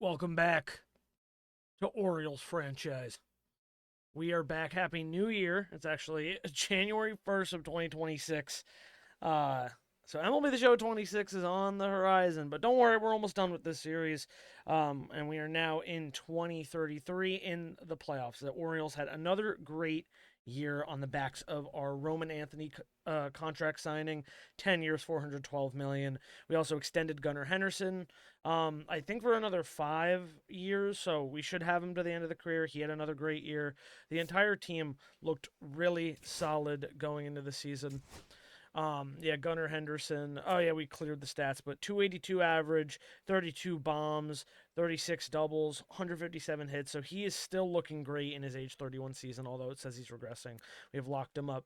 Welcome back to Orioles franchise. We are back. Happy New Year. It's actually January 1st of 2026. Uh, so MLB The Show 26 is on the horizon, but don't worry, we're almost done with this series. And we are now in 2033 in the playoffs. The Orioles had another great year on the backs of our Roman Anthony contract signing, 10 years, 412 million. We also extended Gunnar Henderson, I think for another 5 years, so we should have him to the end of the career. He had another great year. The entire team looked really solid going into the season. Yeah, Gunnar Henderson. Oh yeah, we cleared the stats, but 282 average, 32 bombs, 36 doubles, 157 hits. So he is still looking great in his age 31 season, although it says he's regressing. We have locked him up.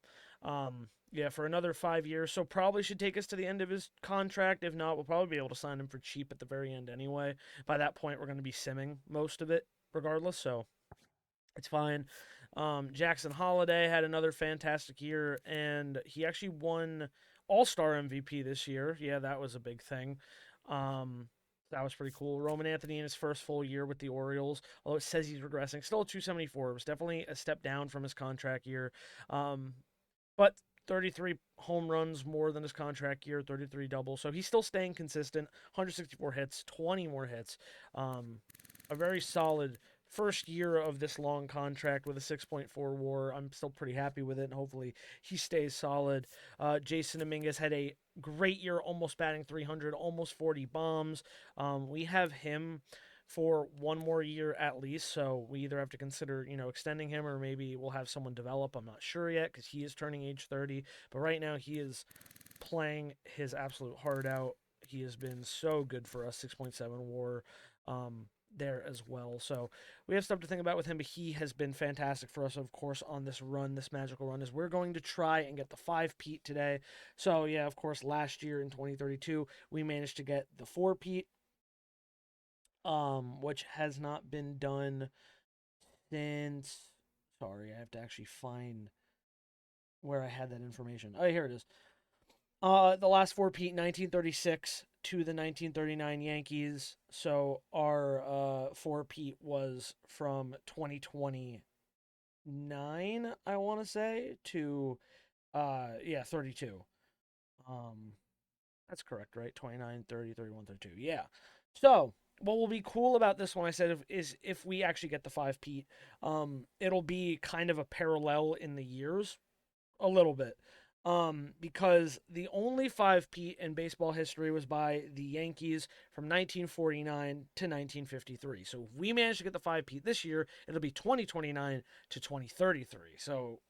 Yeah, for another 5 years. So probably should take us to the end of his contract. If not, we'll probably be able to sign him for cheap at the very end anyway. By that point, we're going to be simming most of it, regardless. So it's fine. Jackson Holiday had another fantastic year, and he actually won All Star MVP this year. Yeah, that was a big thing. That was pretty cool. Roman Anthony in his first full year with the Orioles, although it says he's regressing, still at 274. It was definitely a step down from his contract year. But 33 home runs more than his contract year, 33 doubles. So he's still staying consistent. 164 hits, 20 more hits. A very solid first year of this long contract with a 6.4 WAR. I'm still pretty happy with it, and hopefully he stays solid. Jason Dominguez had a great year, almost batting 300, almost 40 bombs. We have him for one more year at least, so we either have to consider, extending him or maybe we'll have someone develop. I'm not sure yet because he is turning age 30, but right now he is playing his absolute heart out. He has been so good for us, 6.7 WAR. There as well. So we have stuff to think about with him, but he has been fantastic for us, of course, on this run, this magical run, is we're going to try and get the 5-peat today. So, yeah, of course, last year in 2032, we managed to get the 4-peat, which has not been done since. Sorry, I have to actually find where I had that information. Oh, here it is. The last 4-peat, 1936 to the 1939 Yankees. So our 4-peat was from 2029, I want to say, to 32. Um, that's correct, right? 29, 30, 31, 32. Yeah. So what will be cool about this one, I said, is if we actually get the 5-peat, it'll be kind of a parallel in the years, a little bit. Because the only 5-peat in baseball history was by the Yankees from 1949 to 1953. So if we manage to get the 5-peat this year, it'll be 2029 to 2033. So,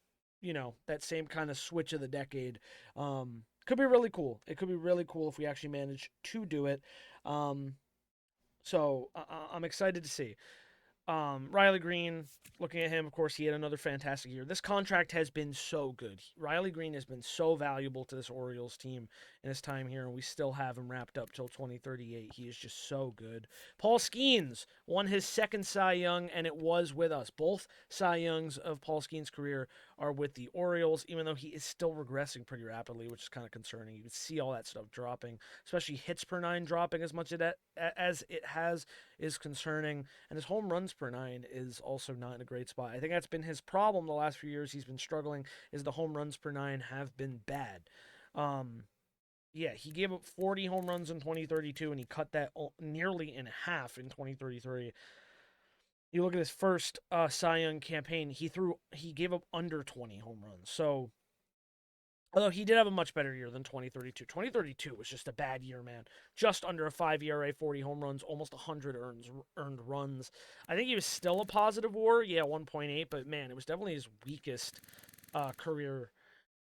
that same kind of switch of the decade. Could be really cool. It could be really cool if we actually manage to do it. I'm excited to see. Riley Green, looking at him, of course, he had another fantastic year. This contract has been so good. Riley Green has been so valuable to this Orioles team in his time here, and we still have him wrapped up till 2038. He is just so good. Paul Skeens won his second Cy Young, and it was with us. Both Cy Youngs of Paul Skeens' career are with the Orioles, even though he is still regressing pretty rapidly, which is kind of concerning. You can see all that stuff dropping, especially hits per nine dropping as much as it has is concerning, and his home runs per nine is also not in a great spot. I think that's been his problem the last few years. He's been struggling. Is the home runs per nine have been bad? Yeah, he gave up 40 home runs in 2032, and he cut that nearly in half in 2033. You look at his first Cy Young campaign, he gave up under 20 home runs. So, although he did have a much better year than 2032. 2032 was just a bad year, man. Just under a 5 ERA, 40 home runs, almost 100 earned runs. I think he was still a positive WAR, yeah, 1.8, but man, it was definitely his weakest career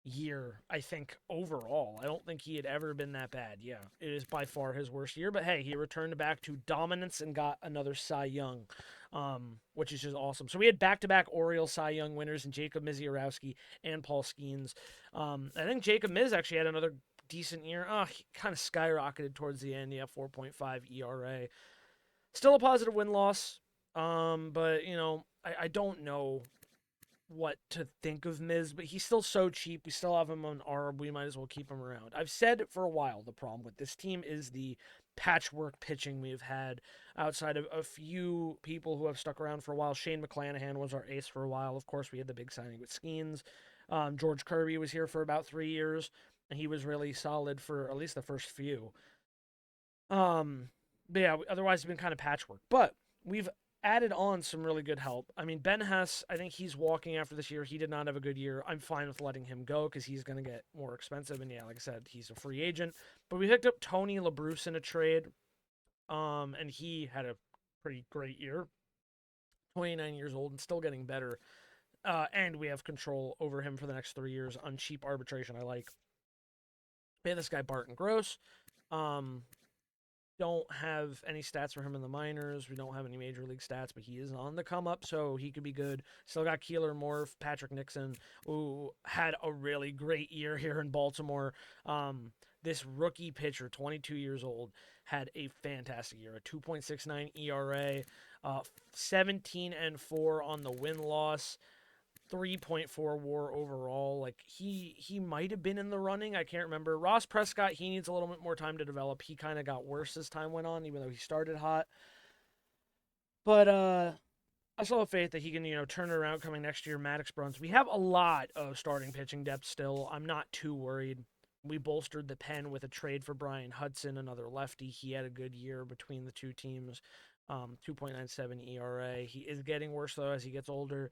year, I think, overall. I don't think he had ever been that bad. Yeah, it is by far his worst year, but hey, he returned back to dominance and got another Cy Young, which is just awesome. So we had back-to-back Orioles Cy Young winners in Jacob Misiorowski and Paul Skeens. I think Jacob Miz actually had another decent year. He kind of skyrocketed towards the end. Yeah, 4.5 ERA. Still a positive win-loss, but, I don't know what to think of Miz, but he's still so cheap. We still have him on ARB. We might as well keep him around. I've said for a while the problem with this team is the patchwork pitching we've had outside of a few people who have stuck around for a while. Shane McClanahan was our ace for a while. Of course, we had the big signing with Skeens. George Kirby was here for about 3 years, and he was really solid for at least the first few. But yeah, otherwise it's been kind of patchwork. But we've added on some really good help. I mean, Ben Hess, I think he's walking after this year. He did not have a good year. I'm fine with letting him go because he's going to get more expensive. And yeah, like I said, he's a free agent. But we picked up Tony LaBruce in a trade, and he had a pretty great year. 29 years old and still getting better. And we have control over him for the next 3 years on cheap arbitration. I like. We have this guy Barton Gross. Don't have any stats for him in the minors. We don't have any major league stats, but he is on the come up, so he could be good. Still got Keeler Morph, Patrick Nixon, who had a really great year here in Baltimore. This rookie pitcher, 22 years old, had a fantastic year. A 2.69 ERA, 17-4 on the win-loss. 3.4 WAR overall. Like he might have been in the running. I can't remember. Ross Prescott, he needs a little bit more time to develop. He kind of got worse as time went on, even though he started hot. But I still have faith that he can, turn it around coming next year. Maddox Bruns. We have a lot of starting pitching depth still. I'm not too worried. We bolstered the pen with a trade for Brian Hudson, another lefty. He had a good year between the two teams. 2.97 ERA. He is getting worse, though, as he gets older.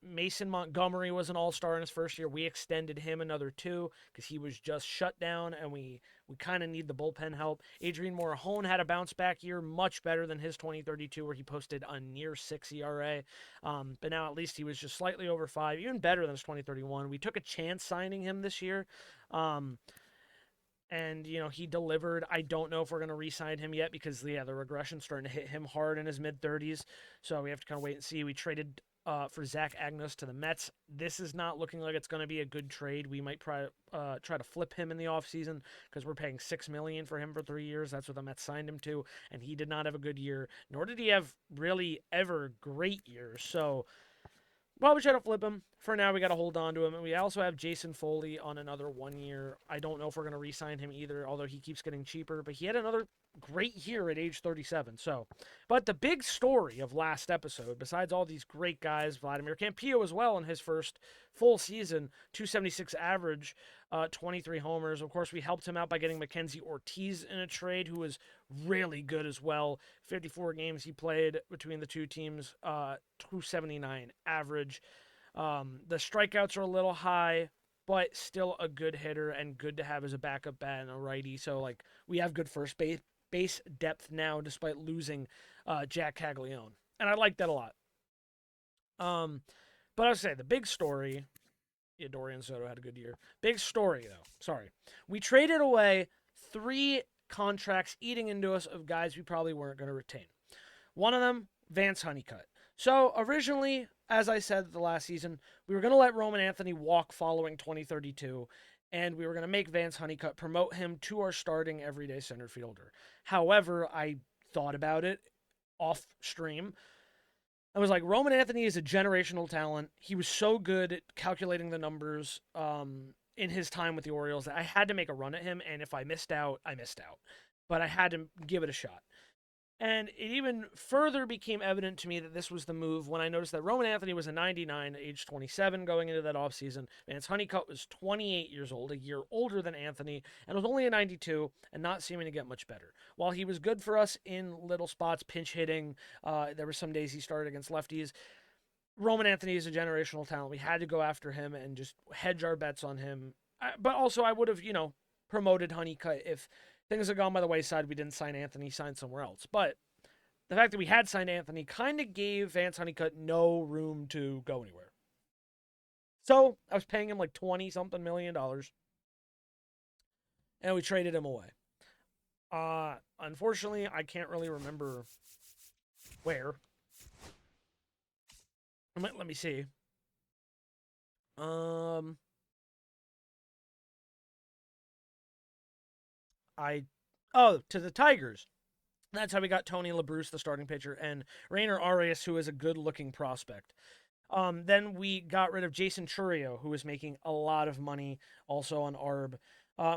Mason Montgomery was an all-star in his first year. We extended him another 2 because he was just shut down, and we kind of need the bullpen help. Adrian Morejon had a bounce-back year, much better than his 2032, where he posted a near 6 ERA. But now at least he was just slightly over 5, even better than his 2031. We took a chance signing him this year. And, he delivered. I don't know if we're going to re-sign him yet because, the regression's starting to hit him hard in his mid-30s. So we have to kind of wait and see. We traded for Zach Agnos to the Mets. This is not looking like it's going to be a good trade. We might try to flip him in the offseason because we're paying $6 million for him for 3 years. That's what the Mets signed him to. And he did not have a good year, nor did he have really ever great years. So well, we try to flip him. For now, we got to hold on to him. And we also have Jason Foley on another 1 year. I don't know if we're going to re-sign him either, although he keeps getting cheaper. But he had another great year at age 37. But the big story of last episode, besides all these great guys, Vladimir Campillo as well in his first full season, 276 average, 23 homers. Of course, we helped him out by getting Mackenzie Ortiz in a trade, who was really good as well. 54 games he played between the two teams, 279 average. The strikeouts are a little high, but still a good hitter and good to have as a backup bat and a righty. So, we have good first base depth now, despite losing Jack Caglione. And I like that a lot. But I would say the big story, yeah, Dorian Soto had a good year. Big story, though. Sorry. We traded away 3 contracts eating into us of guys we probably weren't going to retain. One of them, Vance Honeycutt. So originally, as I said the last season, we were going to let Roman Anthony walk following 2032, and we were going to make Vance Honeycutt, promote him to our starting everyday center fielder. However, I thought about it off stream. I was like, Roman Anthony is a generational talent. He was so good at calculating the numbers in his time with the Orioles that I had to make a run at him, and if I missed out, I missed out. But I had to give it a shot. And it even further became evident to me that this was the move when I noticed that Roman Anthony was a 99 at age 27 going into that offseason. Vance Honeycutt was 28 years old, a year older than Anthony, and was only a 92 and not seeming to get much better. While he was good for us in little spots, pinch hitting, there were some days he started against lefties. Roman Anthony is a generational talent. We had to go after him and just hedge our bets on him. But also I would have, promoted Honeycutt if things had gone by the wayside. We didn't sign Anthony, signed somewhere else. But the fact that we had signed Anthony kind of gave Vance Honeycutt no room to go anywhere. So I was paying him like $20-something million, and we traded him away. Unfortunately, I can't really remember where. Let me see. To the Tigers. That's how we got Tony LaBruce, the starting pitcher, and Rainer Arias, who is a good-looking prospect. Then we got rid of Jason Churio, who was making a lot of money, also on ARB.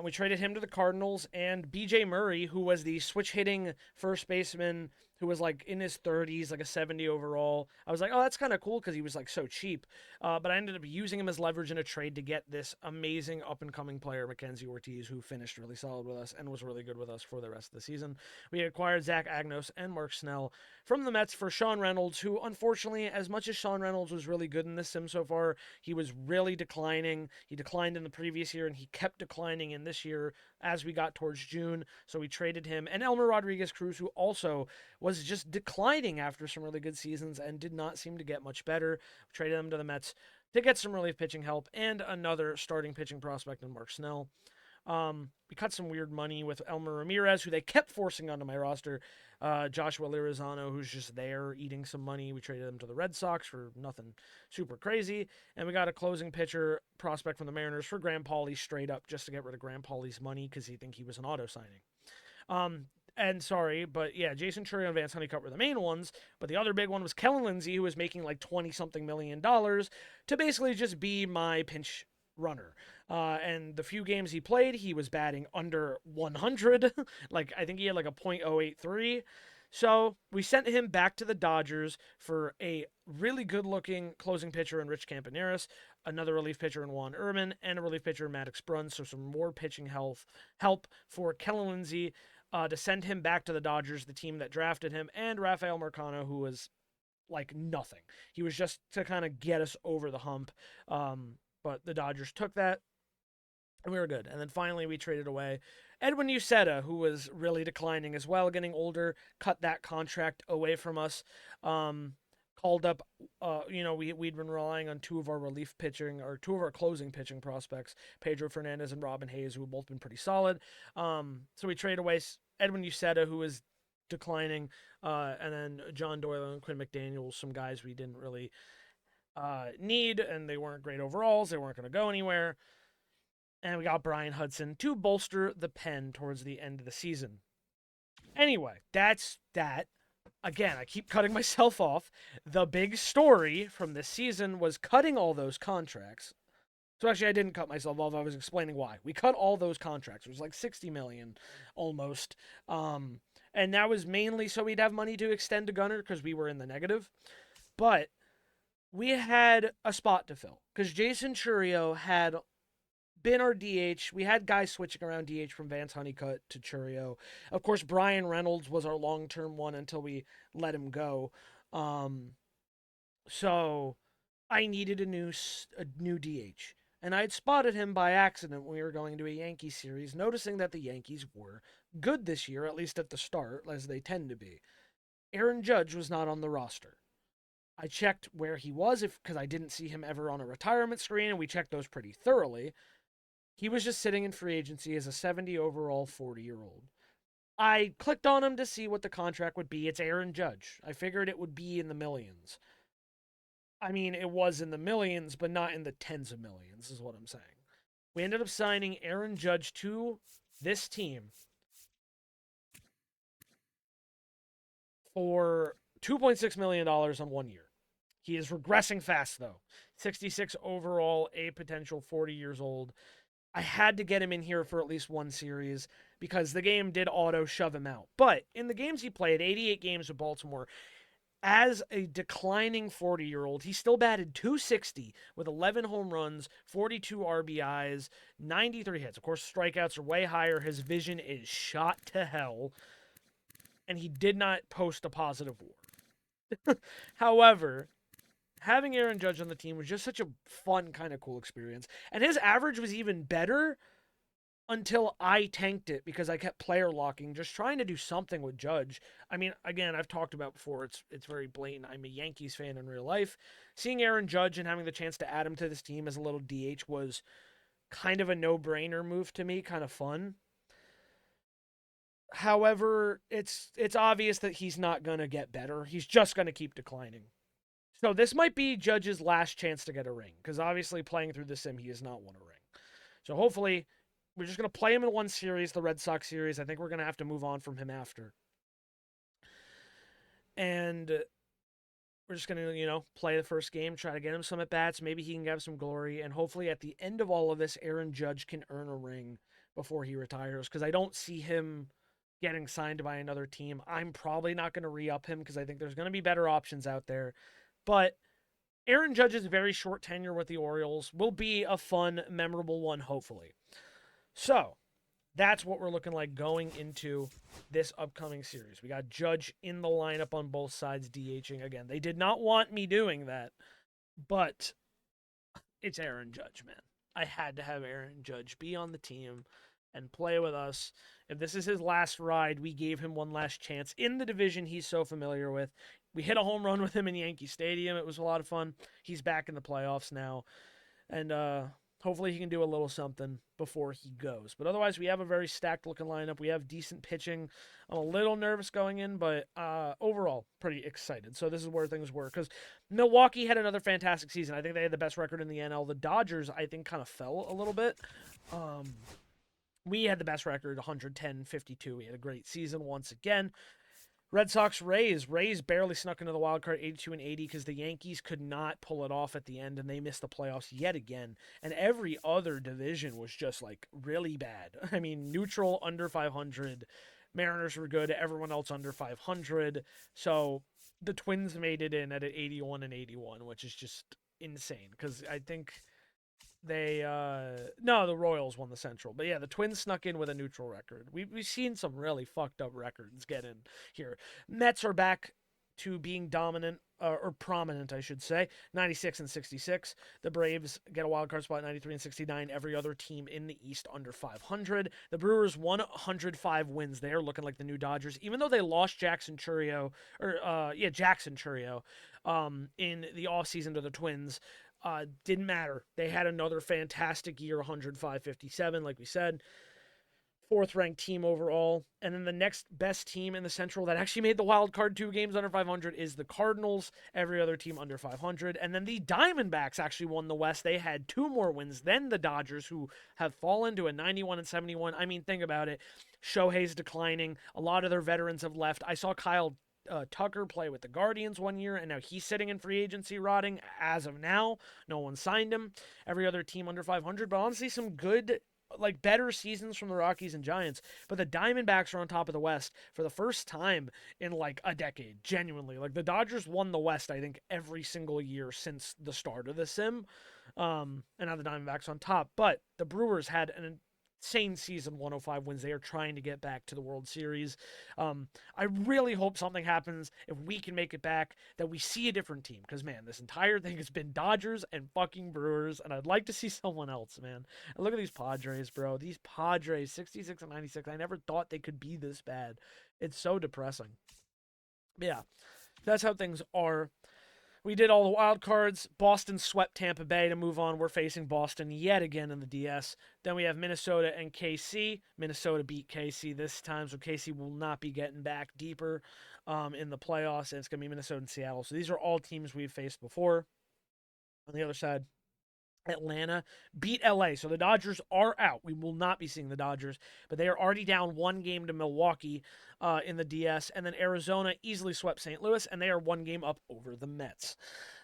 We traded him to the Cardinals, and B.J. Murray, who was the switch hitting first baseman who was like in his 30s, like a 70 overall. I was like, oh, that's kind of cool because he was like so cheap. But I ended up using him as leverage in a trade to get this amazing up and coming player, Mackenzie Ortiz, who finished really solid with us and was really good with us for the rest of the season. We acquired Zach Agnos and Mark Snell from the Mets for Sean Reynolds, who unfortunately, as much as Sean Reynolds was really good in this sim so far, he was really declining. He declined in the previous year and he kept declining in this year as we got towards June. So we traded him and Elmer Rodriguez Cruz, who also was just declining after some really good seasons and did not seem to get much better. We traded him to the Mets to get some relief pitching help and another starting pitching prospect in Mark Snell. We cut some weird money with Elmer Ramirez, who they kept forcing onto my roster. Joshua Lirizano, who's just there eating some money. We traded him to the Red Sox for nothing super crazy. And we got a closing pitcher prospect from the Mariners for Graham Pauley straight up just to get rid of Graham Pauley's money because he think he was an auto signing. And sorry, but yeah, Jason Churio and Vance Honeycutt were the main ones. But the other big one was Kellen Lindsay, who was making like 20 something million dollars to basically just be my pinch runner. And the few games he played, he was batting under 100. Like, I think he had like a .083. So we sent him back to the Dodgers for a really good looking closing pitcher in Rich Campaneris, another relief pitcher in Juan Urban, and a relief pitcher in Maddox Bruns. So some more pitching help for Kellen Lindsay to send him back to the Dodgers, the team that drafted him, and Rafael Marcano, who was like nothing. He was just to kind of get us over the hump. But the Dodgers took that, and we were good. And then finally, we traded away Edwin Uceta, who was really declining as well, getting older, cut that contract away from us. Called up, we'd been relying on two of our closing pitching prospects, Pedro Fernandez and Robin Hayes, who have both been pretty solid. So we traded away Edwin Uceta, who was declining, and then John Doyle and Quinn McDaniels, some guys we didn't really need, and they weren't great overalls. They weren't going to go anywhere. And we got Brian Hudson to bolster the pen towards the end of the season. Anyway, that's that. Again, I keep cutting myself off. The big story from this season was cutting all those contracts. So actually, I didn't cut myself off. I was explaining why. We cut all those contracts. It was like 60 million almost. And that was mainly so we'd have money to extend to Gunnar because we were in the negative. But we had a spot to fill because Jason Churio had been our DH. We had guys switching around DH from Vance Honeycutt to Churio. Of course, Brian Reynolds was our long-term one until we let him go. So I needed a new DH. And I had spotted him by accident when we were going to a Yankees series, noticing that the Yankees were good this year, at least at the start, as they tend to be. Aaron Judge was not on the roster. I checked where he was because I didn't see him ever on a retirement screen, and we checked those pretty thoroughly. He was just sitting in free agency as a 70 overall 40-year-old. I clicked on him to see what the contract would be. It's Aaron Judge. I figured it would be in the millions. I mean, it was in the millions, but not in the tens of millions, is what I'm saying. We ended up signing Aaron Judge to this team for $2.6 million on 1 year. He is regressing fast, though. 66 overall, a potential 40 years old. I had to get him in here for at least one series because the game did auto shove him out. But in the games he played, 88 games with Baltimore, as a declining 40-year-old, he still batted .260 with 11 home runs, 42 RBIs, 93 hits. Of course, strikeouts are way higher. His vision is shot to hell. And he did not post a positive WAR. However, having Aaron Judge on the team was just such a fun, kind of cool experience. And his average was even better until I tanked it because I kept player locking, just trying to do something with Judge. I mean, again, I've talked about before, it's very blatant. I'm a Yankees fan in real life. Seeing Aaron Judge and having the chance to add him to this team as a little DH was kind of a no-brainer move to me, kind of fun. However, it's obvious that he's not going to get better. He's just going to keep declining. So this might be Judge's last chance to get a ring, because obviously playing through the sim, he has not won a ring. So hopefully, we're just going to play him in one series, the Red Sox series. I think we're going to have to move on from him after. And we're just going to, play the first game, try to get him some at-bats. Maybe he can have some glory. And hopefully at the end of all of this, Aaron Judge can earn a ring before he retires because I don't see him getting signed by another team. I'm probably not going to re-up him because I think there's going to be better options out there. But Aaron Judge's very short tenure with the Orioles will be a fun, memorable one, hopefully. So, that's what we're looking like going into this upcoming series. We got Judge in the lineup on both sides, DHing again. They did not want me doing that, but it's Aaron Judge, man. I had to have Aaron Judge be on the team and play with us. If this is his last ride, we gave him one last chance in the division he's so familiar with. We hit a home run with him in Yankee Stadium. It was a lot of fun. He's back in the playoffs now. And hopefully he can do a little something before he goes. But otherwise, we have a very stacked looking lineup. We have decent pitching. I'm a little nervous going in, but overall, pretty excited. So this is where things were. Because Milwaukee had another fantastic season. I think they had the best record in the NL. The Dodgers, I think, kind of fell a little bit. We had the best record, 110-52. We had a great season once again. Red Sox, Rays. Rays barely snuck into the wild card, 82-80, because the Yankees could not pull it off at the end, and they missed the playoffs yet again. And every other division was just, like, really bad. I mean, neutral, under 500. Mariners were good. Everyone else under 500. So the Twins made it in at an 81-81, which is just insane, because I think the Royals won the Central. But yeah, the Twins snuck in with a neutral record. We've seen some really fucked up records get in here. Mets are back to being dominant, or prominent, I should say, 96-66. The Braves get a wild card spot, 93-69. Every other team in the East under 500. The Brewers 105 wins. They're looking like the new Dodgers, even though they lost Jackson Chourio, in the offseason to the Twins. Didn't matter. They had another fantastic year, 105-57, like we said. Fourth-ranked team overall. And then the next best team in the Central that actually made the wild card 2 games under 500 is the Cardinals. Every other team under 500. And then the Diamondbacks actually won the West. They had 2 more wins than the Dodgers, who have fallen to a 91-71. I mean, think about it. Shohei's declining. A lot of their veterans have left. I saw Kyle Tucker play with the Guardians one year, and now he's sitting in free agency rotting as of now. No one signed him. Every other team under 500, but honestly, some good, like, better seasons from the Rockies and Giants. But the Diamondbacks are on top of the West for the first time in, like, a decade, genuinely. Like, the Dodgers won the West, I think, every single year since the start of the sim. And now the Diamondbacks on top. But the Brewers had an insane season, 105 wins. They are trying to get back to the World Series. I really hope something happens if we can make it back, that we see a different team, because, man, this entire thing has been Dodgers and fucking Brewers, and I'd like to see someone else, man. And look at these Padres, bro. These Padres, 66-96. I never thought they could be this bad. It's so depressing. But yeah, that's how things are. We did all the wild cards. Boston swept Tampa Bay to move on. We're facing Boston yet again in the DS. Then we have Minnesota and KC. Minnesota beat KC this time, so KC will not be getting back deeper in the playoffs. And it's going to be Minnesota and Seattle. So these are all teams we've faced before. On the other side, Atlanta beat LA. So the Dodgers are out. We will not be seeing the Dodgers, but they are already down 1 game to Milwaukee in the DS. And then Arizona easily swept St. Louis, and they are 1 game up over the Mets.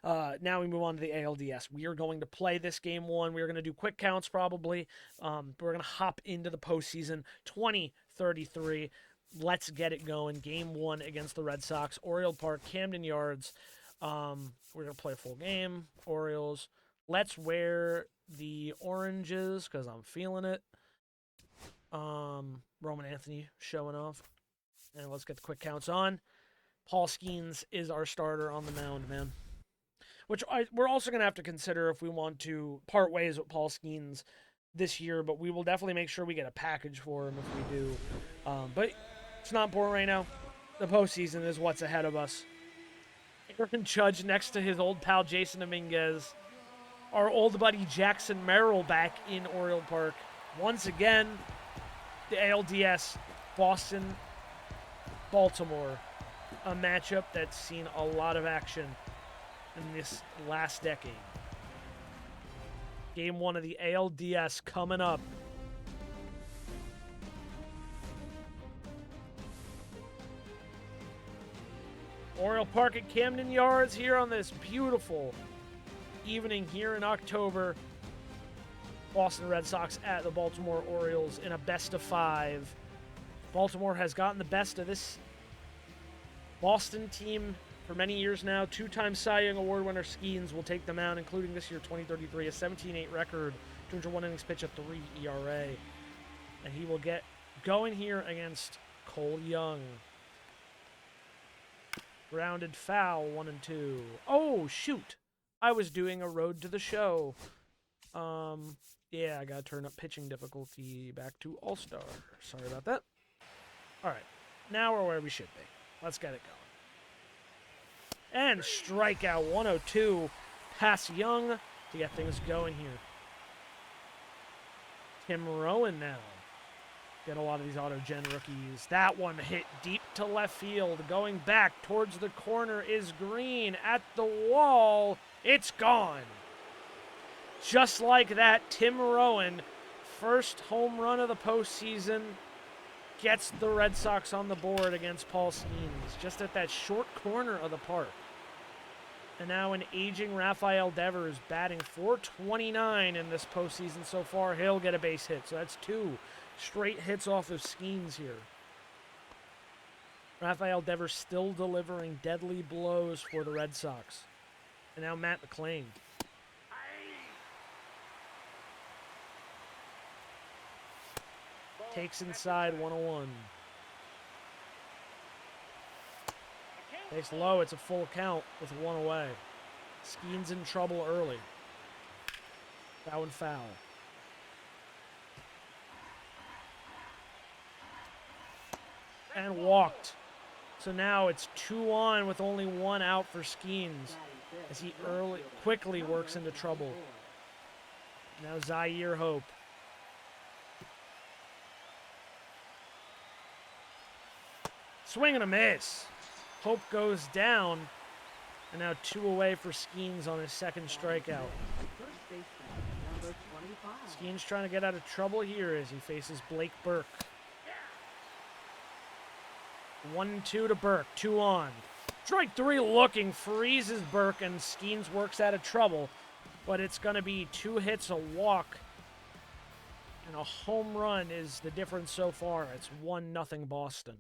Now we move on to the ALDS. We are going to play this game 1. We are going to do quick counts probably. We're going to hop into the postseason. 20-33. Let's get it going. Game 1 against the Red Sox. Oriole Park, Camden Yards. We're going to play a full game. Orioles. Let's wear the oranges because I'm feeling it. Roman Anthony showing off. And let's get the quick counts on. Paul Skeens is our starter on the mound, man. Which we're also going to have to consider if we want to part ways with Paul Skeens this year. But we will definitely make sure we get a package for him if we do. But it's not important right now. The postseason is what's ahead of us. Aaron Judge next to his old pal Jason Dominguez. Our old buddy Jackson Merrill back in Oriole Park. Once again, the ALDS, Boston, Baltimore. A matchup that's seen a lot of action in this last decade. Game 1 of the ALDS coming up. Oriole Park at Camden Yards here on this beautiful evening here in October. Boston Red Sox at the Baltimore Orioles in a best-of-5. Baltimore has gotten the best of this Boston team for many years now. Two-time Cy Young Award winner Skeens will take them out, including this year 2033, a 17-8 record, 201 innings pitched, a 3 ERA. And he will get going here against Cole Young. Grounded foul, 1-2. Oh, shoot. I was doing a road to the show. Yeah, I gotta turn up pitching difficulty back to All-Star. Sorry about that. Alright, now we're where we should be. Let's get it going. And strikeout, 102. Pass Young to get things going here. Tim Rowan now. Get a lot of these auto-gen rookies. That one hit deep to left field. Going back towards the corner is Green at the wall. It's gone. Just like that, Tim Rowan, first home run of the postseason, gets the Red Sox on the board against Paul Skeens, just at that short corner of the park. And now an aging Rafael Devers batting .429 in this postseason so far. He'll get a base hit, so that's 2 straight hits off of Skeens here. Rafael Devers still delivering deadly blows for the Red Sox. And now Matt McClain. Takes inside, 101. Base low, it's a full count with 1 away. Skeens in trouble early. Foul and foul. And walked. So now it's 2 on with only 1 out for Skeens as he quickly works into trouble. Now Zaire Hope. Swing and a miss. Hope goes down. And now 2 away for Skeens on his second strikeout. Skeens trying to get out of trouble here as he faces Blake Burke. 1-2 to Burke. 2 on. Strike 3 looking. Freezes Burke and Skeens works out of trouble. But it's going to be 2 hits, a walk, and a home run is the difference so far. It's 1-0 Boston.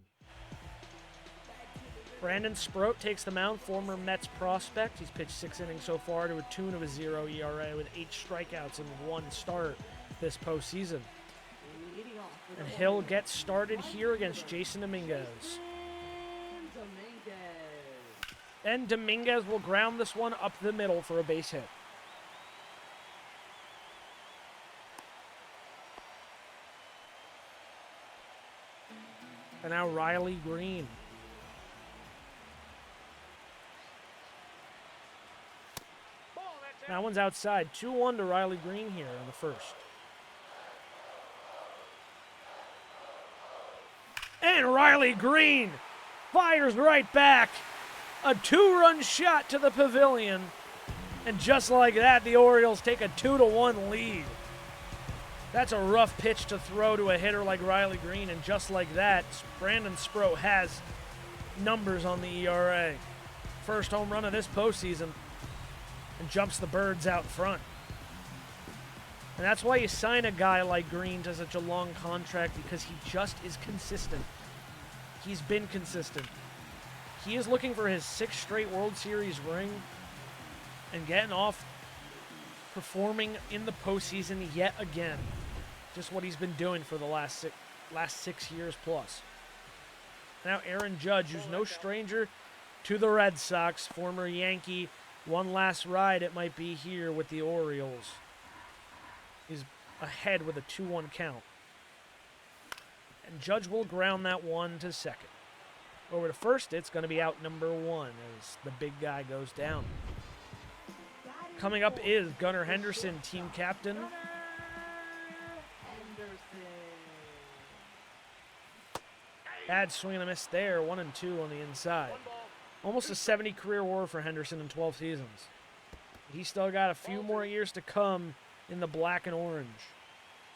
Brandon Sproat takes the mound, former Mets prospect. He's pitched 6 innings so far to a tune of a 0 ERA with 8 strikeouts in 1 start this postseason. And he'll get started here against Jason Dominguez. And Dominguez will ground this one up the middle for a base hit. And now Riley Green. That one's outside. 2-1 to Riley Green here in the first. And Riley Green fires right back. A 2-run shot to the pavilion. And just like that, the Orioles take a 2-1 lead. That's a rough pitch to throw to a hitter like Riley Green. And just like that, Brandon Sproat has numbers on the ERA. First home run of this postseason. And jumps the Birds out front. And that's why you sign a guy like Green to such a long contract, because he just is consistent. He's been consistent. He is looking for his 6th straight World Series ring and getting off, performing in the postseason yet again. Just what he's been doing for the last 6 years plus. Now Aaron Judge, who's no stranger to the Red Sox, former Yankee. One last ride it might be here with the Orioles. He's ahead with a 2-1 count. And Judge will ground that one to second. Over to first, it's going to be out number 1 as the big guy goes down. Coming up is Gunnar Henderson, team captain. Bad swing and a miss there, 1-2 on the inside. Almost a 70 career WAR for Henderson in 12 seasons. He's still got a few more years to come in the black and orange.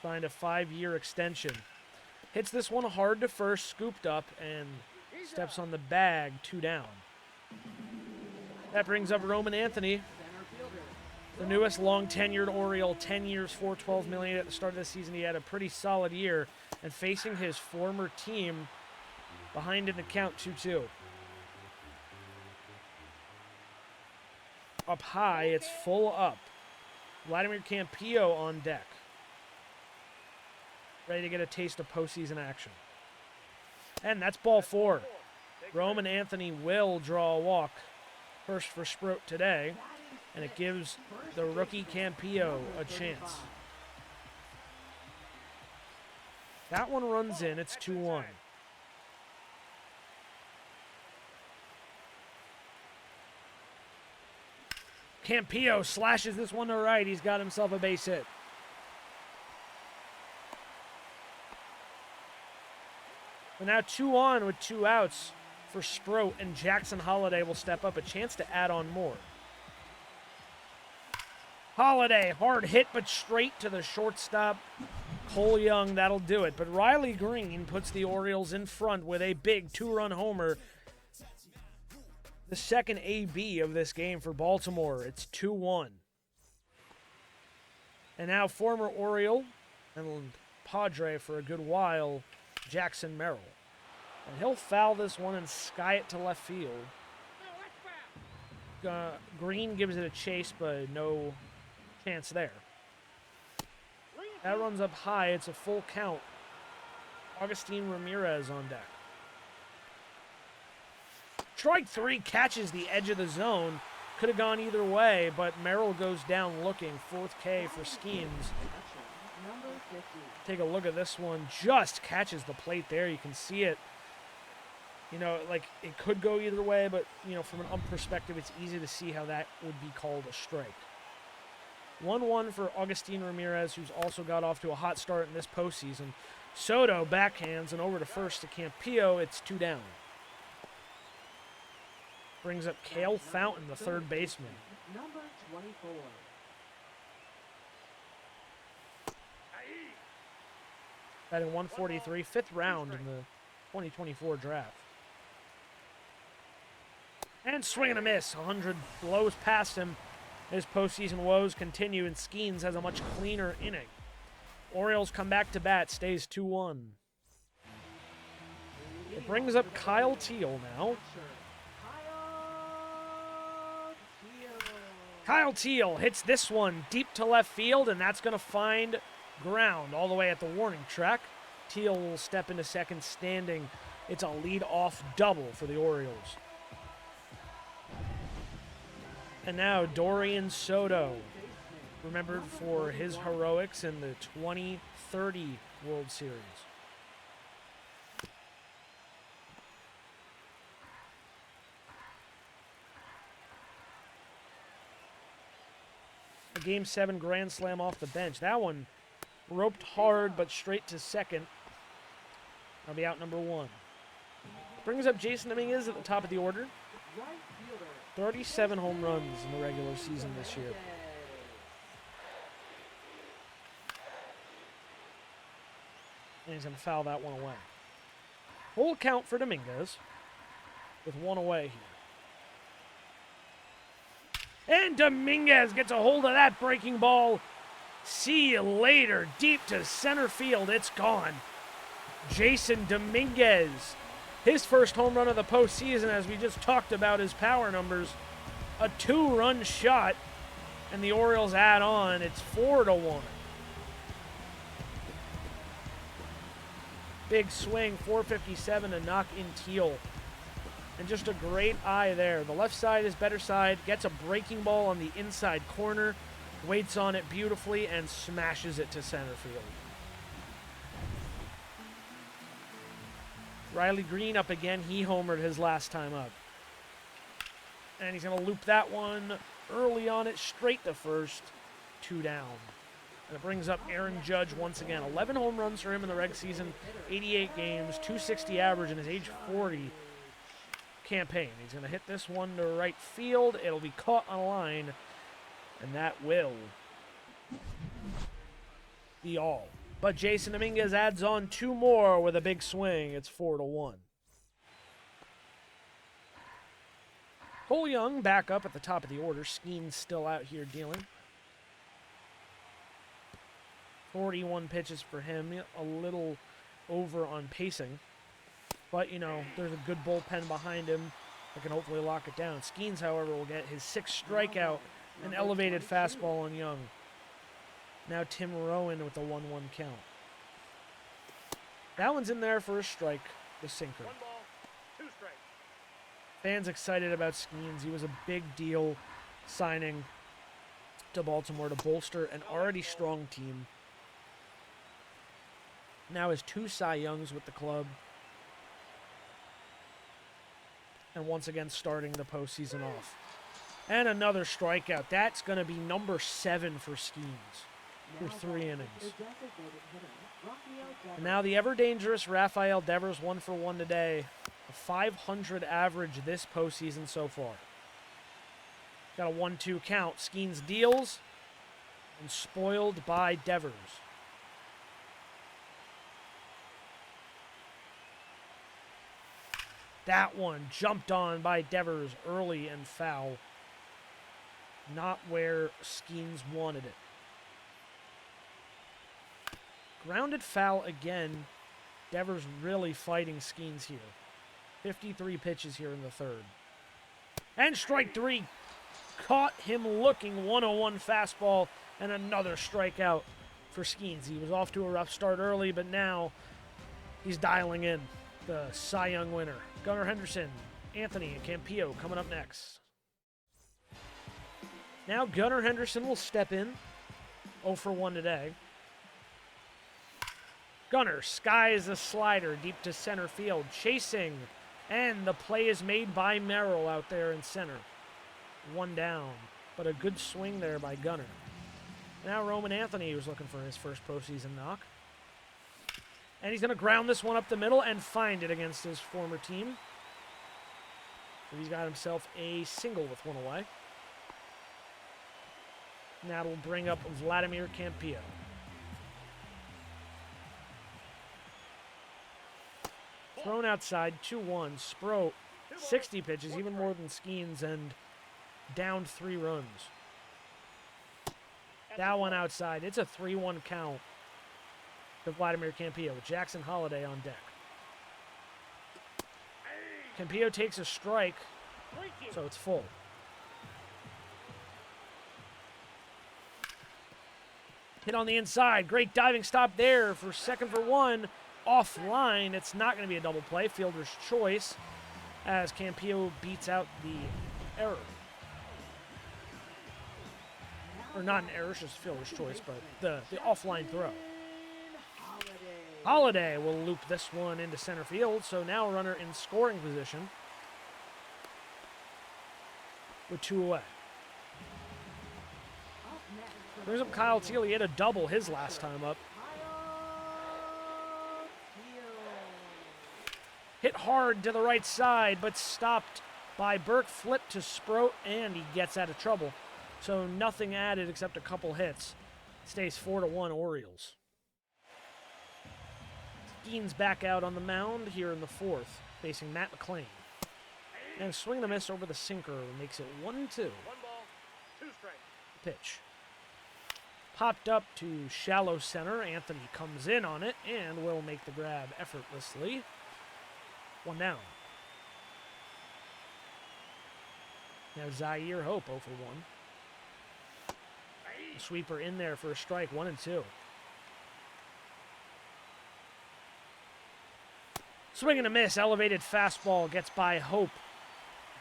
Signed a 5-year extension. Hits this one hard to first, scooped up, and steps on the bag, 2 down. That brings up Roman Anthony. The newest long-tenured Oriole, 10 years, $412 million at the start of the season. He had a pretty solid year, and facing his former team behind in the count 2-2. Up high, it's full up. Vladimir Campillo on deck. Ready to get a taste of postseason action. And that's ball 4. Roman Anthony will draw a walk. First for Sproat today. And it gives the rookie Campillo a chance. That one runs in. It's 2-1. Campillo slashes this one to right. He's got himself a base hit. But now 2 on with 2 outs for Sproat, and Jackson Holliday will step up. A chance to add on more. Holliday, hard hit, but straight to the shortstop. Cole Young, that'll do it. But Riley Green puts the Orioles in front with a big 2-run homer. The second AB of this game for Baltimore. It's 2-1. And now former Oriole and Padre for a good while, Jackson Merrill. And he'll foul this one and sky it to left field. Green gives it a chase, but no chance there. That runs up high. It's a full count. Augustine Ramirez on deck. Strike 3 catches the edge of the zone. Could have gone either way, but Merrill goes down looking. 4th K for Skeens. Take a look at this one. Just catches the plate there. You can see it. You know, like, it could go either way, but, you know, from an ump perspective, it's easy to see how that would be called a strike. 1-1 for Augustine Ramirez, who's also got off to a hot start in this postseason. Soto backhands and over to first to Campillo. It's 2 down. Brings up Cale Fountain, the third baseman. Number 24. Batting 143, 5th round in the 2024 draft. And swing and a miss. 100 blows past him. His postseason woes continue, and Skeens has a much cleaner inning. Orioles come back to bat, stays 2-1. It brings up Kyle Teal now. Kyle Teal hits this one deep to left field, and that's going to find ground all the way at the warning track. Teal will step into second standing. It's a lead-off double for the Orioles. And now Dorian Soto, remembered for his heroics in the 2030 World Series. A Game 7 grand slam off the bench. That one roped hard, but straight to second. That'll be out number 1. Brings up Jason Dominguez at the top of the order. 37 home runs in the regular season this year. And he's going to foul that one away. Full count for Dominguez with 1 away here. And Dominguez gets a hold of that breaking ball. See you later. Deep to center field. It's gone. Jason Dominguez. His first home run of the postseason, as we just talked about his power numbers. A 2-run shot. And the Orioles add on. It's 4-1. Big swing, 457 to knock in Teal. And just a great eye there. The left side is better side. Gets a breaking ball on the inside corner. Waits on it beautifully and smashes it to center field. Riley Green up again. He homered his last time up. And he's going to loop that one early on it straight to first. 2 down. And it brings up Aaron Judge once again. 11 home runs for him in the reg season. 88 games. 260 average in his age 40 campaign. He's going to hit this one to right field. It'll be caught on a line. And that will be all. But Jason Dominguez adds on 2 more with a big swing. It's 4-1. Cole Young back up at the top of the order. Skeen's still out here dealing. 41 pitches for him, a little over on pacing. But, you know, there's a good bullpen behind him that can hopefully lock it down. Skeens, however, will get his 6th strikeout, an elevated fastball on Young. Now Tim Rowan with a 1-1 count. That one's in there for a strike, the sinker. 1 ball, 2 strikes. Fans excited about Skeens. He was a big deal signing to Baltimore to bolster an already strong team. Now has 2 Cy Youngs with the club. And once again starting the postseason off. And another strikeout. That's going to be number 7 for Skeens through 3 innings. And now the ever-dangerous Rafael Devers, 1 for 1 today. A 500 average this postseason so far. Got a 1-2 count. Skeens deals and spoiled by Devers. That one jumped on by Devers early and foul. Not where Skeens wanted it. Grounded foul again. Devers really fighting Skeens here. 53 pitches here in the 3rd. And strike 3. Caught him looking. 101 fastball and another strikeout for Skeens. He was off to a rough start early, but now he's dialing in. The Cy Young winner. Gunnar Henderson, Anthony, and Campillo coming up next. Now Gunnar Henderson will step in. 0 for 1 today. Gunnar skies a slider deep to center field. Chasing. And the play is made by Merrill out there in center. 1 down. But a good swing there by Gunnar. Now Roman Anthony was looking for his first postseason knock. And he's going to ground this one up the middle and find it against his former team. So he's got himself a single with 1 away. And that'll bring up Vladimir Campillo. Thrown outside, 2-1. Sproat, 60 pitches, even more than Skeens, and down 3 runs. That one outside. It's a 3-1 count to Vladimir Campillo with Jackson Holliday on deck. Campillo takes a strike, so it's full. Hit on the inside. Great diving stop there for 2nd for 1. Offline. It's not going to be a double play. Fielder's choice as Campillo beats out the error. Or not an error, it's just fielder's choice, but the offline throw. Holliday will loop this one into center field, so now a runner in scoring position with 2 away. Brings up Kyle Teal. He had a double his last time up. Hit hard to the right side, but stopped by Burke. Flip to Sproat, and he gets out of trouble. So nothing added except a couple hits. Stays 4-1 Orioles. Skeens back out on the mound here in the 4th, facing Matt McClain. And swing and a miss over the sinker makes it 1-2. 1 ball, 2 strikes. Pitch. Popped up to shallow center. Anthony comes in on it and will make the grab effortlessly. 1 down. Now Zaire Hope 0 for 1. A sweeper in there for a strike, 1-2. Swing and a miss. Elevated fastball gets by Hope.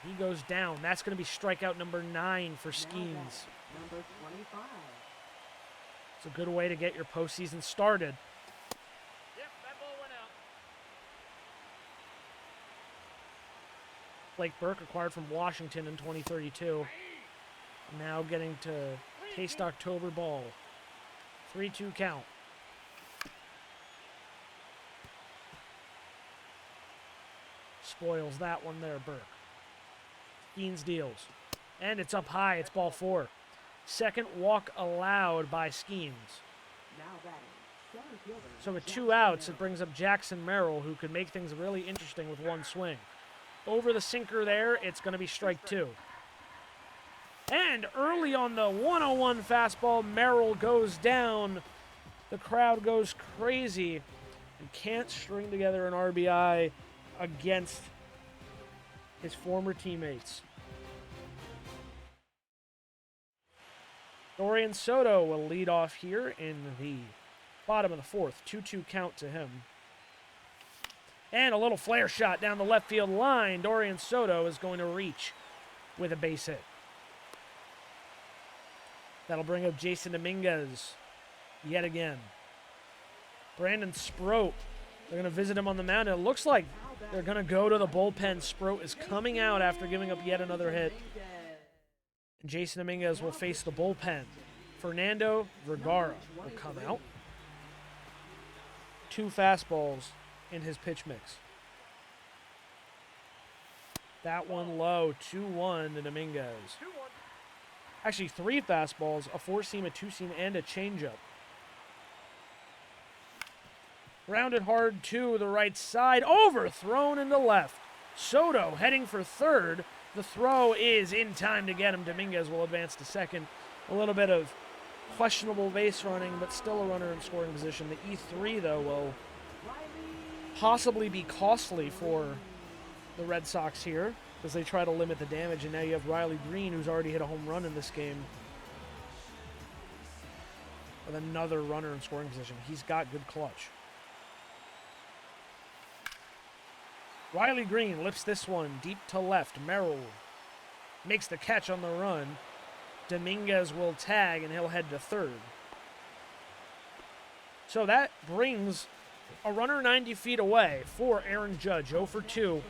He goes down. That's going to be strikeout number 9 for Skeens. Number 25. It's a good way to get your postseason started. Yep, that ball went out. Blake Burke acquired from Washington in 2032. Now getting to taste October ball. 3-2 count. Spoils that one there, Burke. Skeens deals. And it's up high. It's ball 4. Second walk allowed by Skeens. Now batting. Center fielder. So with 2 outs, it brings up Jackson Merrill, who could make things really interesting with 1 swing. Over the sinker there, it's going to be strike 2. And early on the 101 fastball, Merrill goes down. The crowd goes crazy and can't string together an RBI against his former teammates. Dorian Soto will lead off here in the bottom of the fourth. 2-2 count to him. And a little flare shot down the left field line. Dorian Soto is going to reach with a base hit. That'll bring up Jason Dominguez yet again. Brandon Sproat, they're going to visit him on the mound. It looks like they're going to go to the bullpen. Sproat is coming out after giving up yet another hit. And Jason Dominguez will face the bullpen. Fernando Vergara will come out. 2 fastballs in his pitch mix. That one low, 2-1 to Dominguez. 2-1. Actually, 3 fastballs, a 4-seam, a 2-seam, and a changeup. Rounded hard to the right side, overthrown into left. Soto heading for third. The throw is in time to get him. Dominguez will advance to second. A little bit of questionable base running, but still a runner in scoring position. The E3, though, will possibly be costly for the Red Sox here as they try to limit the damage. And now you have Riley Green, who's already hit a home run in this game, with another runner in scoring position. He's got good clutch. Riley Green lifts this one deep to left. Merrill makes the catch on the run. Dominguez will tag, and he'll head to third. So that brings a runner 90 feet away for Aaron Judge. 0 for 2,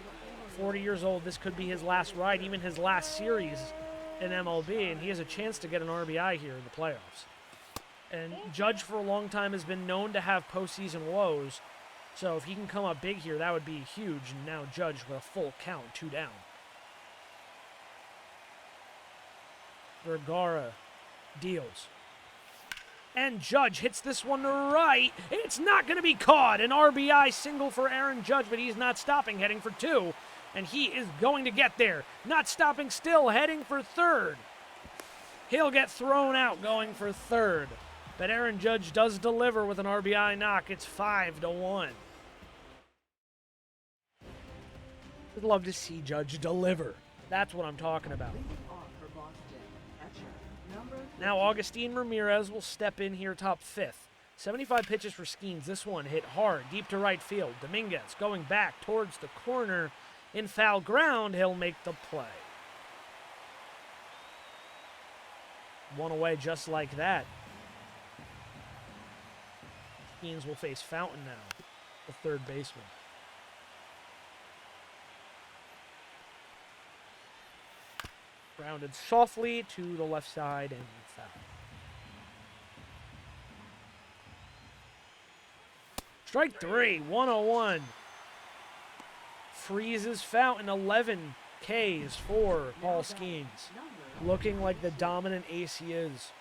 40 years old. This could be his last ride, even his last series in MLB, and he has a chance to get an RBI here in the playoffs. And Judge for a long time has been known to have postseason woes. So if he can come up big here, that would be huge. And now Judge with a full count, 2 down. Vergara deals. And Judge hits this one to right. It's not going to be caught. An RBI single for Aaron Judge, but he's not stopping, heading for 2. And he is going to get there. Not stopping still, heading for third. He'll get thrown out going for third. But Aaron Judge does deliver with an RBI knock. It's 5-1. I'd love to see Judge deliver. That's what I'm talking about. Now Augustine Ramirez will step in here top 5th. 75 pitches for Skeens. This one hit hard, deep to right field. Dominguez going back towards the corner. In foul ground, he'll make the play. One away just like that. Skeens will face Fountain now, the third baseman. Grounded softly to the left side and foul. Strike 3, 101. Freezes Fountain, 11 Ks for Paul Skeens. Looking like the dominant ace he is.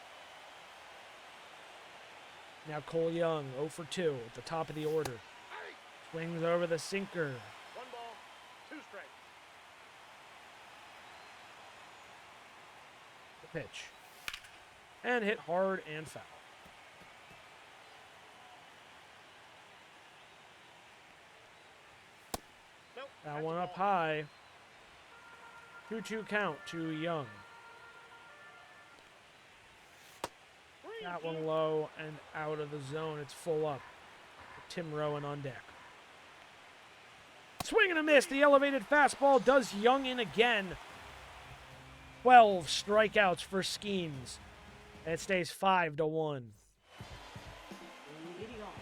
Now Cole Young, 0 for 2 at the top of the order. Swings over the sinker. 1 ball, 2 strikes. The pitch. And hit hard and foul. Nope. That That's one a up ball. high. 2-2 count to Young. That one low and out of the zone. It's full up. Tim Rowan on deck. Swing and a miss. The elevated fastball does Young in again. 12 strikeouts for Skeens. It stays 5-1.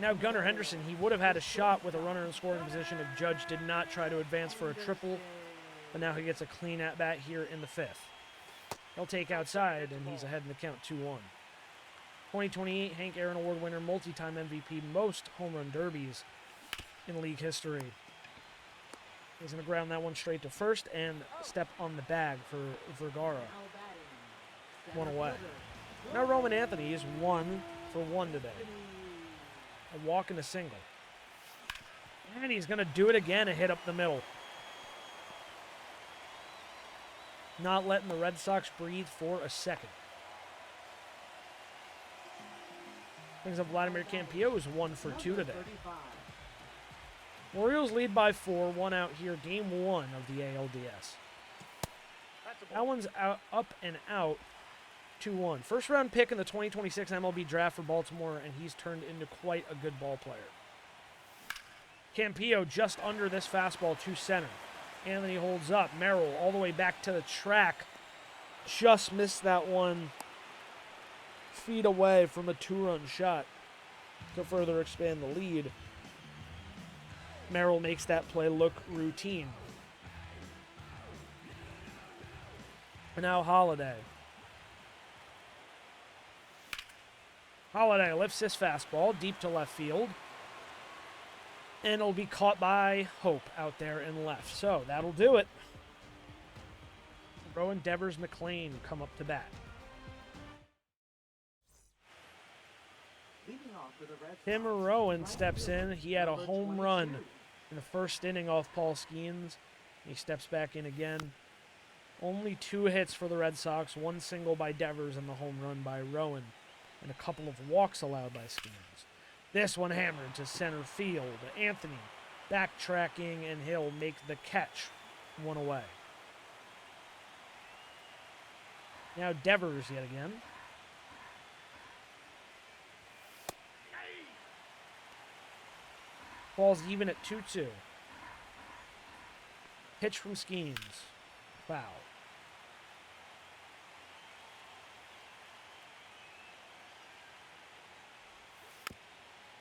Now Gunnar Henderson, he would have had a shot with a runner in scoring position if Judge did not try to advance for a triple. But now he gets a clean at-bat here in the 5th. He'll take outside, and he's ahead in the count 2-1. 2028 Hank Aaron Award winner, multi-time MVP, most home run derbies in league history. He's going to ground that one straight to first and step on the bag for Vergara. 1 away. Now Roman Anthony is 1 for 1 today. A walk and a single. And he's going to do it again, a hit up the middle. Not letting the Red Sox breathe for a second. Brings up Vladimir Campillo, who's 1 for 2 today. 35. Orioles lead by 4, 1 out here, game 1 of the ALDS. That's a That ball. one's up and out, 2-1. First round pick in the 2026 MLB draft for Baltimore, and he's turned into quite a good ball player. Campillo just under this fastball to center. Anthony holds up. Merrill all the way back to the track. Just missed that one, feet away from a 2-run shot to further expand the lead. Merrill makes that play look routine. And now Holiday. Holiday lifts this fastball deep to left field. And it'll be caught by Hope out there in left. So that'll do it. Rowan, Devers, McLean come up to bat. Leading off with a red Tim Sox, Rowan right steps fielder, in. He had a number home 22. run in the first inning off Paul Skeens. He steps back in again. Only 2 hits for the Red Sox, 1 single by Devers and the home run by Rowan, and a couple of walks allowed by Skeens. This one hammered to center field. Anthony backtracking, and he'll make the catch. 1 away. Now Devers yet again. Ball's even at 2-2. Pitch from Skeens. Foul.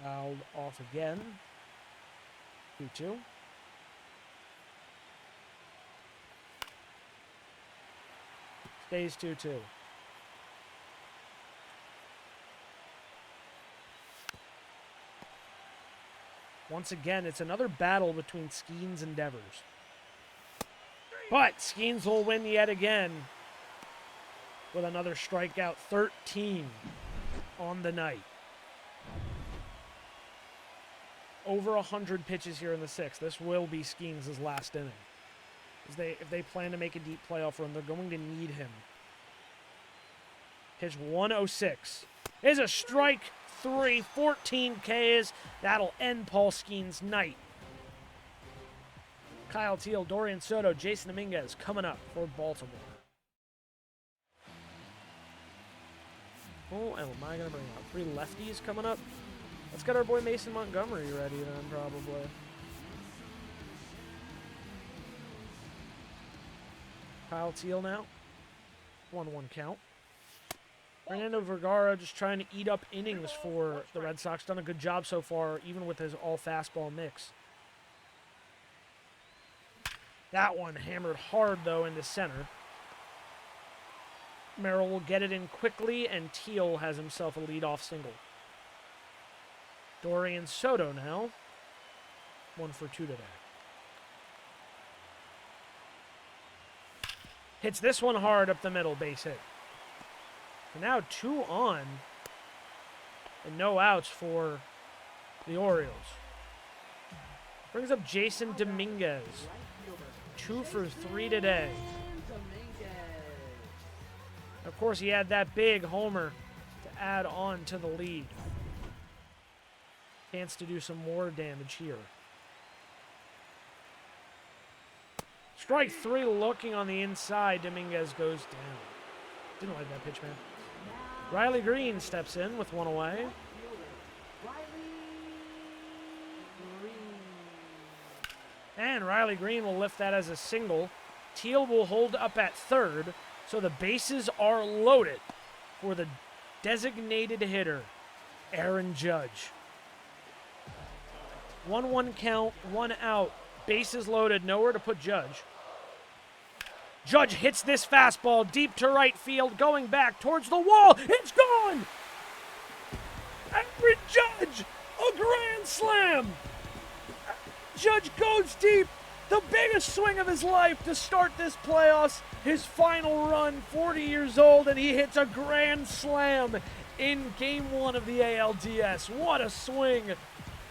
Fouled off again. 2-2. Stays 2-2. Once again, it's another battle between Skeens and Devers. But Skeens will win yet again with another strikeout, 13 on the night. Over 100 pitches here in the 6th. This will be Skeens' last inning. If they plan to make a deep playoff run, they're going to need him. Pitch 106 is a strike 3, 14 Ks. That'll end Paul Skeens' night. Kyle Teal, Dorian Soto, Jason Dominguez coming up for Baltimore. Oh, and am I going to bring out 3 lefties coming up? Let's get our boy Mason Montgomery ready then, probably. Kyle Teal now. 1-1 count. Fernando Vergara just trying to eat up innings for the Red Sox. Done a good job so far, even with his all-fastball mix. That one hammered hard, though, into center. Merrill will get it in quickly, and Teal has himself a leadoff single. Dorian Soto now. 1 for 2 today. Hits this one hard up the middle, base hit. And now 2 on. And no outs for the Orioles. Brings up Jason Dominguez. 2 for 3 today. Of course, he had that big homer to add on to the lead. Chance to do some more damage here. Strike 3 looking on the inside. Dominguez goes down. Didn't like that pitch, man. Riley Green steps in with 1 away. And Riley Green will lift that as a single. Teal will hold up at third. So the bases are loaded for the designated hitter, Aaron Judge. 1-1 count, 1 out. Bases loaded, nowhere to put Judge. Judge hits this fastball deep to right field, going back towards the wall. It's gone! Aaron Judge, a grand slam! Judge goes deep. The biggest swing of his life to start this playoffs. His final run, 40 years old, and he hits a grand slam in Game 1 of the ALDS. What a swing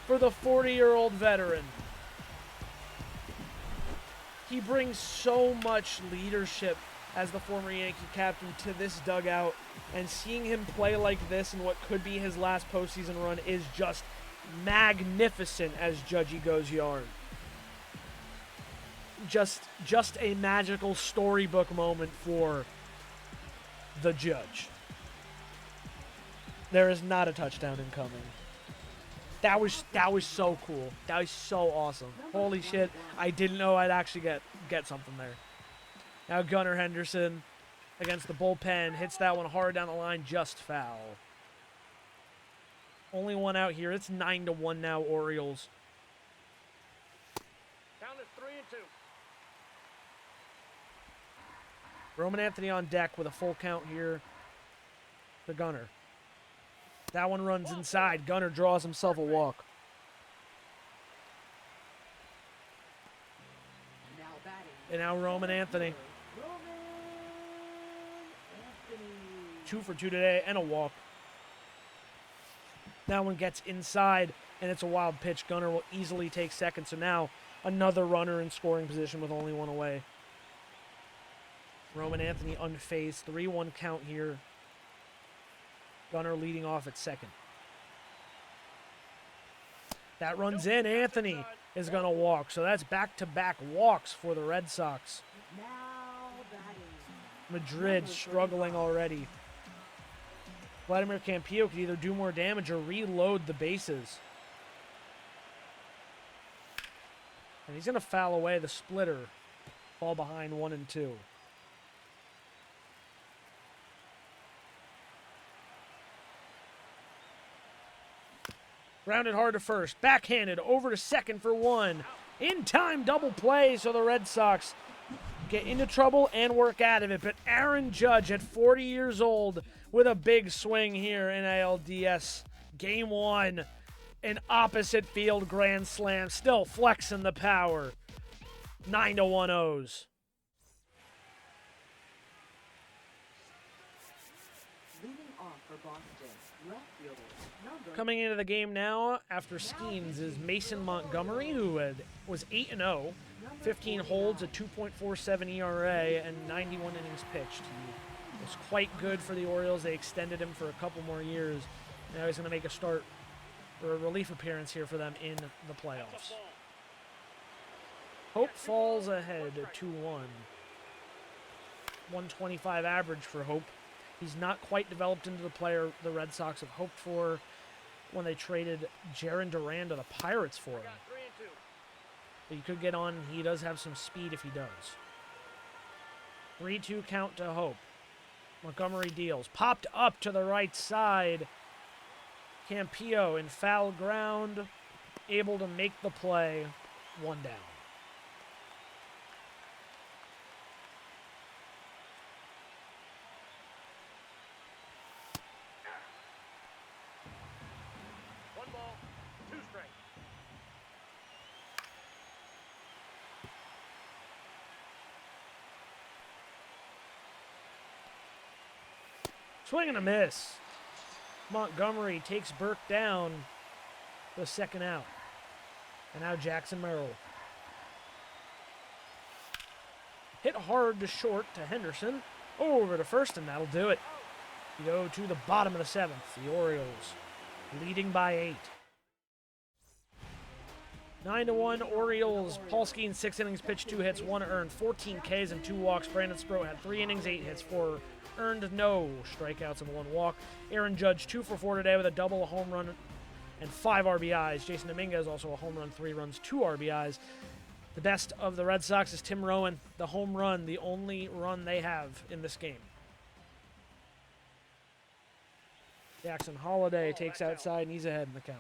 for the 40-year-old veteran. He brings so much leadership as the former Yankee captain to this dugout, and seeing him play like this in what could be his last postseason run is just magnificent as Judgy goes yard. Just a magical storybook moment for the Judge. There is not a touchdown incoming. That was so cool. That was so awesome. Holy shit! I didn't know I'd actually get something there. Now Gunnar Henderson against the bullpen hits that one hard down the line, just foul. Only one out here. It's 9-1 now, Orioles. Count is 3-2. Roman Anthony on deck with a full count here. The Gunnar. That one runs inside. Gunnar draws himself a walk. Now batting. And now Roman Anthony. Roman Anthony. 2 for 2 today and a walk. That one gets inside, and it's a wild pitch. Gunnar will easily take second. So now another runner in scoring position with only one away. Roman Anthony unfazed. 3-1 count here. Gunnar leading off at second. That runs in. Anthony is going to walk. So that's back-to-back walks for the Red Sox. Now batting. Madrid struggling already. Vladimir Campillo could either do more damage or reload the bases. And he's going to foul away the splitter. Fall behind 1 and 2. Grounded hard to first. Backhanded over to second for 1. In time double play, so the Red Sox get into trouble and work out of it. But Aaron Judge at 40 years old with a big swing here in ALDS. Game 1. An opposite field grand slam. Still flexing the power. 9-1 O's. Leading off for Boston. Left fielder. Number Coming into the game now after Skeens is Mason Montgomery, who was 8-0, 15 holds, a 2.47 ERA, and 91 innings pitched. He was quite good for the Orioles. They extended him for a couple more years. Now he's going to make a start or a relief appearance here for them in the playoffs. Hope falls ahead 2-1. 125 average for Hope. He's not quite developed into the player the Red Sox have hoped for when they traded Jarren Duran to the Pirates for him. Got 3-2. But you could get on. He does have some speed if he does. 3-2 count to Hope. Montgomery deals. Popped up to the right side. Campillo in foul ground. Able to make the play. 1 down. One ball, 2 strikes. Swing and a miss. Montgomery takes Burke down. The second out. And now Jackson Merrill. Hit hard to short to Henderson. Over to first, and that'll do it. We go to the bottom of the 7th. The Orioles leading by 8. 9-1 Orioles. Paul Skeens, 6 innings pitched, 2 hits, 1 earned, 14 Ks and 2 walks. Brandon Sproat had 3 innings, 8 hits, 4 earned, no strikeouts and 1 walk. Aaron Judge 2 for 4 today with a double, a home run, and 5 RBIs. Jason Dominguez also a home run, 3 runs, 2 RBIs. The best of the Red Sox is Tim Rowan, the home run, the only run they have in this game. Jackson Holiday takes outside, and he's ahead in the count.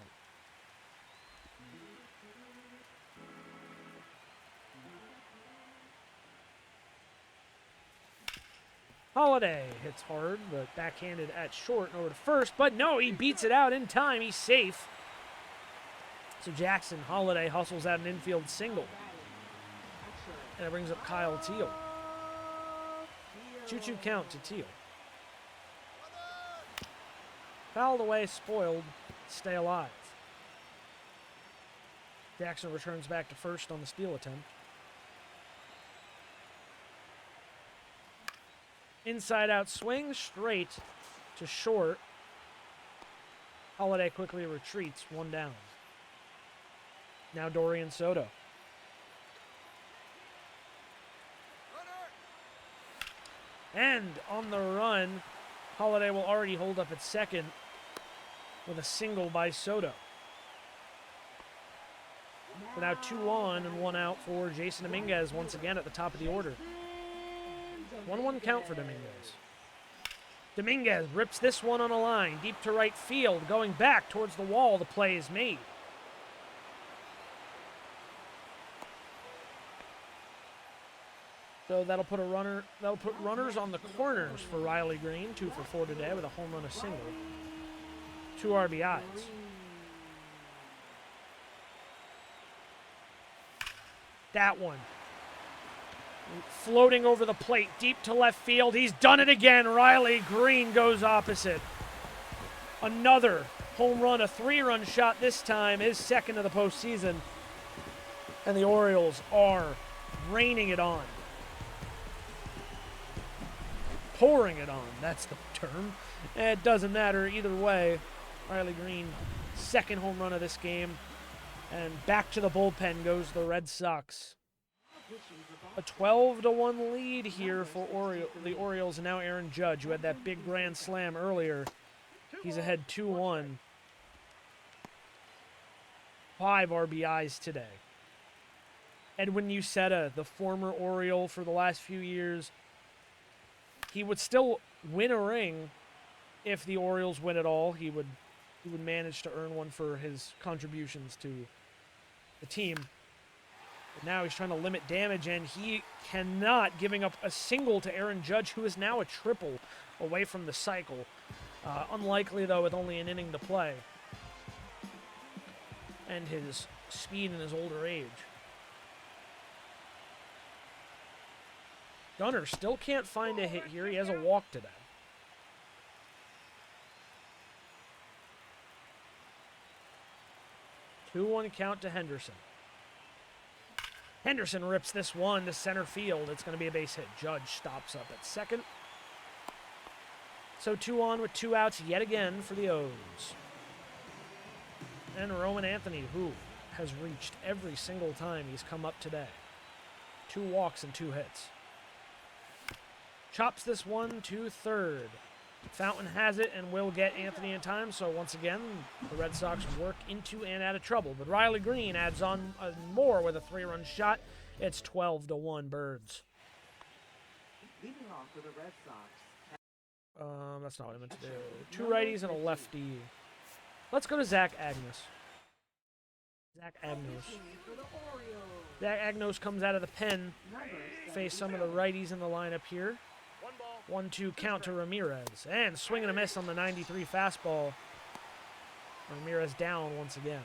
Holiday hits hard, but backhanded at short and over to first. But no, he beats it out in time. He's safe. So Jackson Holiday hustles out an infield single. And it brings up Kyle Teal. 2-2 count to Teal. Fouled away, spoiled. Stay alive. Jackson returns back to first on the steal attempt. Inside out swing, straight to short. Holiday quickly retreats, one down. Now Dorian Soto. And on the run, Holiday will already hold up at second with a single by Soto. So now 2 on and 1 out for Jason Dominguez once again at the top of the order. 1-1 count for Dominguez. Dominguez rips this one on a line, deep to right field, going back towards the wall. The play is made. So that'll put runners on the corners for Riley Green, 2 for 4 today with a home run, a single. 2 RBIs. That one. Floating over the plate, deep to left field. He's done it again. Riley Green goes opposite. Another home run, a 3-run shot this time, his second of the postseason. And the Orioles are raining it on. Pouring it on, that's the term. It doesn't matter either way. Riley Green, second home run of this game. And back to the bullpen goes the Red Sox. A 12-1 lead here for the Orioles, and now Aaron Judge, who had that big grand slam earlier. He's ahead 2-1. 5 RBIs today. Edwin Uceta, the former Oriole for the last few years, he would still win a ring if the Orioles win at all. He would manage to earn one for his contributions to the team. But now he's trying to limit damage, and he cannot, giving up a single to Aaron Judge, who is now a triple away from the cycle. Unlikely, though, with only an inning to play. And his speed in his older age. Gunnar still can't find a hit here. He has a walk today. 2-1 count to Henderson. Henderson rips this one to center field. It's going to be a base hit. Judge stops up at second. So 2 on with 2 outs yet again for the O's. And Roman Anthony, who has reached every single time he's come up today. 2 walks and 2 hits. Chops this one to third. Fountain has it and will get Anthony in time, so once again, the Red Sox work into and out of trouble. But Riley Green adds on more with a 3-run shot. It's 12-1 Birds. Leading off for the Red Sox. That's not what I meant to do. 2 righties and a lefty. Let's go to Zach Agnos. Zach Agnos. Zach Agnos comes out of the pen. Face some of the righties in the lineup here. 1-2 count to Ramirez. And swing and a miss on the 93 fastball. Ramirez down once again.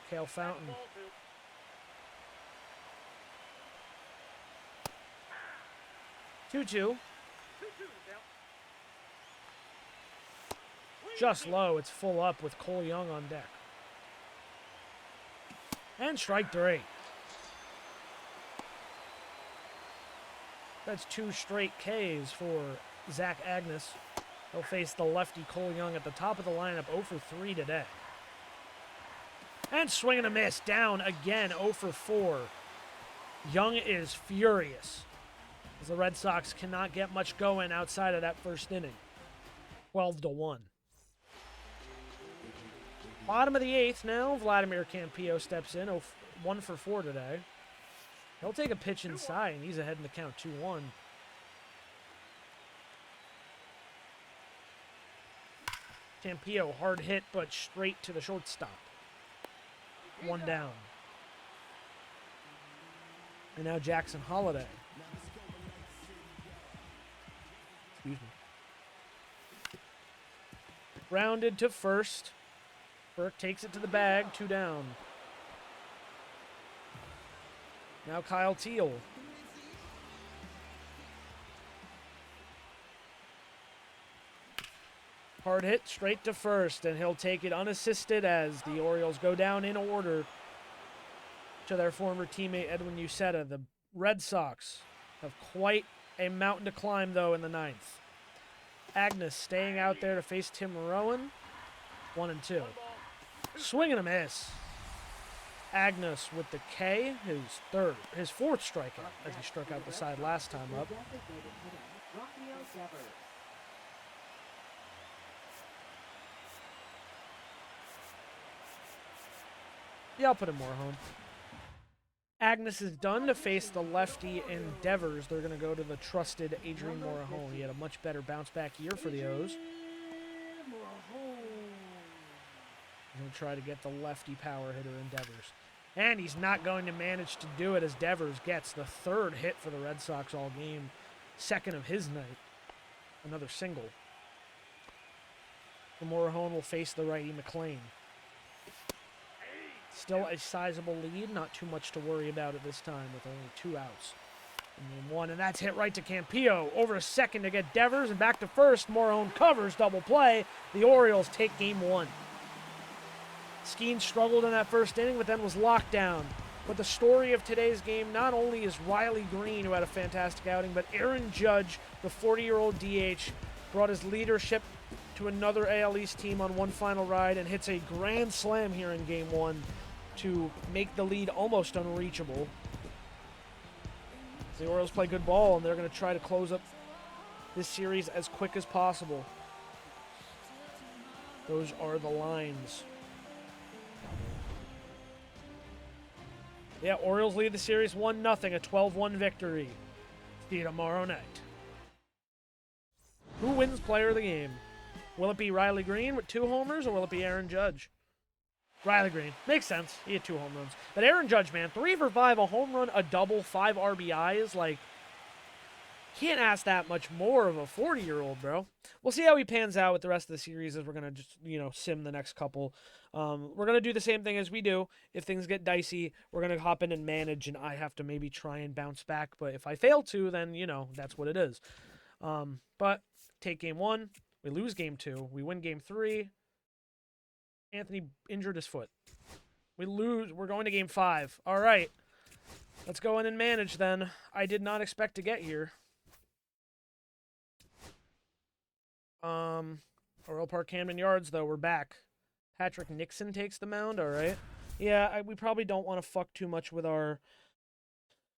Kale Fountain. 2-2. Just low. It's full up with Cole Young on deck. And strike 3. That's 2 straight Ks for Zach Agnos. He'll face the lefty Cole Young at the top of the lineup, 0 for 3 today. And swing and a miss, down again, 0 for 4. Young is furious, as the Red Sox cannot get much going outside of that first inning. 12-1. Bottom of the 8th now, Vladimir Campillo steps in, 1 for 4 today. He'll take a pitch inside, and he's ahead in the count, 2-1. Campillo, hard hit, but straight to the shortstop. 1 down. And now Jackson Holiday. Excuse me. Rounded to first. Burke takes it to the bag, 2 down. Now Kyle Teal. Hard hit straight to first, and he'll take it unassisted as the Orioles go down in order to their former teammate Edwin Uceta. The Red Sox Have quite a mountain to climb, though, in the ninth. Agnes staying out there to face Tim Rowan. 1-2. Swing and a miss. Agnes with the K, his fourth strikeout, as he struck out the side last time up. Yeah, I'll put him more home. Agnes is done to face the lefty Endeavors. They're going to go to the trusted Adrian Morahone. He had a much better bounce-back year for the O's. He's going to try to get the lefty power hitter Endeavors. And he's not going to manage to do it as Devers gets the third hit for the Red Sox all game. Second of his night. Another single. The Morahone will face the righty McLean. Still a sizable lead, not too much to worry about at this time with only 2 outs. And then 1, and that's hit right to Campillo. Over a second to get Devers, and back to first. Morahone covers, double play. The Orioles take game 1. Skeen struggled in that first inning, but then was locked down. But the story of today's game not only is Riley Green, who had a fantastic outing, but Aaron Judge, the 40-year-old DH, brought his leadership to another AL East team on one final ride and hits a grand slam here in game 1 to make the lead almost unreachable. The Orioles play good ball, and they're going to try to close up this series as quick as possible. Those are the lines. Yeah, Orioles lead the series 1-0, a 12-1 victory. See you tomorrow night. Who wins player of the game? Will it be Riley Green with 2 homers, or will it be Aaron Judge? Riley Green. Makes sense. He had 2 home runs. But Aaron Judge, man, 3 for 5, a home run, a double, 5 RBIs. Like, can't ask that much more of a 40-year-old, bro. We'll see how he pans out with the rest of the series as we're going to just, sim the next couple. We're going to do the same thing as we do. If things get dicey, we're going to hop in and manage, and I have to maybe try and bounce back. But if I fail to, then, that's what it is. But take game 1. We lose game 2. We win game 3. Anthony injured his foot. We lose. We're going to game 5. All right. Let's go in and manage then. I did not expect to get here. Royal Park Camden Yards, though, we're back. Patrick Nixon takes the mound. All right. Yeah, we probably don't want to fuck too much with our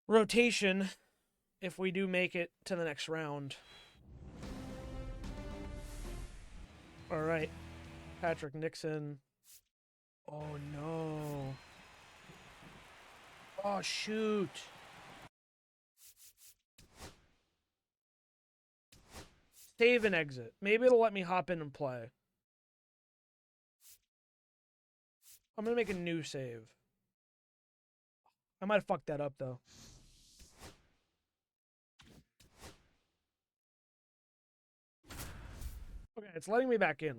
rotation if we do make it to the next round. All right. Patrick Nixon. Oh, no. Oh, shoot. Save and exit. Maybe it'll let me hop in and play. I'm going to make a new save. I might have fucked that up, though. Okay, it's letting me back in.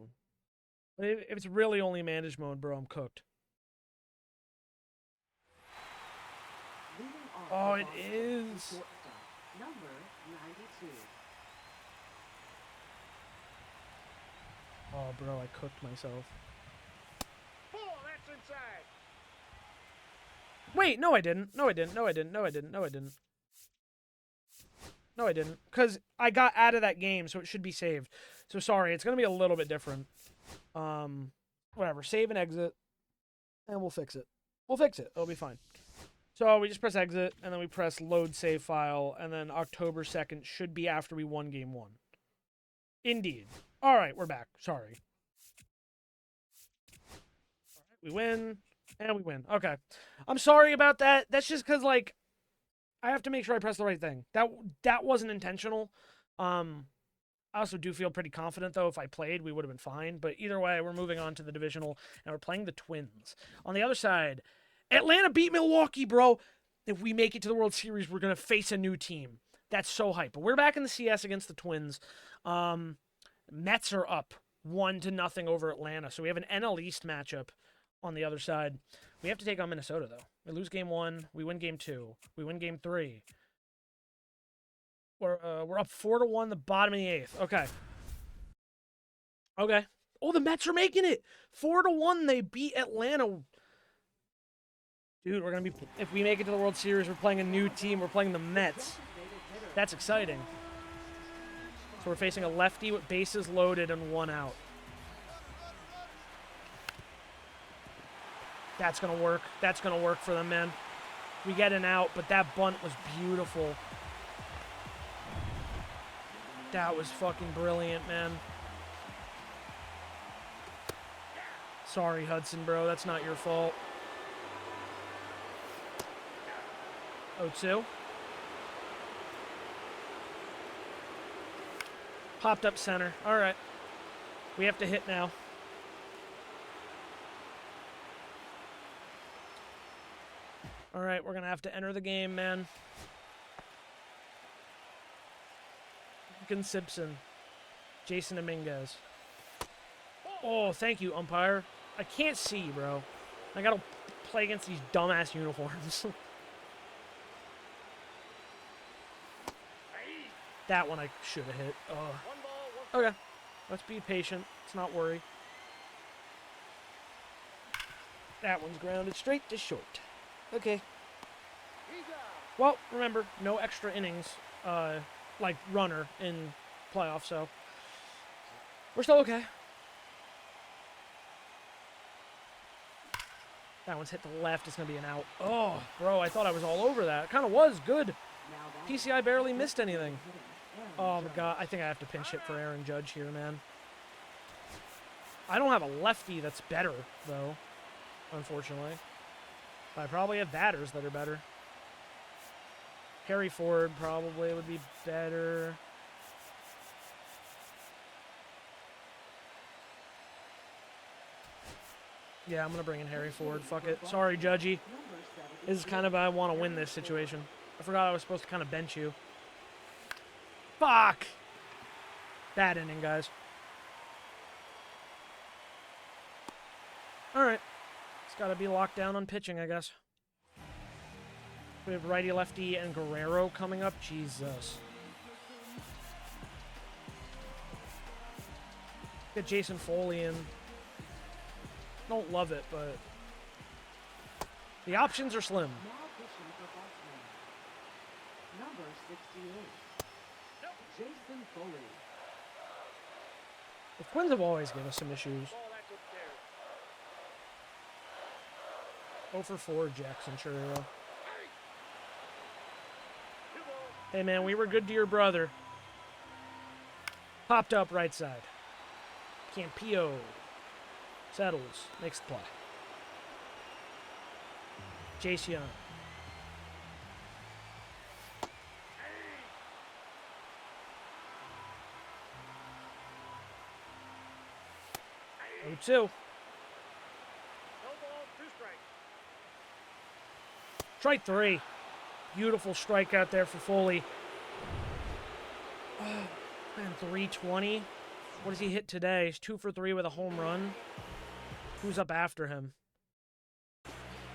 But if it's really only manage mode, bro, I'm cooked. Oh, it is. Number 92. Oh, bro, I cooked myself. Ball, that's inside. Wait, no, I didn't. No, I didn't. No, I didn't. No, I didn't. No, I didn't. No, I didn't. Because I got out of that game, so it should be saved. So, sorry, it's going to be a little bit different. Whatever. Save and exit, and we'll fix it. We'll fix it. It'll be fine. So, we just press exit, and then we press load save file, and then October 2nd should be after we won game 1. Indeed. All right, we're back. Sorry. All right, we win, and we win. Okay. I'm sorry about that. That's just because, like, I have to make sure I press the right thing. That wasn't intentional. I also do feel pretty confident, though, if I played, we would have been fine. But either way, we're moving on to the divisional, and we're playing the Twins. On the other side, Atlanta beat Milwaukee, bro. If we make it to the World Series, we're going to face a new team. That's so hype. But we're back in the CS against the Twins. Mets are up 1-0 over Atlanta. So we have an NL East matchup on the other side. We have to take on Minnesota, though. We lose game 1. We win game 2. We win game 3. We're up 4-1 the bottom of the 8th. Okay. Okay. Oh, the Mets are making it. 4-1. They beat Atlanta. Dude, we're going to be... If we make it to the World Series, we're playing a new team. We're playing the Mets. That's exciting. So we're facing a lefty with bases loaded and 1 out. That's going to work. That's going to work for them, man. We get an out, but that bunt was beautiful. That was fucking brilliant, man. Sorry, Hudson, bro. That's not your fault. 0-2. Popped up center. All right. We have to hit now. All right, we're going to have to enter the game, man. Lincoln Simpson. Jason Dominguez. Oh, thank you, umpire. I can't see, bro. I got to play against these dumbass uniforms. That one I should have hit. Okay. Let's be patient. Let's not worry. That one's grounded straight to short. Okay. Well, remember, no extra innings, like runner in playoffs, so we're still okay. That one's hit the left. It's going to be an out. Oh, bro, I thought I was all over that. It kind of was good. PCI barely missed anything. Oh, my God. I think I have to pinch hit for Aaron Judge here, man. I don't have a lefty that's better, though, unfortunately. I probably have batters that are better. Harry Ford probably would be better. Yeah, I'm going to bring in Harry Ford. Fuck it. Sorry, Judgy. This is kind of I want to win this situation. I forgot I was supposed to kind of bench you. Fuck! Bad inning, guys. Alright. It's got to be locked down on pitching, I guess. We have righty, lefty, and Guerrero coming up. Jesus. Get Jason Foley in. Don't love it, but the options are slim. Now pitching for Boston. Number 68. Jason Foley. The Twins have always given us some issues. 0 for 4, Jackson Churro. Hey, man, we were good to your brother. Popped up right side. Campillo. Settles. Makes the play. Jace Young. Oh, 2. Strike 3. Beautiful strikeout there for Foley. Oh, man, 320. What does he hit today? He's 2 for 3 with a home run. Who's up after him?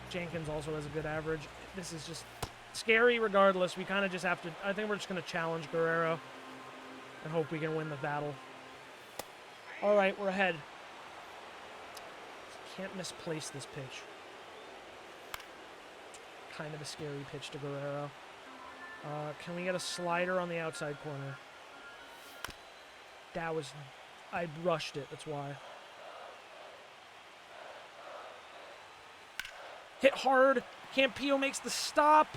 Jenkins also has a good average. This is just scary regardless. We kind of just have to... I think we're just going to challenge Guerrero and hope we can win the battle. All right, we're ahead. Can't misplace this pitch. Kind of a scary pitch to Guerrero. Can we get a slider on the outside corner? That was... I rushed it, that's why. Hit hard. Campillo makes the stop.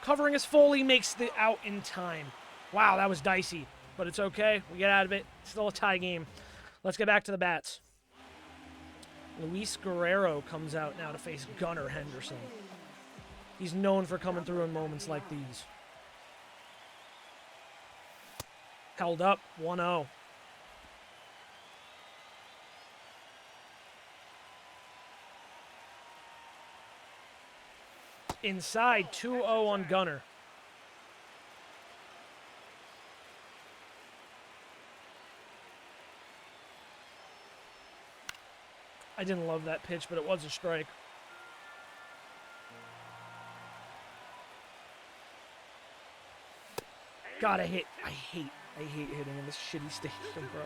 Covering his Foley makes the out in time. Wow, that was dicey. But it's okay. We get out of it. Still a tie game. Let's get back to the bats. Luis Guerrero comes out now to face Gunnar Henderson. He's known for coming through in moments like these. Held up, 1-0. Inside, 2-0 on Gunnar. I didn't love that pitch, but it was a strike. God, I hate hitting in this shitty stadium, bro.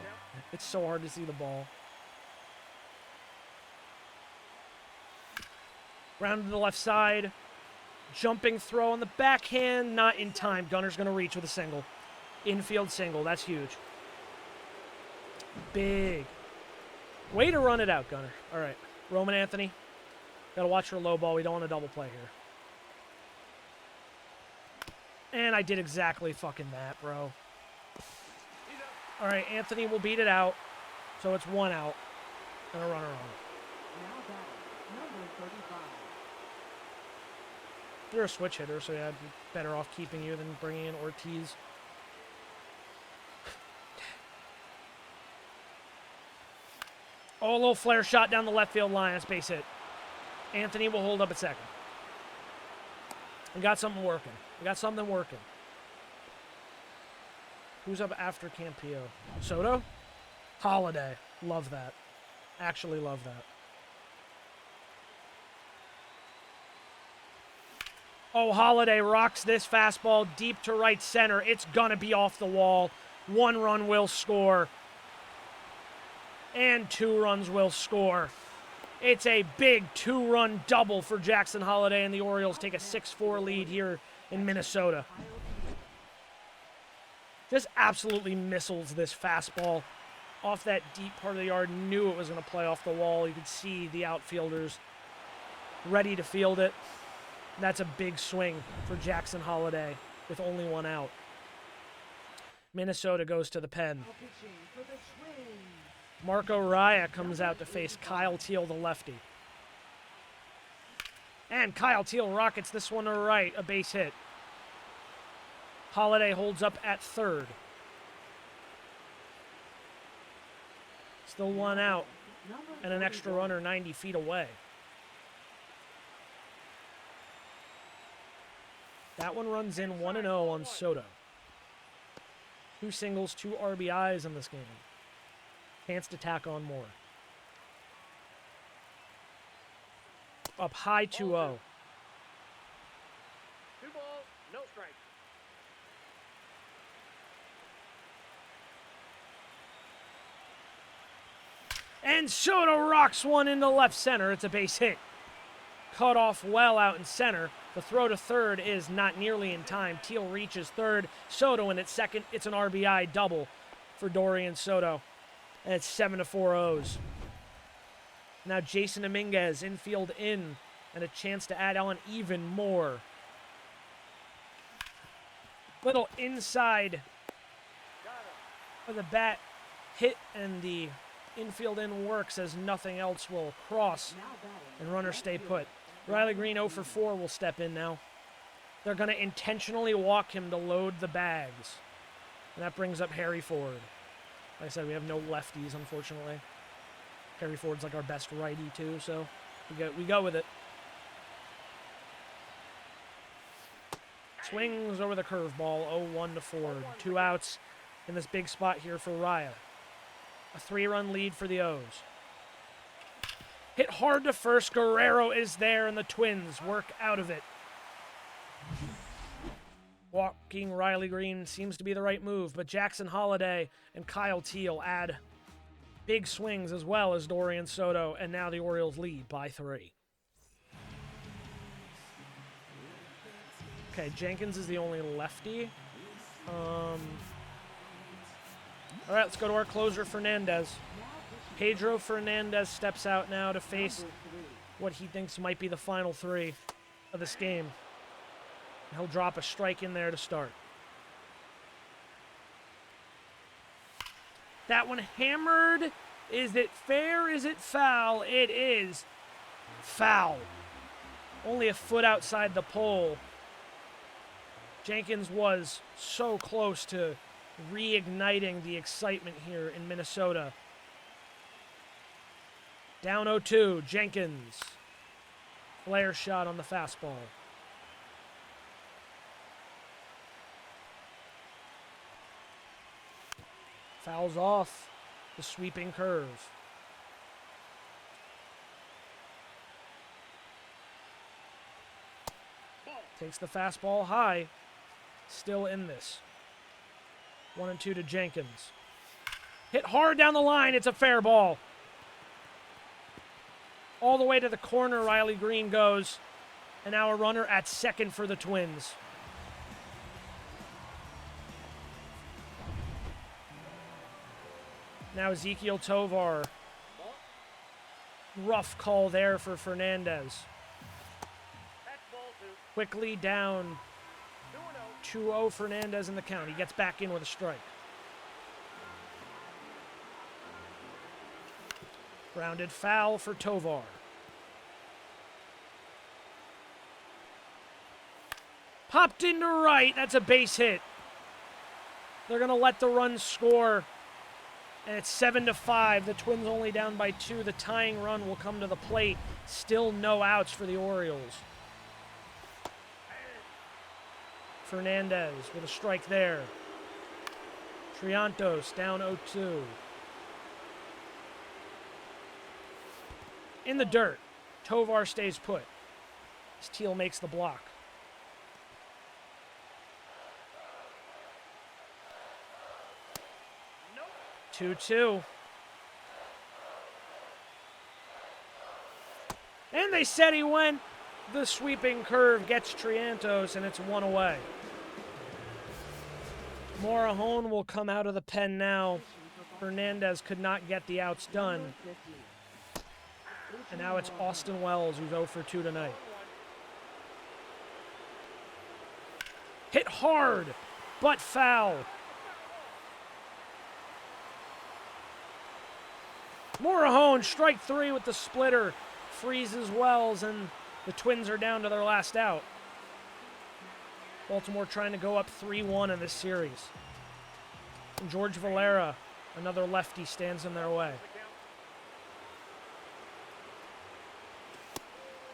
It's so hard to see the ball. Round to the left side. Jumping throw on the backhand, not in time. Gunner's going to reach with a single. Infield single, that's huge. Big. Way to run it out, Gunner. All right, Roman Anthony. Got to watch for low ball. We don't want to double play here. And I did exactly fucking that, bro. All right, Anthony will beat it out. So it's 1 out and a runner on. Now batting, number 35. You're a switch hitter, so yeah, I'd be better off keeping you than bringing in Ortiz. Oh, a little flare shot down the left field line. That's base hit. Anthony will hold up at second. We got something working. We got something working. Who's up after Campillo? Soto? Holiday. Love that. Actually love that. Oh, Holiday rocks this fastball deep to right center. It's going to be off the wall. 1 run will score. And 2 runs will score. It's a big 2-run double for Jackson Holiday, and the Orioles take a 6-4 lead here in Minnesota. Just absolutely missiles this fastball off that deep part of the yard. Knew it was going to play off the wall. You could see the outfielders ready to field it. That's a big swing for Jackson Holiday with only 1 out. Minnesota goes to the pen. Marco Raya comes out to face Kyle Teal, the lefty. And Kyle Teal rockets this one to right, a base hit. Holiday holds up at third. Still 1 out and an extra runner 90 feet away. That one runs in 1-0 on Soto. 2 singles, 2 RBIs in this game. Chance to tack on more. Up high 2-0. 2 balls, no strikes. And Soto rocks one into left center. It's a base hit. Cut off well out in center. The throw to third is not nearly in time. Teal reaches third. Soto in at second. It's an RBI double for Dorian Soto. And it's 7-4 O's. Now Jason Dominguez infield in, and a chance to add on even more. Little inside of the bat hit, and the infield in works as nothing else will cross, and runners stay put. Riley Green 0 for 4 will step in now. They're going to intentionally walk him to load the bags. And that brings up Harry Ford. Like I said, we have no lefties, unfortunately. Harry Ford's like our best righty, too, so we go with it. Swings over the curveball, 0-1 to Ford. 2 outs in this big spot here for Raya. A 3-run lead for the O's. Hit hard to first. Guerrero is there, and the Twins work out of it. Walking Riley Green seems to be the right move, but Jackson Holiday and Kyle Teal add big swings as well as Dorian Soto, and now the Orioles lead by 3. Okay, Jenkins is the only lefty. All right, let's go to our closer, Fernandez. Pedro Fernandez steps out now to face what he thinks might be the final 3 of this game. He'll drop a strike in there to start. That one hammered. Is it fair? Is it foul? It is foul. Only a foot outside the pole. Jenkins was so close to reigniting the excitement here in Minnesota. Down 0-2, Jenkins. Flare shot on the fastball. Fouls off the sweeping curve. Takes the fastball high. Still in this. 1-2 to Jenkins. Hit hard down the line. It's a fair ball. All the way to the corner, Riley Green goes. And now a runner at second for the Twins. Now Ezekiel Tovar. Rough call there for Fernandez. That's ball two. Quickly down 2-0. 2-0 Fernandez in the count. He gets back in with a strike. Grounded foul for Tovar. Popped into right. That's a base hit. They're going to let the run score. And it's 7-5. The Twins only down by 2. The tying run will come to the plate. Still no outs for the Orioles. Fernandez with a strike there. Triantos down 0-2. In the dirt. Tovar stays put. Steele makes the block. 2-2. And they said he went. The sweeping curve gets Triantos, and it's 1 away. Morahone will come out of the pen now. Fernandez could not get the outs done. And now it's Austin Wells, who's 0 for 2 tonight. Hit hard, but foul. Morahone, strike 3 with the splitter. Freezes Wells, and the Twins are down to their last out. Baltimore trying to go up 3-1 in this series. And George Valera, another lefty, stands in their way.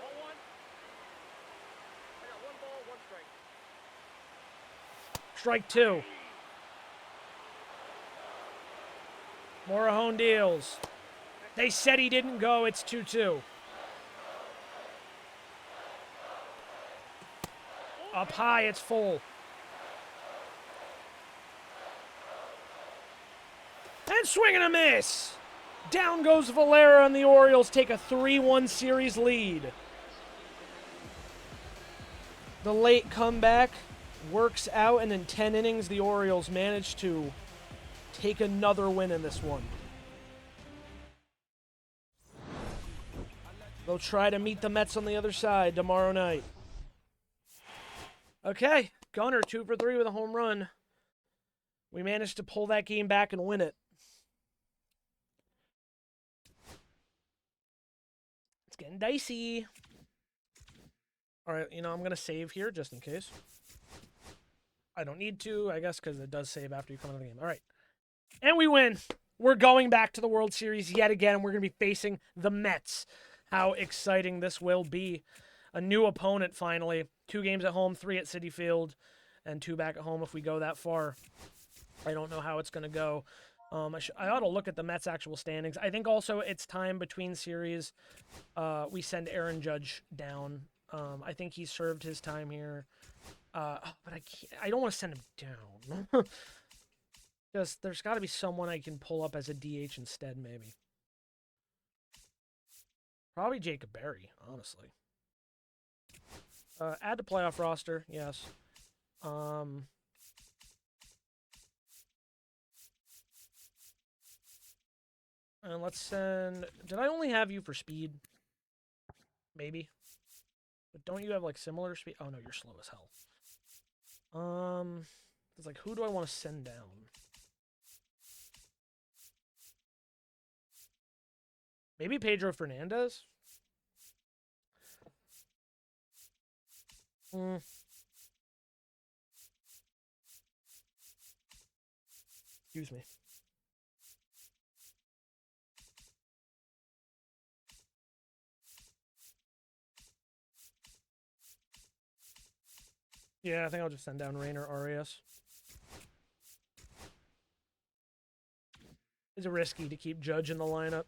Ball one. I got 1 ball, 1 strike. Strike 2. Morahone deals. They said he didn't go. It's 2-2. Up high, it's full. And swing and a miss. Down goes Valera, and the Orioles take a 3-1 series lead. The late comeback works out, and in 10 innings, the Orioles manage to take another win in this one. They'll try to meet the Mets on the other side tomorrow night. Okay, Gunnar 2 for 3 with a home run. We managed to pull that game back and win it. It's getting dicey. All right, I'm going to save here just in case. I don't need to, I guess, because it does save after you come out of the game. All right. And we win. We're going back to the World Series yet again. We're going to be facing the Mets. How exciting this will be. A new opponent finally. 2 games at home, 3 at Citi Field, and 2 back at home if we go that far. I don't know how it's going to go. I ought to look at the Mets' actual standings. I think also it's time between series we send Aaron Judge down. I think he served his time here. But I don't want to send him down. There's got to be someone I can pull up as a DH instead, maybe. Probably Jacob Berry, honestly. Add to playoff roster, yes. And let's send... Did I only have you for speed? Maybe. But don't you have, similar speed? Oh, no, you're slow as hell. It's who do I want to send down? Maybe Pedro Fernandez? Excuse me. Yeah, I think I'll just send down Rainer Arias. It's risky to keep Judge in the lineup.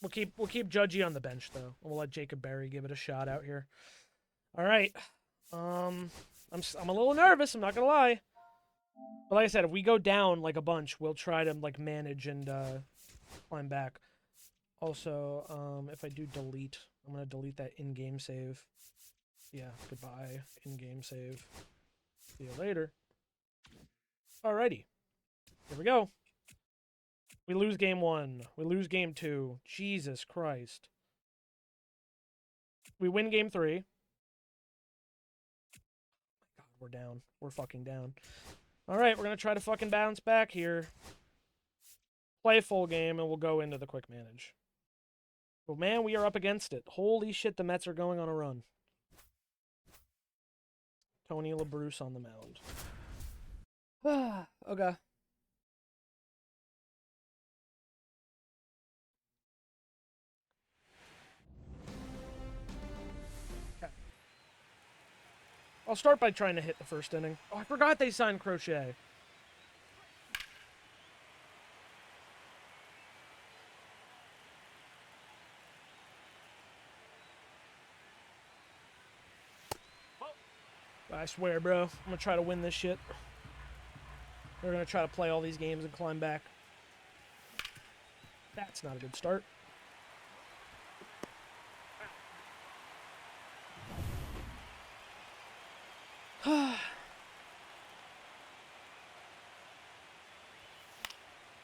We'll keep Judgy on the bench though. We'll let Jacob Berry give it a shot out here. All right. I'm a little nervous. I'm not gonna lie. But like I said, if we go down a bunch, we'll try to manage and climb back. Also, if I do delete, I'm going to delete that in-game save. Yeah, goodbye, in-game save. See you later. Alrighty. Here we go. We lose game 1. We lose game 2. Jesus Christ. We win game 3. God, we're down. We're fucking down. Alright, we're going to try to fucking bounce back here. Play a full game, and we'll go into the quick manage. But man, we are up against it. Holy shit, the Mets are going on a run. Tony LaBruce on the mound. Okay. I'll start by trying to hit the first inning. Oh, I forgot they signed Crochet. I swear, bro. I'm going to try to win this shit. They're going to try to play all these games and climb back. That's not a good start.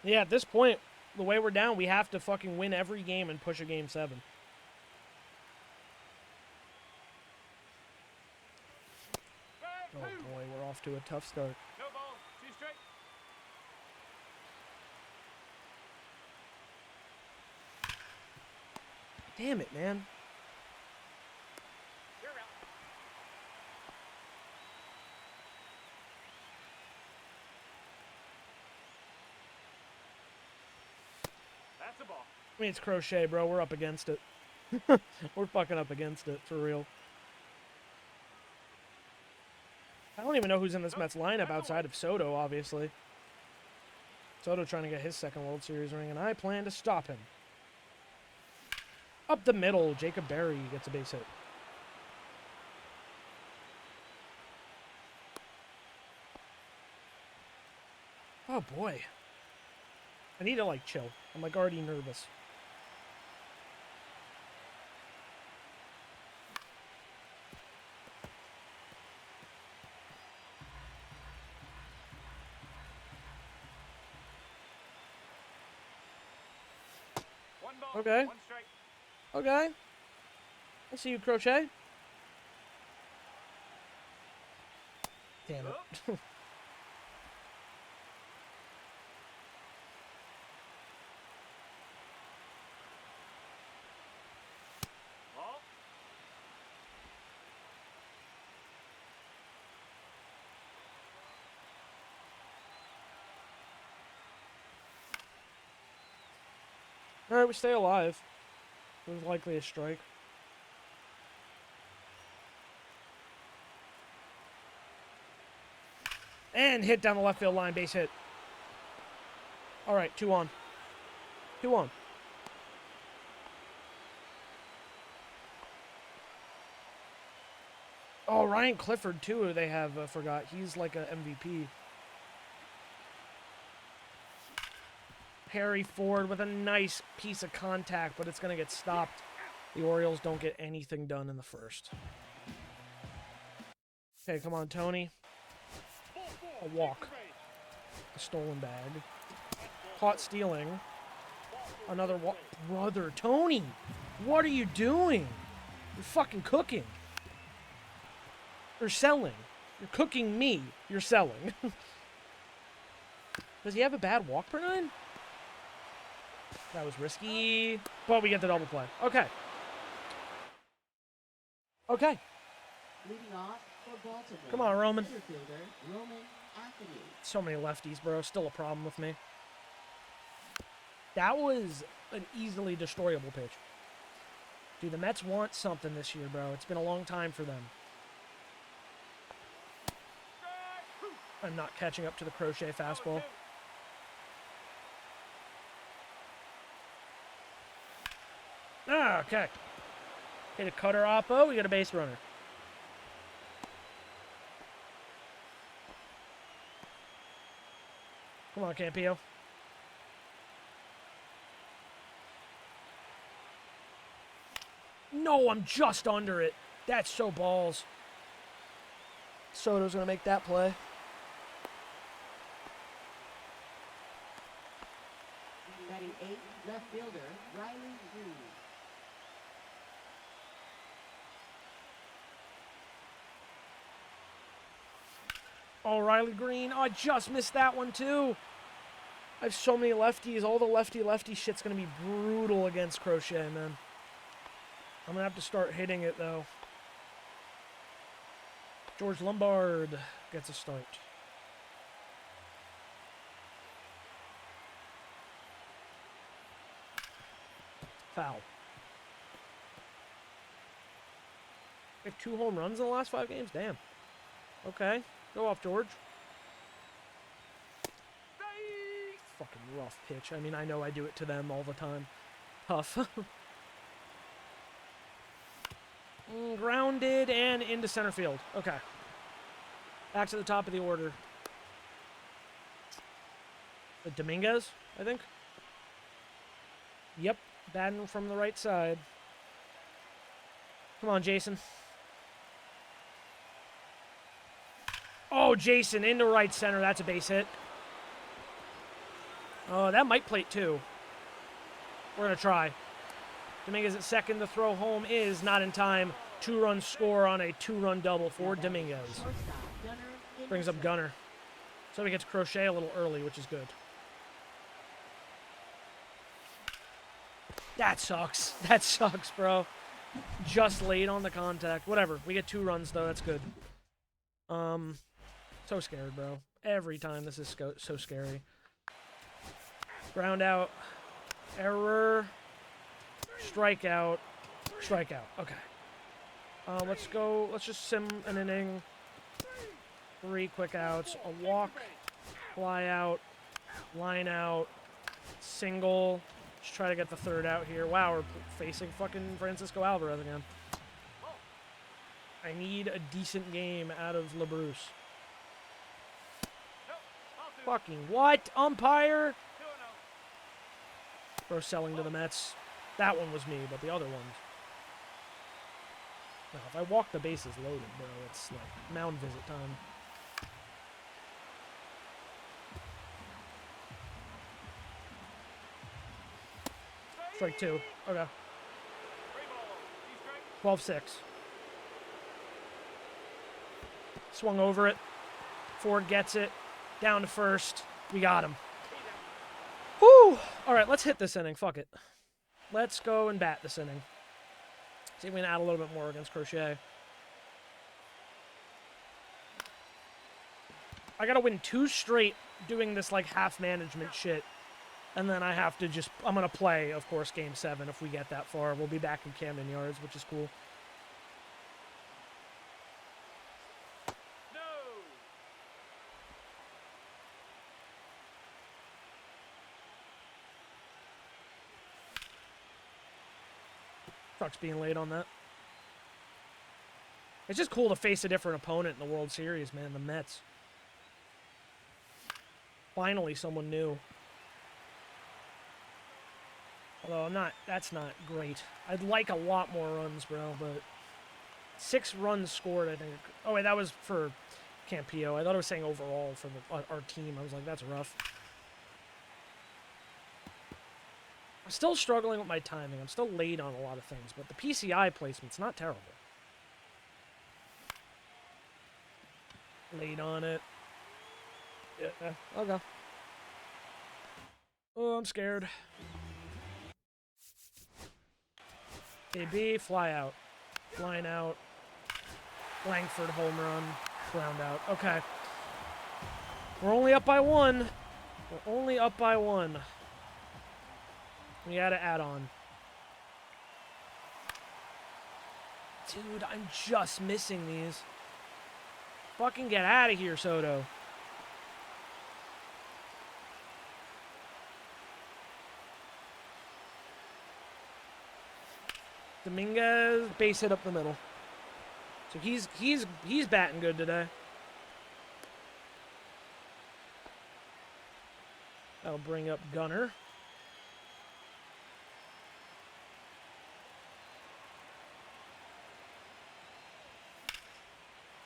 Yeah, at this point, the way we're down, we have to fucking win every game and push a game 7. Oh boy, we're off to a tough start. No ball. 2 straight. Damn it, man. You're out. That's a ball. I mean, it's Crochet, bro. We're up against it. We're fucking up against it, for real. I don't even know who's in this Mets lineup outside of Soto, obviously. Soto trying to get his second World Series ring, and I plan to stop him. Up the middle, Jacob Berry gets a base hit. Oh boy. I need to, like, chill. I'm, like, already nervous. One ball. Okay. 1 strike. Okay. I see you, Crochet. Damn it. Ball. Alright, we stay alive. It was likely a strike. And hit down the left field line, base hit. Alright, 2 on. 2 on. Oh, Ryan Clifford, too, they have, forgot. He's like a MVP. Harry Ford with a nice piece of contact, but it's going to get stopped. The Orioles don't get anything done in the first. Okay, come on, Tony. A walk. A stolen bag. Caught stealing. Another walk. Brother, Tony! What are you doing? You're fucking cooking. You're selling. You're cooking me. You're selling. Does he have a bad walk per 9? That was risky. But we get the double play. Okay. Okay. Leading off for Baltimore. Come on, Roman. Center fielder, Roman Anthony. So many lefties, bro. Still a problem with me. That was an easily destroyable pitch. Dude, the Mets want something this year, bro. It's been a long time for them. I'm not catching up to the Crochet fastball. Ah, okay. Hit a cutter oppo. We got a base runner. Come on, Campillo. No, I'm just under it. That's so balls. Soto's going to make that play. Batting 8th, left fielder, Riley Green. Oh, Riley Green. Oh, I just missed that one, too. I have so many lefties. All the lefty shit's going to be brutal against Crochet, man. I'm going to have to start hitting it, though. George Lombard gets a start. Foul. We have 2 home runs in the last 5 games? Damn. Okay. Go off, George. Fucking rough pitch. I mean, I know I do it to them all the time. Tough. Grounded and into center field. Okay. Back to the top of the order. Dominguez, I think. Yep. Batting from the right side. Come on, Jason. Oh, Jason into right center. That's a base hit. Oh, that might plate too. We're going to try. Dominguez at second. The throw home is not in time. 2-run score on a 2-run double for Dominguez. Brings up Gunner. So he gets Crochet a little early, which is good. That sucks. That sucks, bro. Just late on the contact. Whatever. We get 2 runs, though. That's good. So scared, bro. Every time this is so scary. Ground out. Error. Strikeout. Strikeout. Okay. Let's go. Let's just sim an inning. 3 quick outs. A walk. Fly out. Line out. Single. Just try to get the 3rd out here. Wow, we're facing fucking Francisco Alvarez again. I need a decent game out of LaBruce. Fucking what? Umpire? Bro, selling to the Mets. That one was me, but the other ones. No, if I walk the bases loaded, bro, it's like mound visit time. Strike 2. Okay. 12-6. Swung over it. Ford gets it. Down to first. We got him. Whew! Alright, let's hit this inning. Fuck it. Let's go and bat this inning. See if we can add a little bit more against Crochet. I gotta win 2 straight doing this, like, half management shit. And then I have to just... I'm gonna play, of course, Game 7 if we get that far. We'll be back in Camden Yards, which is cool. Sucks being late on that. It's just cool to face a different opponent in the World Series, man. The Mets. Finally, someone new. Although that's not great. I'd like a lot more runs, bro, but 6 runs scored, I think. Oh, wait, that was for Campillo. I thought I was saying overall for our team. I was like, that's rough. I'm still struggling with my timing. I'm still late on a lot of things, but the PCI placement's not terrible. Late on it. Yeah, okay. Oh, I'm scared. AB, fly out. Line out. Langford, home run. Ground out. Okay. We're only up by 1. We're only up by 1. We gotta add on. Dude, I'm just missing these. Fucking get out of here, Soto. Dominguez, base hit up the middle. So he's batting good today. That'll bring up Gunner.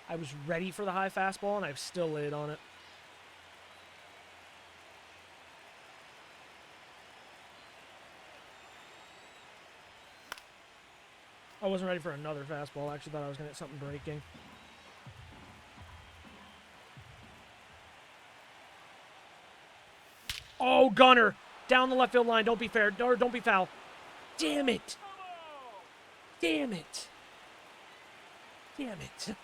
I was ready for the high fastball, and I've still laid on it. I wasn't ready for another fastball. I actually thought I was going to get something breaking. Oh, Gunner! Down the left field line. Don't be fair. Or don't be foul. Damn it! Damn it! Damn it.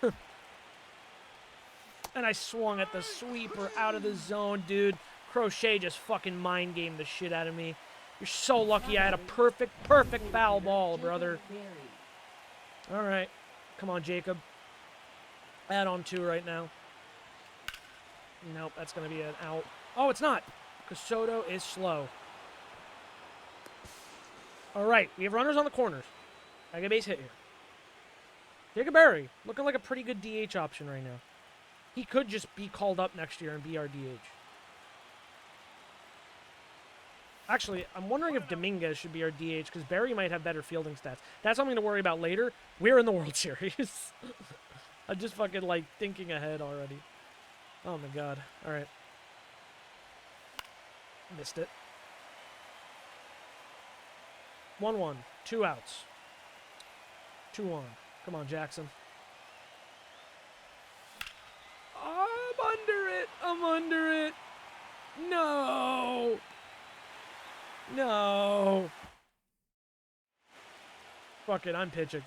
And I swung at the sweeper out of the zone, dude. Crochet just fucking mind gamed the shit out of me. You're so lucky I had a perfect foul ball, brother. All right. Come on, Jacob. Add on 2 right now. Nope, that's going to be an out. Oh, it's not. Because Soto is slow. All right, we have runners on the corners. I get a base hit here. Jacob Berry, looking like a pretty good DH option right now. He could just be called up next year and be our DH. Actually, I'm wondering if Dominguez should be our DH because Berry might have better fielding stats. That's something to worry about later. We're in the World Series. I'm just fucking, like, thinking ahead already. Oh, my God. All right. Missed it. 1-1. 2 outs. 2-1. Come on, Jackson. I'm under it. I'm under it. No. No. Fuck it, I'm pitching.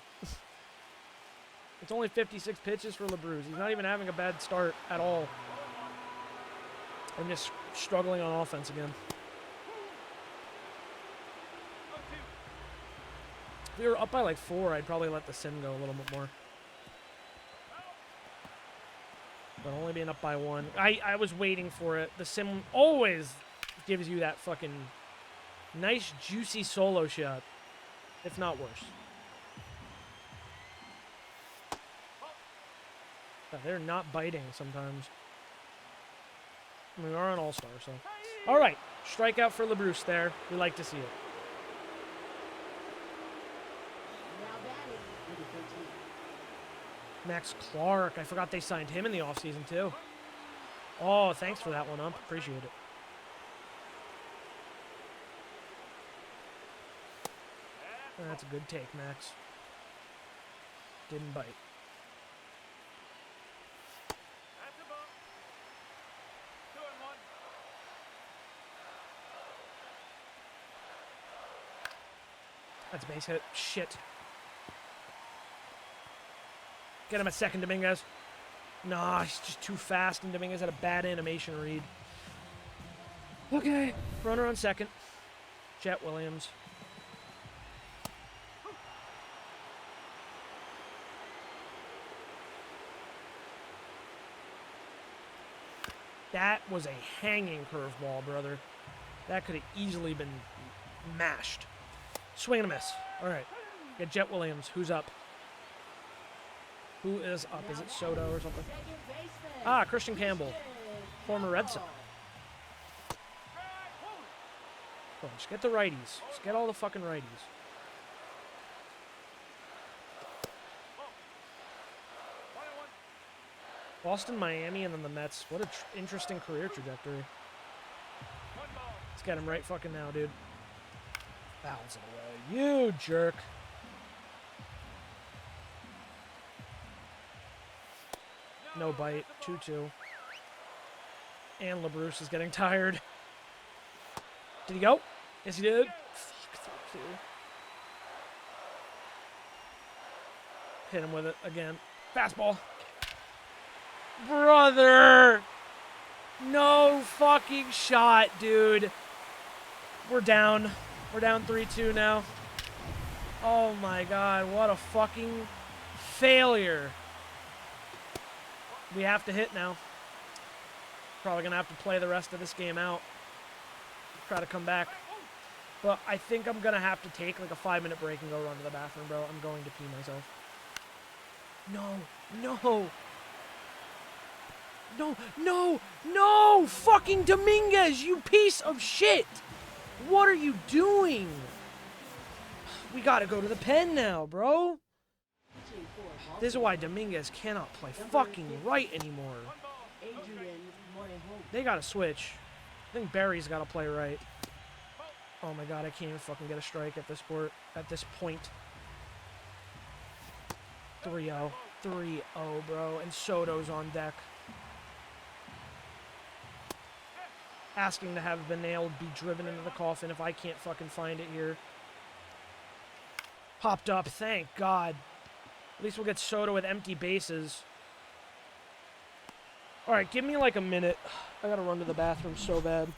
It's only 56 pitches for LeBruz. He's not even having a bad start at all. I'm just struggling on offense again. If we were up by like 4, I'd probably let the sim go a little bit more. But only being up by 1. I was waiting for it. The sim always gives you that fucking nice, juicy solo shot. If not worse. God, they're not biting sometimes. I mean, we are an all-star, so. All right. Strikeout for LeBruz there. We like to see it. Max Clark. I forgot they signed him in the offseason, too. Oh, thanks for that one, Ump. Appreciate it. That's a good take, Max. Didn't bite. That's a base hit. Shit. Get him a second, Dominguez. Nah, he's just too fast, and Dominguez had a bad animation read. Okay. Runner on second. Jet Williams. That was a hanging curveball, brother. That could have easily been mashed. Swing and a miss. All right. Get Jet Williams. Who's up? Who is up? Is it Soto or something? Ah, Christian Campbell. Former Red Sox. Come on, just get the righties. Just get all the fucking righties. Boston, Miami, and then the Mets. What an interesting career trajectory. Let's get him right fucking now, dude. Fouls it away. You jerk. No bite. 2-2. And LeBruz is getting tired. Did he go? Yes, he did. Fuck, 3-2. Hit him with it again. Fastball. Brother! No fucking shot, dude. We're down. We're down 3-2 now. Oh my god, what a fucking failure. We have to hit now. Probably gonna have to play the rest of this game out. Try to come back. But I think I'm gonna have to take like a 5-minute break and go run to the bathroom, bro. I'm going to pee myself. No. No! Fucking Dominguez, you piece of shit! What are you doing? We gotta go to the pen now, bro. This is why Dominguez cannot play fucking right anymore. Adrian Morejon. They gotta switch. I think Barry's gotta play right. Oh my god, I can't even fucking get a strike at this point. 3-0. 3-0, bro. And Soto's on deck. Asking to have Benale be driven into the coffin if I can't fucking find it here. Popped up, thank God. At least we'll get Soto with empty bases. Alright, give me like a minute. I gotta run to the bathroom so bad.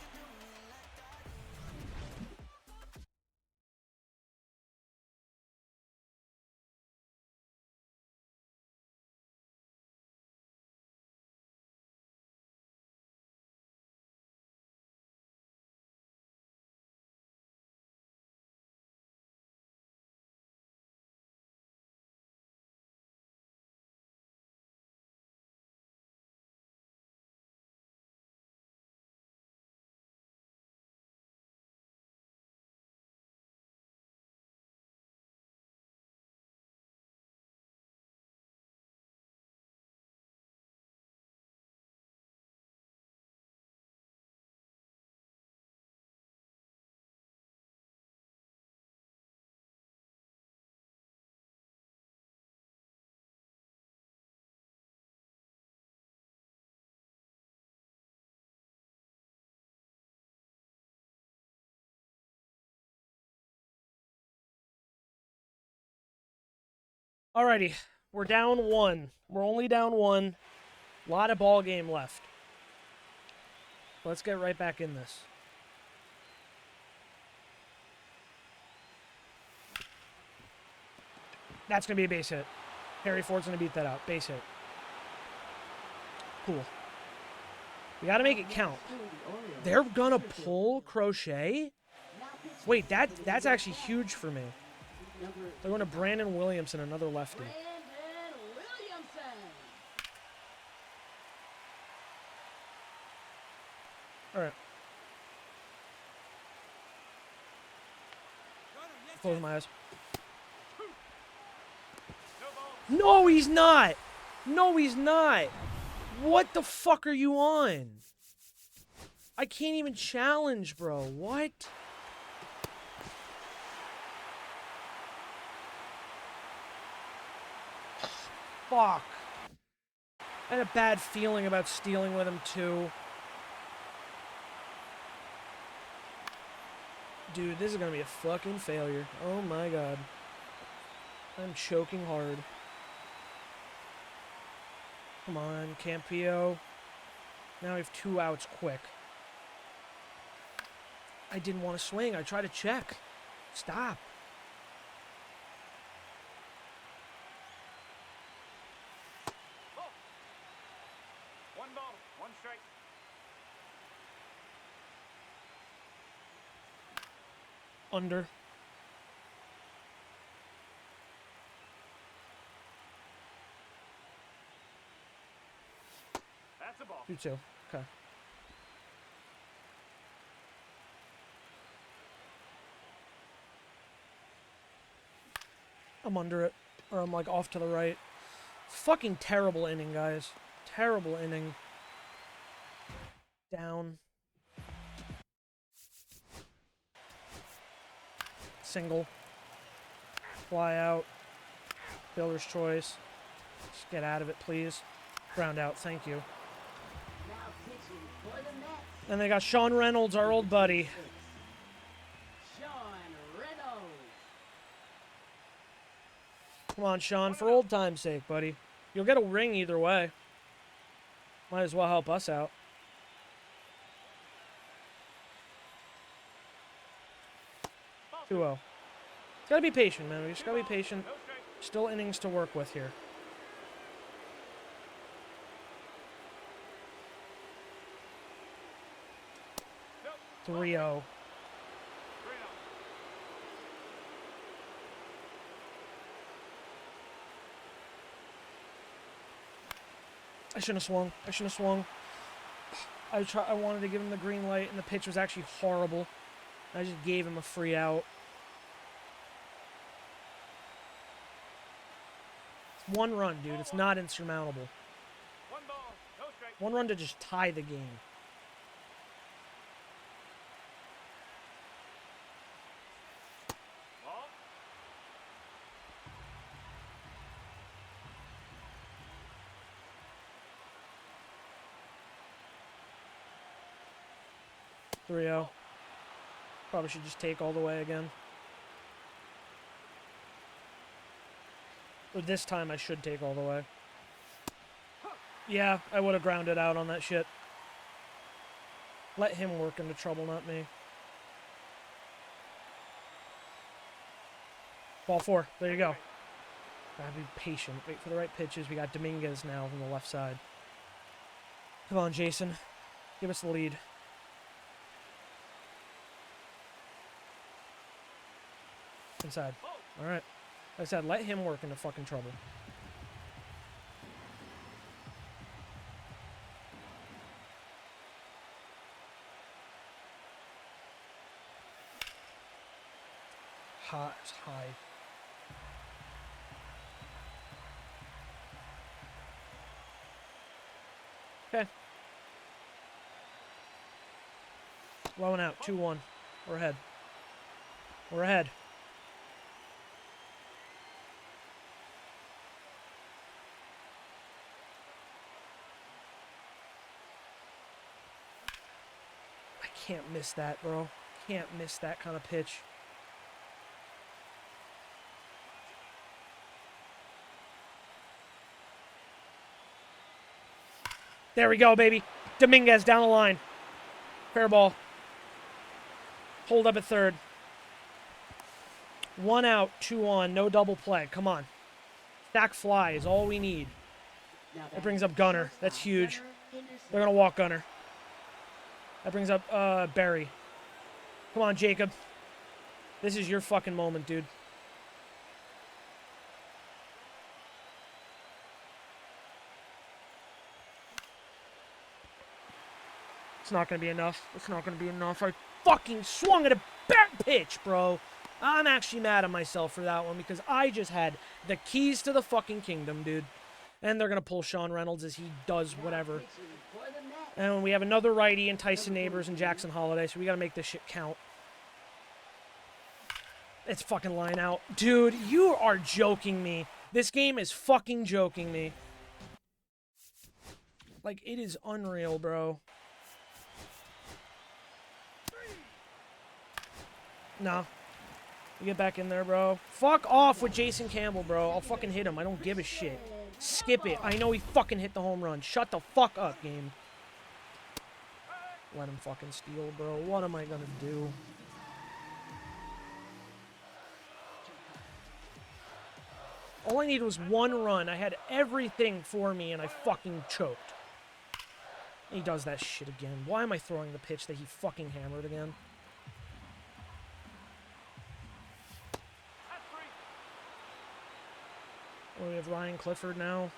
Alrighty, we're down 1. We're only down 1. A lot of ball game left. Let's get right back in this. That's going to be a base hit. Harry Ford's going to beat that out. Base hit. Cool. We got to make it count. They're going to pull Crochet? Wait, that's actually huge for me. They're going to Brandon Williamson, another lefty. Brandon Williamson. All right. Close my eyes. No, he's not. No, he's not. What the fuck are you on? I can't even challenge, bro. What? Fuck. I had a bad feeling about stealing with him, too. Dude, this is gonna be a fucking failure. Oh my god. I'm choking hard. Come on, Campillo. Now we have 2 outs quick. I didn't want to swing. I tried to check. Stop. One ball, one strike. Under. That's a ball. 2-2. Okay. I'm under it. Or I'm like off to the right. Fucking terrible inning, guys. Terrible inning. Down. Single. Fly out. Fielder's choice. Just get out of it, please. Ground out. Thank you. Now pitching for the Mets. And they got Sean Reynolds, our old buddy. Sean Reynolds. Come on, Sean, for old time's sake, buddy. You'll get a ring either way. Might as well help us out. Ball 2-0. Gotta be patient, man. We just gotta be patient. No strike. Still innings to work with here. Nope. 3-0. 3-0. I shouldn't have swung. I shouldn't have swung. I wanted to give him the green light, and the pitch was actually horrible. I just gave him a free out. one run, dude. It's not insurmountable. 1 ball, no strike. One run to just tie the game. Ball. 3-0. Probably should just take all the way again. Or this time I should take all the way. Yeah, I would have grounded out on that shit. Let him work into trouble, not me. Ball 4. There you go. Gotta be patient. Wait for the right pitches. We got Dominguez now from the left side. Come on, Jason. Give us the lead. Inside. Alright. Like I said, let him work into fucking trouble. Hot, high. Okay. Low and out. 2-1. We're ahead. We're ahead. I can't miss that, bro. Can't miss that kind of pitch. There we go, baby. Dominguez down the line. Fair ball. Hold up at third. 1 out, 2 on, no double play. Come on. Stack fly is all we need. That brings up Gunner. That's huge. They're going to walk Gunner. That brings up Barry. Come on, Jacob. This is your fucking moment, dude. It's not going to be enough. It's not going to be enough. I fucking swung at a bat pitch, bro. I'm actually mad at myself for that one because I just had the keys to the fucking kingdom, dude. And they're going to pull Sean Reynolds as he does whatever. And we have another righty in Tyson Neighbors and Jackson Holiday, so we got to make this shit count. It's fucking line out. Dude, you are joking me. This game is fucking joking me. Like, it is unreal, bro. No. You get back in there, bro. Fuck off with Jason Campbell, bro. I'll fucking hit him. I don't give a shit. Skip it. I know he fucking hit the home run. Shut the fuck up, game. Let him fucking steal, bro. What am I gonna do? All I needed was one run. I had everything for me, and I fucking choked. And he does that shit again. Why am I throwing the pitch that he fucking hammered again? Oh, we have Ryan Clifford now.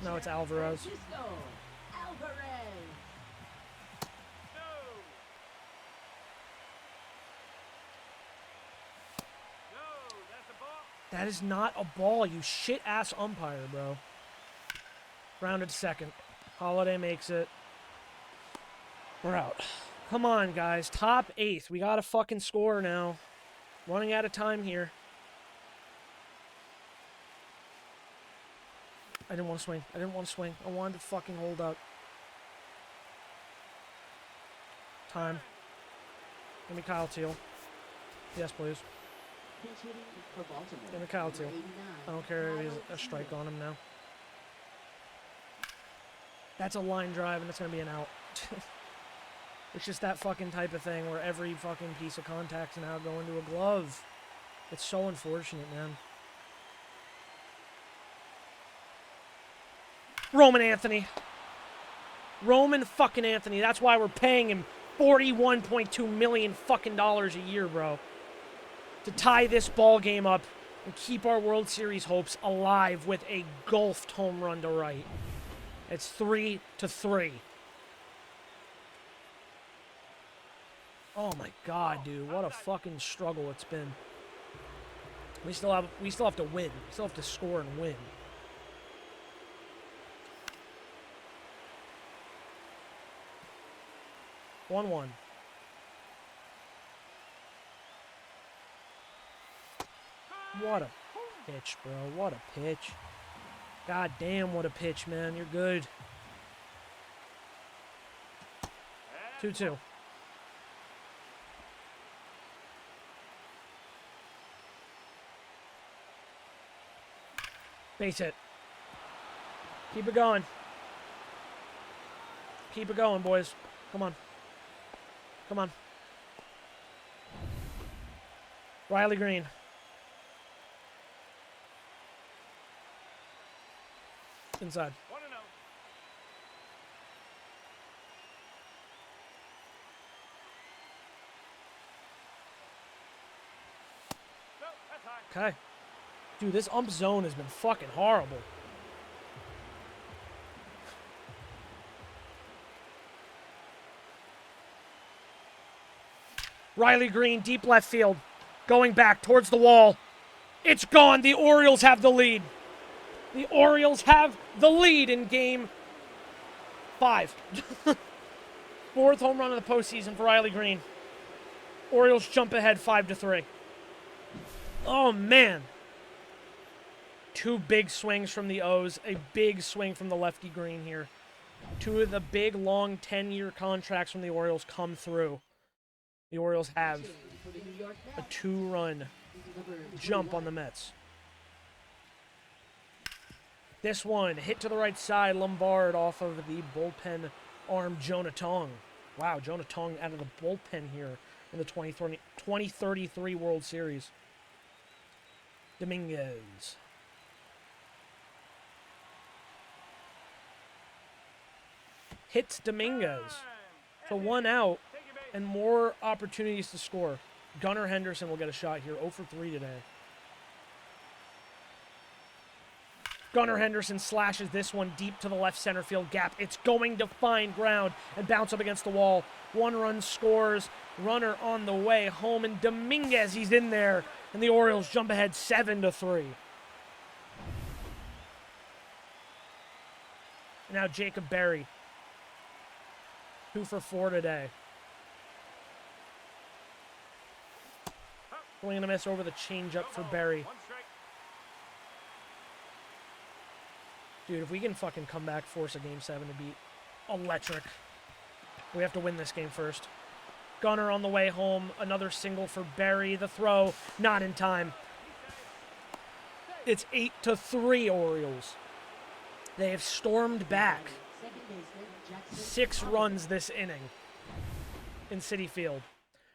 No, it's Alvarez. That is not a ball, you shit-ass umpire, bro. Rounded to second. Holiday makes it. We're out. Come on, guys. Top 8th. We gotta fucking score now. Running out of time here. I didn't want to swing. I didn't want to swing. I wanted to fucking hold up. Time. Give me Kyle Teal. Yes, please. Give me Kyle Teal. I don't care if he's a strike on him now. That's a line drive, and it's going to be an out. It's just that fucking type of thing where every fucking piece of contact's now going to a glove. It's so unfortunate, man. Roman Anthony. Roman fucking Anthony. That's why we're paying him $41.2 million fucking dollars a year, bro. To tie this ball game up and keep our World Series hopes alive with a golfed home run to right. It's 3-3. Oh my god, dude. What a fucking struggle it's been. We still have to win. We still have to score and win. One. What a pitch, bro. What a pitch. God damn, what a pitch, man. You're good. 2-2. Base hit. Keep it going. Keep it going, boys. Come on. Come on. Riley Green. Inside. 1-0. No, that's high. Okay. Dude, this ump zone has been fucking horrible. Riley Green, deep left field. Going back towards the wall. It's gone. The Orioles have the lead. The Orioles have the lead in game 5. 4th home run of the postseason for Riley Green. Orioles jump ahead 5-3. Oh, man. 2 big swings from the O's. A big swing from the lefty Green here. 2 of the big, long 10-year contracts from the Orioles come through. The Orioles have a 2-run jump on the Mets. This one, hit to the right side, Lombard off of the bullpen arm, Jonah Tong. Wow, Jonah Tong out of the bullpen here in the 2033 World Series. Dominguez. Hits Dominguez. So 1 out and more opportunities to score. Gunnar Henderson will get a shot here, 0 for 3 today. Gunnar Henderson slashes this one deep to the left center field gap. It's going to find ground and bounce up against the wall. 1 run scores. Runner on the way home, and Dominguez, he's in there. And the Orioles jump ahead 7-3. Now Jacob Berry. 2 for 4 today. Swing and a miss over the changeup for Berry. 1 strike. Dude, if we can fucking come back, force a Game 7 to beat electric. We have to win this game first. Gunner on the way home. Another single for Berry. The throw, not in time. It's 8-3 Orioles. They have stormed back 6 runs this inning in Citi Field.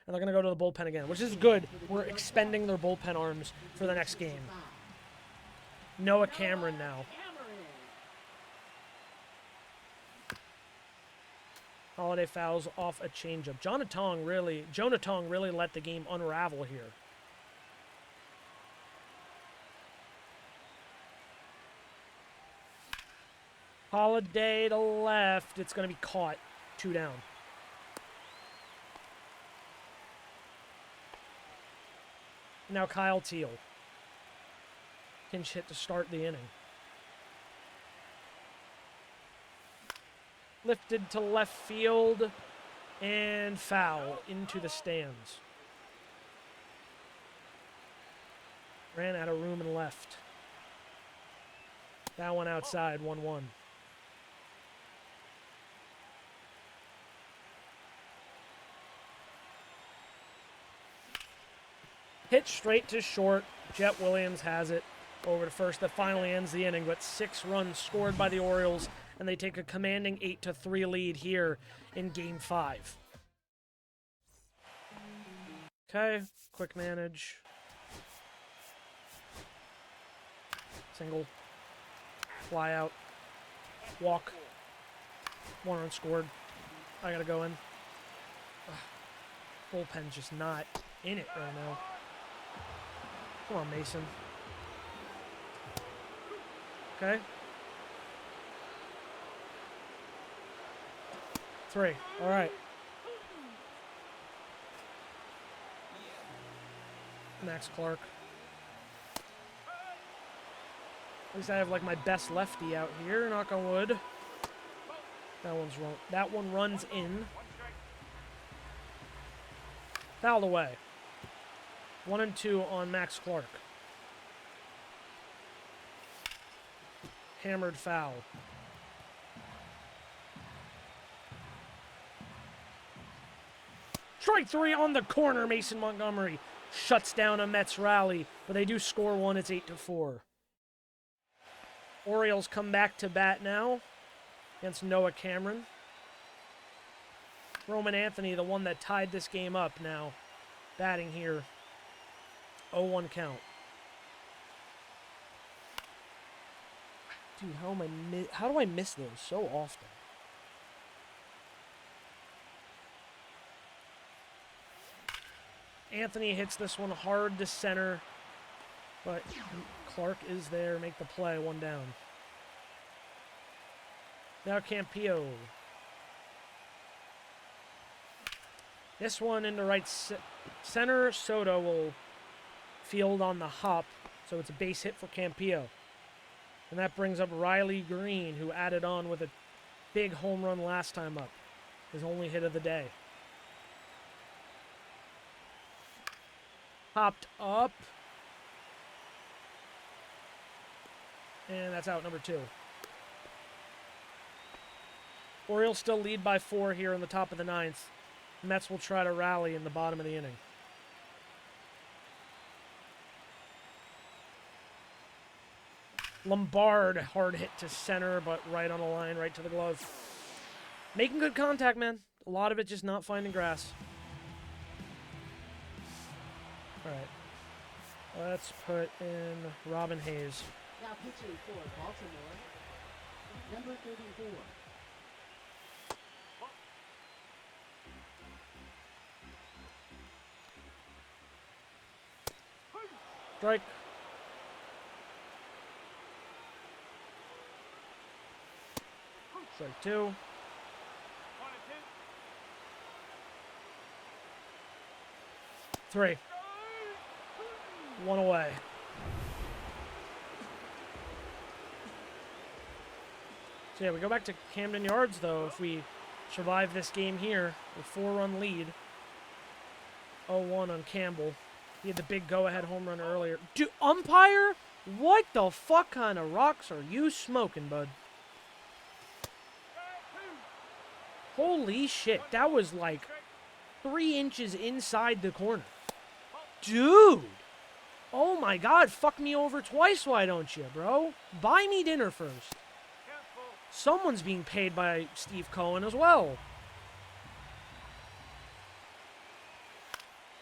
And they're going to go to the bullpen again, which is good. We're expending their bullpen arms for the next game. Noah Cameron now. Holiday fouls off a changeup. Jonah Tong really let the game unravel here. Holiday to left. It's going to be caught. 2 down. Now Kyle Teal. Pinch hit to start the inning. Lifted to left field and foul into the stands. Ran out of room and left. That one outside, 1-1. Hit straight to short. Jet Williams has it over to first. That finally ends the inning, but 6 runs scored by the Orioles, and they take a commanding 8-3 lead here in Game 5. Okay, quick manage. Single. Fly out. Walk. 1 run scored. I gotta go in. Bullpen's just not in it right now. Come on, Mason. Okay. 3. All right. Max Clark. At least I have like my best lefty out here, knock on wood. That one runs in. Fouled away. 1 and 2 on Max Clark. Hammered foul. Strike 3 on the corner. Mason Montgomery shuts down a Mets rally, but they do score one. It's 8-4. Orioles come back to bat now against Noah Cameron. Roman Anthony, the one that tied this game up now, batting here. 0-1 count. Dude, how do I miss those so often? Anthony hits this one hard to center, but Clark is there. Make the play. 1 down. Now Campillo. This one into right center. Soto will field on the hop, so it's a base hit for Campillo. And that brings up Riley Green, who added on with a big home run last time up. His only hit of the day. Popped up. And that's out, number 2. Orioles still lead by 4 here in the top of the 9th. Mets will try to rally in the bottom of the inning. Lombard, hard hit to center, but right on the line, right to the glove. Making good contact, man. A lot of it just not finding grass. All right. Let's put in Robin Hayes. Now pitching for Baltimore, number 34. Strike. Strike 2. 3. 1 away. So yeah, we go back to Camden Yards, though, if we survive this game here with 4-run lead. 0-1 on Campbell. He had the big go-ahead home run earlier. Dude, umpire? What the fuck kind of rocks are you smoking, bud? Holy shit, that was like 3 inches inside the corner. Dude! Oh my god, fuck me over twice, why don't you, bro? Buy me dinner first. Someone's being paid by Steve Cohen as well.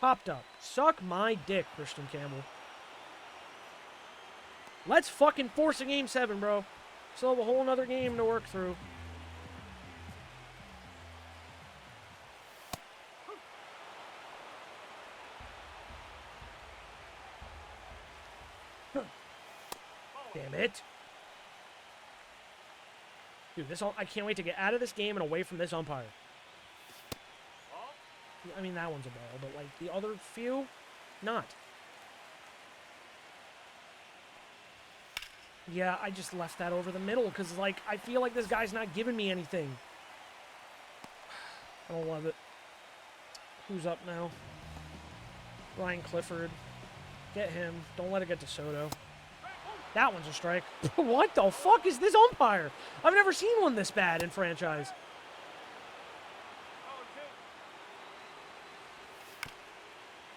Popped up. Suck my dick, Christian Campbell. Let's fucking force a game 7, bro. Still have a whole nother game to work through. Damn it. Dude, I can't wait to get out of this game and away from this umpire. I mean, that one's a ball, but like the other few, not. Yeah, I just left that over the middle because, like, I feel like this guy's not giving me anything. I don't love it. Who's up now? Ryan Clifford. Get him. Don't let it get to Soto. That one's a strike. What the fuck is this umpire? I've never seen one this bad in franchise.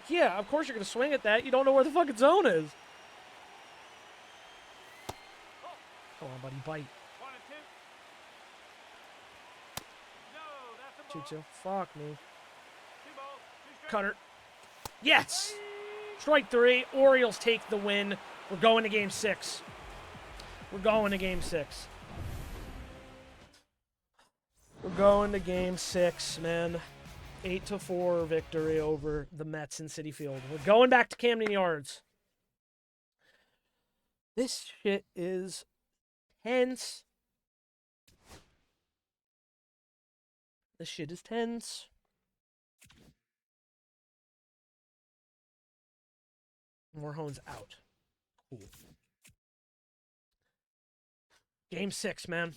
Yeah, of course you're going to swing at that. You don't know where the fucking zone is. Come on, buddy, bite. 2-2. Fuck me. Cutter. Yes! Strike 3. Orioles take the win. We're going to game 6. We're going to game 6. We're going to game 6, man. 8-4 victory over the Mets in Citi Field. We're going back to Camden Yards. This shit is tense. This shit is tense. Morhone's out. Cool. Game 6, man.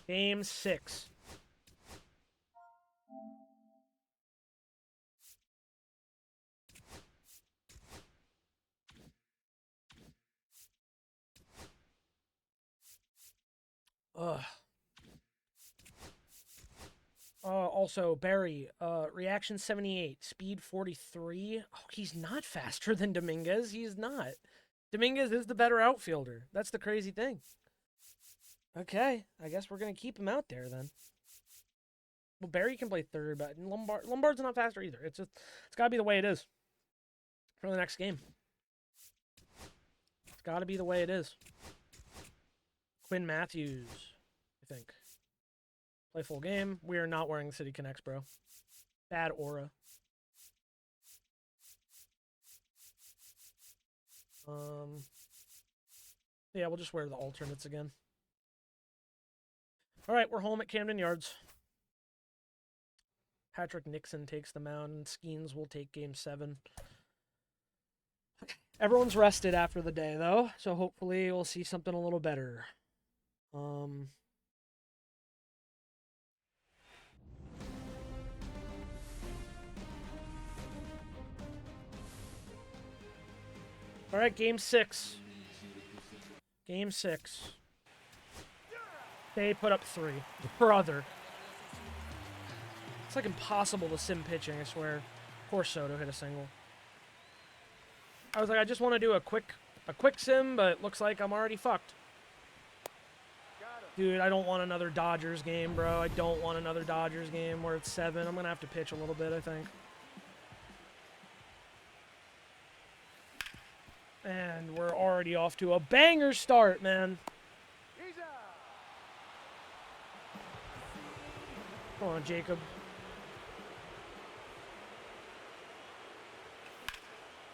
Game 6. Ugh. Also, Barry, reaction 78, speed 43. Oh, he's not faster than Dominguez. He's not. Dominguez is the better outfielder. That's the crazy thing. Okay, I guess we're going to keep him out there then. Well, Barry can play third, but Lombard's not faster either. It's got to be the way it is for the next game. It's got to be the way it is. Quinn Matthews, I think. Play full game. We are not wearing City Connects, bro. Bad aura. Yeah, we'll just wear the alternates again. All right, we're home at Camden Yards. Patrick Nixon takes the mound, and Skeens will take Game 7. Everyone's rested after the day, though, so hopefully we'll see something a little better. All right, Game 6. Game 6. They put up 3. Brother. It's like impossible to sim pitching, I swear. Of course Soto hit a single. I was like, I just want to do a quick sim, but it looks like I'm already fucked. Dude, I don't want another Dodgers game, bro. I don't want another Dodgers game where it's 7. I'm going to have to pitch a little bit, I think. And we're already off to a banger start, man. Come on, Jacob.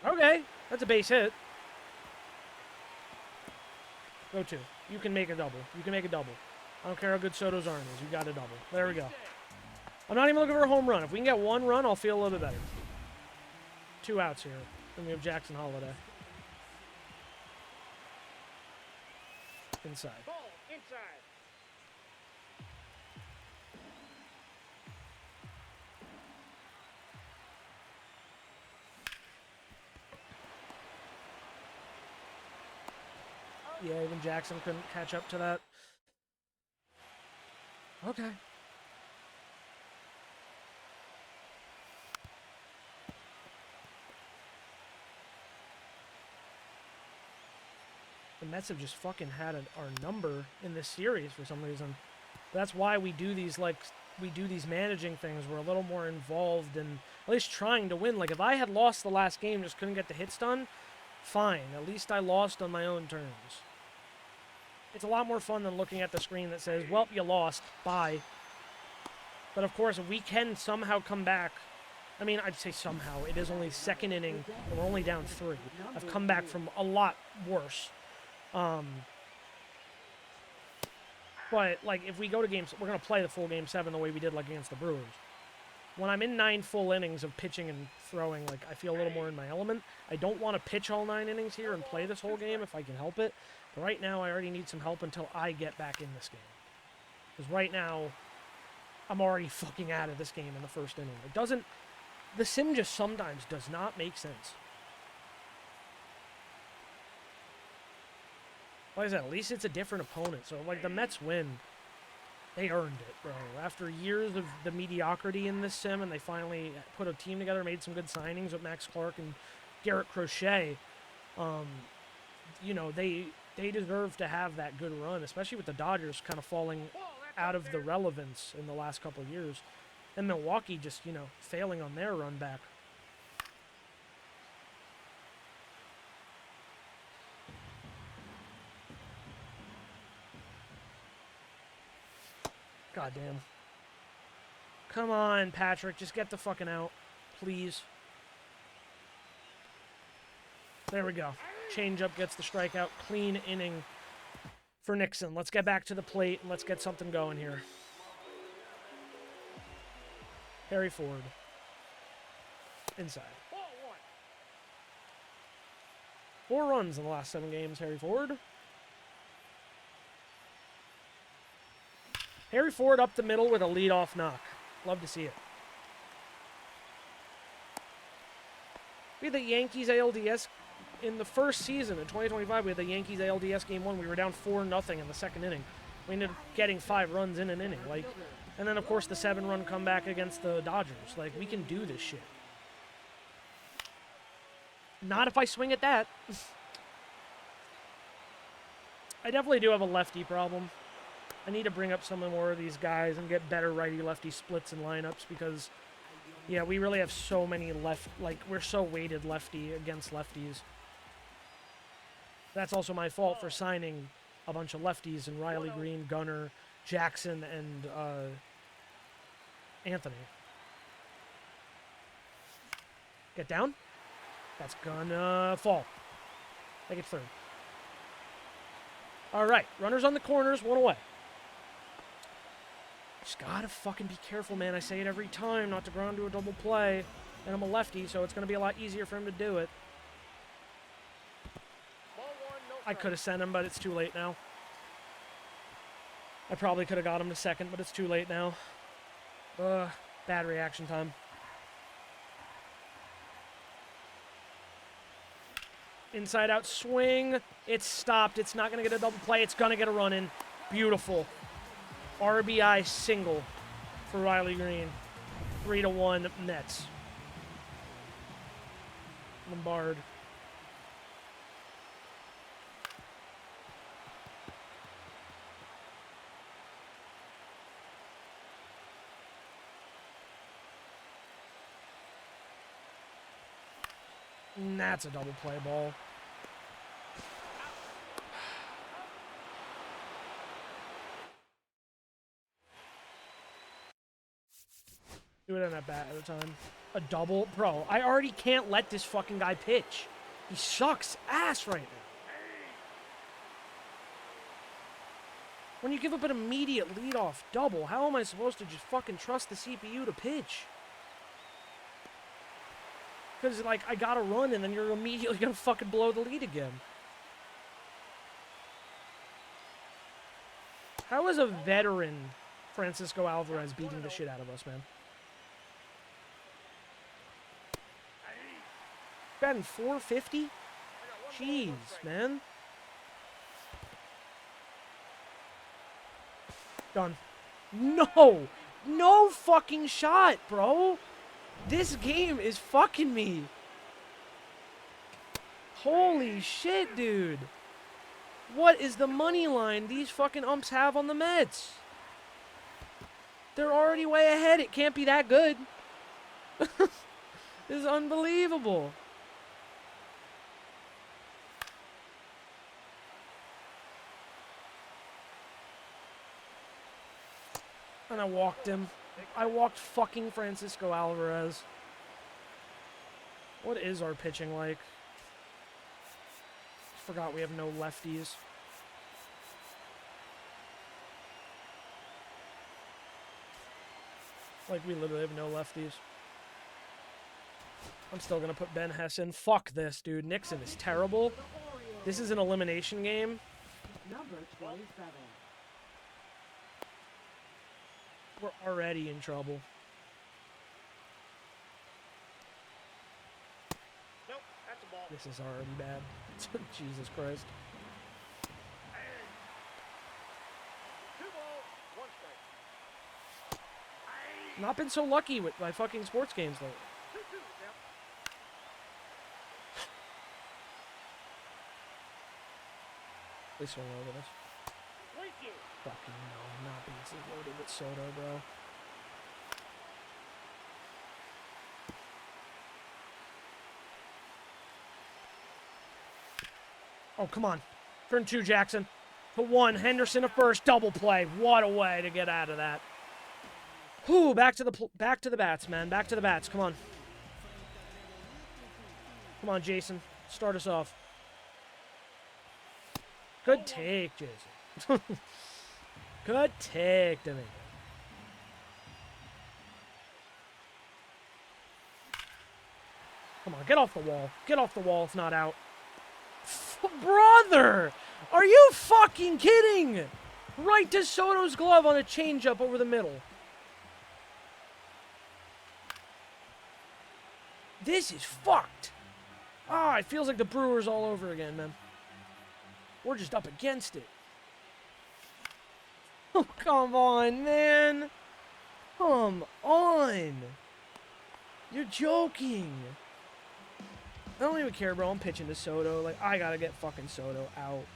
Okay, that's a base hit. Go 2. You can make a double. You can make a double. I don't care how good Soto's arm is. You got a double. There we go. I'm not even looking for a home run. If we can get 1 run, I'll feel a little bit better. 2 outs here. Then we have Jackson Holiday. Inside. Ball inside. Yeah, even Jackson couldn't catch up to that. Okay. The Mets have just fucking had our number in this series for some reason. That's why we do these managing things. We're a little more involved in at least trying to win. Like if I had lost the last game, just couldn't get the hits done, fine. At least I lost on my own terms. It's a lot more fun than looking at the screen that says, well, you lost, bye. But of course, if we can somehow come back, I mean, I'd say somehow, it is only second inning, and we're only down 3. I've come back from a lot worse. But, like, if we go to games, we're going to play the full Game 7 the way we did, like, against the Brewers. When I'm in 9 full innings of pitching and throwing, like, I feel a little more in my element. I don't want to pitch all 9 innings here and play this whole game if I can help it. But right now, I already need some help until I get back in this game. Because right now, I'm already fucking out of this game in the first inning. It doesn't... The sim just sometimes does not make sense. Like I said, at least it's a different opponent. So, like, the Mets win. They earned it, bro. After years of the mediocrity in this sim, and they finally put a team together, made some good signings with Max Clark and Garrett Crochet, you know, they deserve to have that good run, especially with the Dodgers kind of falling out of the relevance in the last couple of years. And Milwaukee just, you know, failing on their run back. Goddamn. Come on, Patrick. Just get the fucking out. Please. There we go. Changeup gets the strikeout. Clean inning for Nixon. Let's get back to the plate and let's get something going here. Harry Ford. Inside. 4 runs in the last 7 games, Harry Ford. Harry Ford up the middle with a leadoff knock. Love to see it. We had the Yankees ALDS in the first season in 2025. We had the Yankees ALDS game 1. We were down 4-0 in the second inning. We ended up getting 5 runs in an inning. Like, and then of course the 7-run comeback against the Dodgers. Like, we can do this shit. Not if I swing at that. I definitely do have a lefty problem. I need to bring up some more of these guys and get better righty-lefty splits and lineups because, yeah, we really have so many we're so weighted lefty against lefties. That's also my fault for signing a bunch of lefties and Riley Green, Gunnar, Jackson, and Anthony. Get down. That's gonna fall. Make it third. All right, runners on the corners, 1 away. Just gotta fucking be careful, man. I say it every time, not to ground to a double play. And I'm a lefty, so it's gonna be a lot easier for him to do it. Ball 1, no I could have sent him, but it's too late now. I probably could have got him to second, but it's too late now. Bad reaction time. Inside out swing. It's stopped. It's not going to get a double play. It's going to get a run in. Beautiful. RBI single for Riley Green. 3-1 Mets. Lombard. And that's a double play ball. Do it on that bat at a time. A double? Bro, I already can't let this fucking guy pitch. He sucks ass right now. When you give up an immediate leadoff double, how am I supposed to just fucking trust the CPU to pitch? Because, like, I gotta run and then you're immediately gonna fucking blow the lead again. How is a veteran Francisco Alvarez beating the shit out of us, man? Batting 450? Jeez, man. Done. No! No fucking shot, bro! This game is fucking me. Holy shit, dude. What is the money line these fucking umps have on the Mets? They're already way ahead. It can't be that good. This is unbelievable. And I walked him. I walked fucking Francisco Alvarez. What is our pitching like? Forgot we have no lefties. Like, we literally have no lefties. I'm still gonna put Ben Hessen. Fuck this, dude. Nixon is terrible. This is an elimination game. Number 27. We're already in trouble. Nope, that's a ball. This is already bad. Jesus Christ. 2 balls, 1 strike. Not been so lucky with my fucking sports games lately. 2-2, Sam. They swung over this. Thank you. Fucking no, not bases loaded with Soto, bro. Oh, come on. Turn 2, Jackson. To 1, Henderson to first, double play. What a way to get out of that. Whew, back to the bats, man. Back to the bats. Come on. Come on, Jason. Start us off. Good take, Jason. Good take to me. Come on, get off the wall. Get off the wall. It's not out. Brother! Are you fucking kidding? Right to Soto's glove on a changeup over the middle. This is fucked. Ah, it feels like the Brewers all over again, man. We're just up against it. Oh, come on, man. Come on. You're joking. I don't even care, bro. I'm pitching to Soto. Like, I gotta get fucking Soto out.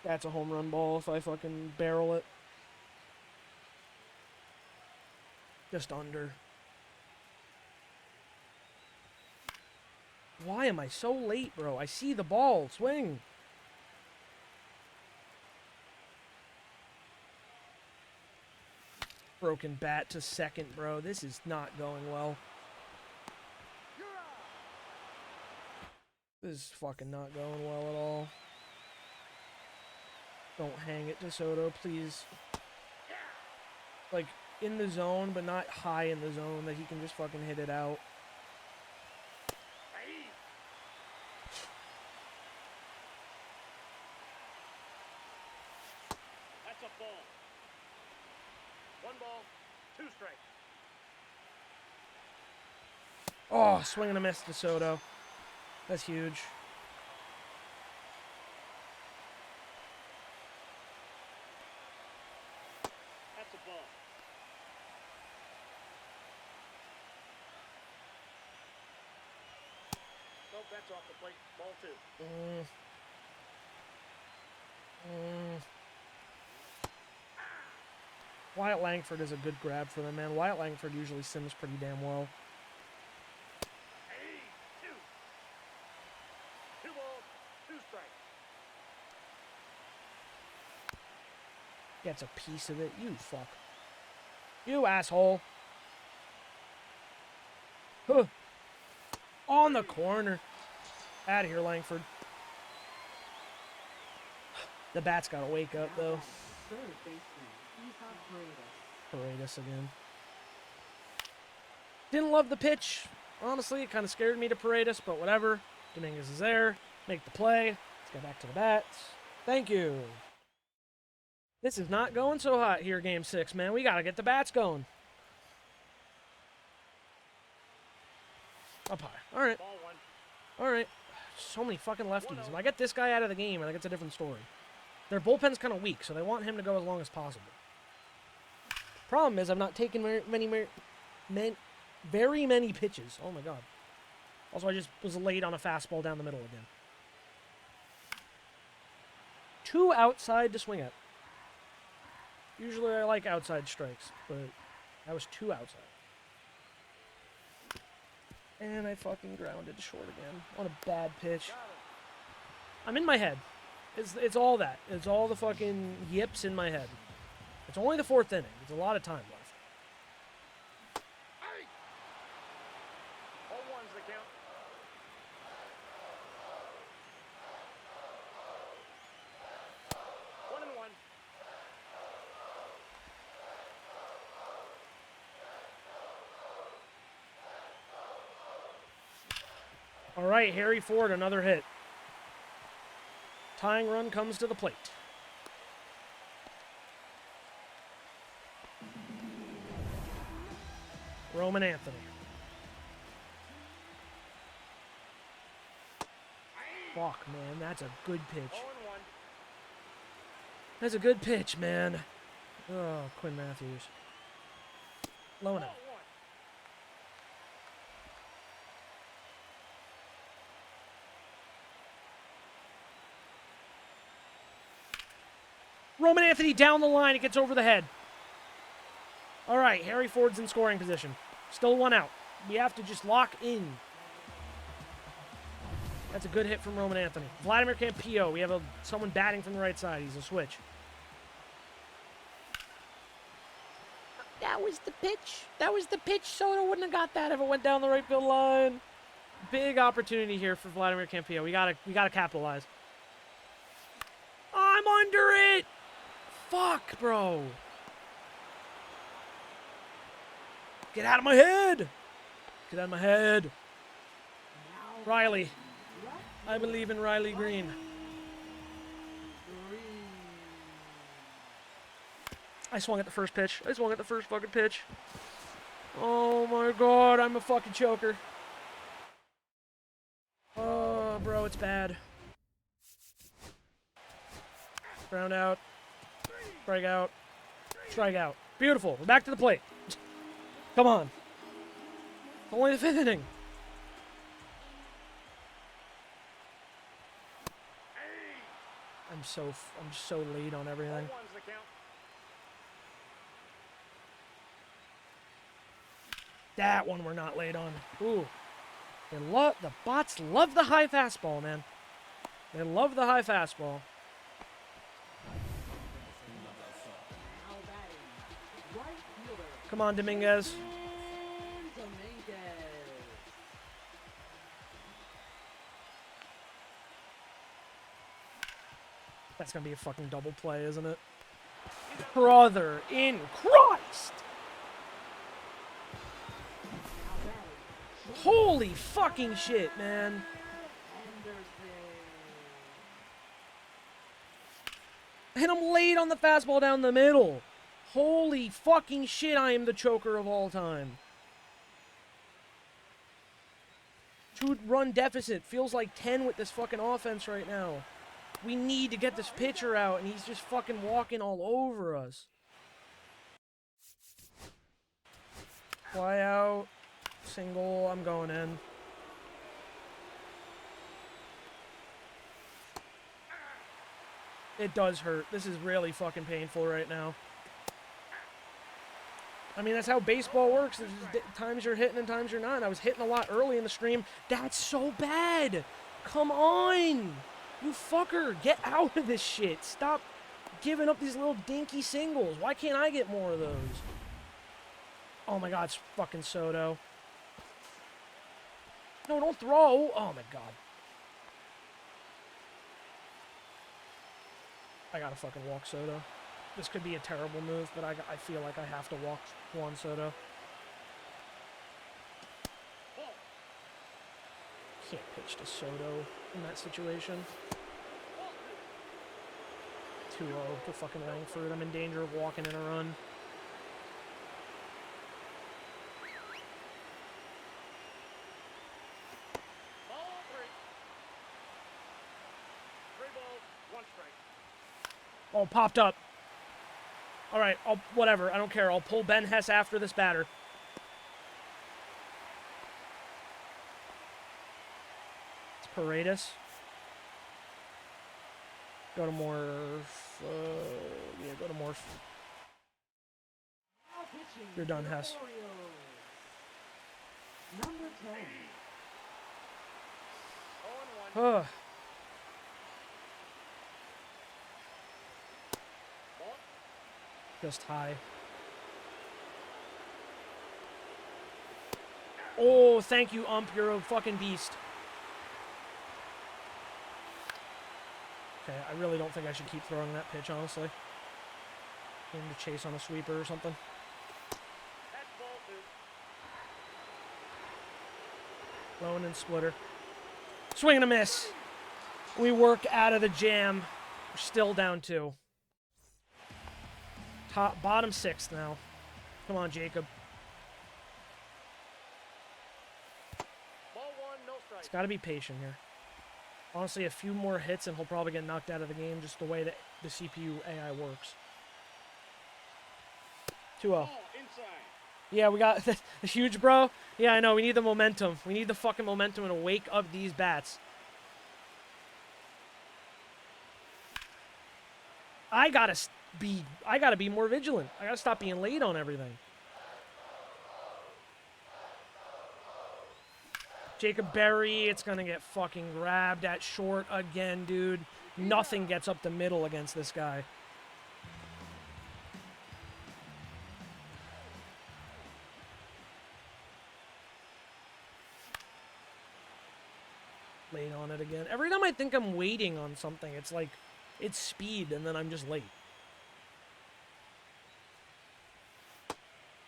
That's a home run ball if I fucking barrel it. Just under. Why am I so late, bro? I see the ball. Swing. Broken bat to second, bro. This is not going well. This is fucking not going well at all. Don't hang it to Soto, please. Like, in the zone, but not high in the zone, that he can just fucking hit it out. That's a ball. 1 ball, 2 strikes. Oh, swing and a miss to Soto. That's huge. That's a ball. Nope, that's off the plate. Ball 2. Wyatt Langford is a good grab for them, man. Wyatt Langford usually sims pretty damn well. 2. 2 balls, 2 strikes. Gets a piece of it. You fuck. You asshole. Huh. On the corner. Out of here, Langford. The bat's got to wake up, though. Third baseman, Paredes again. Didn't love the pitch. Honestly, it kind of scared me to Paredes, but whatever. Dominguez is there. Make the play. Let's get back to the bats. Thank you. This is not going so hot here, Game 6, man. We got to get the bats going. Up high. All right. Ball 1. All right. So many fucking lefties. If I get this guy out of the game, I think it's a different story. Their bullpen's kind of weak, so they want him to go as long as possible. Problem is, I'm not taking very many pitches. Oh my god. Also, I just was late on a fastball down the middle again. 2 outside to swing at. Usually I like outside strikes, but that was 2 outside. And I fucking grounded short again on a bad pitch. I'm in my head. It's all that. It's all the fucking yips in my head. It's only the 4th inning. There's a lot of time left. All 1's the count. One and one. All right, Harry Ford, another hit. Tying run comes to the plate. Roman Anthony. Fuck, man, that's a good pitch. 0-1. That's a good pitch, man. Oh, Quinn Matthews. Low and out. 0-1. Roman Anthony down the line. It gets over the head. All right, Harry Ford's in scoring position. Still 1 out. We have to just lock in. That's a good hit from Roman Anthony. Vladimir Campillo. We have someone batting from the right side. He's a switch. That was the pitch. That was the pitch. Soto wouldn't have got that if it went down the right field line. Big opportunity here for Vladimir Campillo. We gotta capitalize. I'm under it. Fuck, bro. Get out of my head. Get out of my head. Riley. I believe in Riley Green. I swung at the first pitch. I swung at the first fucking pitch. Oh my god, I'm a fucking choker. Oh, bro, it's bad. Ground out. Strike out. Strike out. Beautiful. We're back to the plate. Come on. Only the 5th inning. I'm so late on everything. One's the count. That one we're not late on. Ooh. The bots love the high fastball, man. They love the high fastball. Now batting, right fielder. Come on, Dominguez. Dominguez. That's gonna be a fucking double play, isn't it? Brother in Christ! Now batting, Holy fucking shit, man. Anderson. And I'm late on the fastball down the middle. Holy fucking shit, I am the choker of all time. 2-run deficit. Feels like 10 with this fucking offense right now. We need to get this pitcher out, and he's just fucking walking all over us. Fly out. Single. I'm going in. It does hurt. This is really fucking painful right now. I mean, that's how baseball works. There's just times you're hitting and times you're not. I was hitting a lot early in the stream. That's so bad. Come on. You fucker. Get out of this shit. Stop giving up these little dinky singles. Why can't I get more of those? Oh my god, it's fucking Soto. No, don't throw. Oh my god. I gotta fucking walk Soto. This could be a terrible move, but I feel like I have to walk Juan Soto. Can't pitch to Soto in that situation. 2-0 to fucking Langford. I'm in danger of walking in a run. Ball 3. 3 balls, 1 strike. Oh, popped up. All right, whatever. I don't care. I'll pull Ben Hess after this batter. It's Paredes. Go to Morph. Yeah, go to Morph. Now pitching You're done, for the Hess. Orioles. Number 10. 0-1. Ugh. Ball. Just high. Oh, thank you, ump. You're a fucking beast. Okay, I really don't think I should keep throwing that pitch, honestly. Aim to chase on a sweeper or something. That's ball 2. Lone and splitter. Swing and a miss. We work out of the jam. We're still down 2. Bottom 6th now. Come on, Jacob. Ball 1, no strike. It's got to be patient here. Honestly, a few more hits and he'll probably get knocked out of the game just the way that the CPU AI works. 2-0. Ball inside. Yeah, we got the huge bro. Yeah, I know. We need the momentum. We need the fucking momentum to wake up these bats. I gotta be more vigilant. I gotta stop being late on everything. Jacob Berry, it's gonna get fucking grabbed at short again, dude. Nothing gets up the middle against this guy. Late on it again. Every time I think I'm waiting on something, it's like, it's speed, and then I'm just late.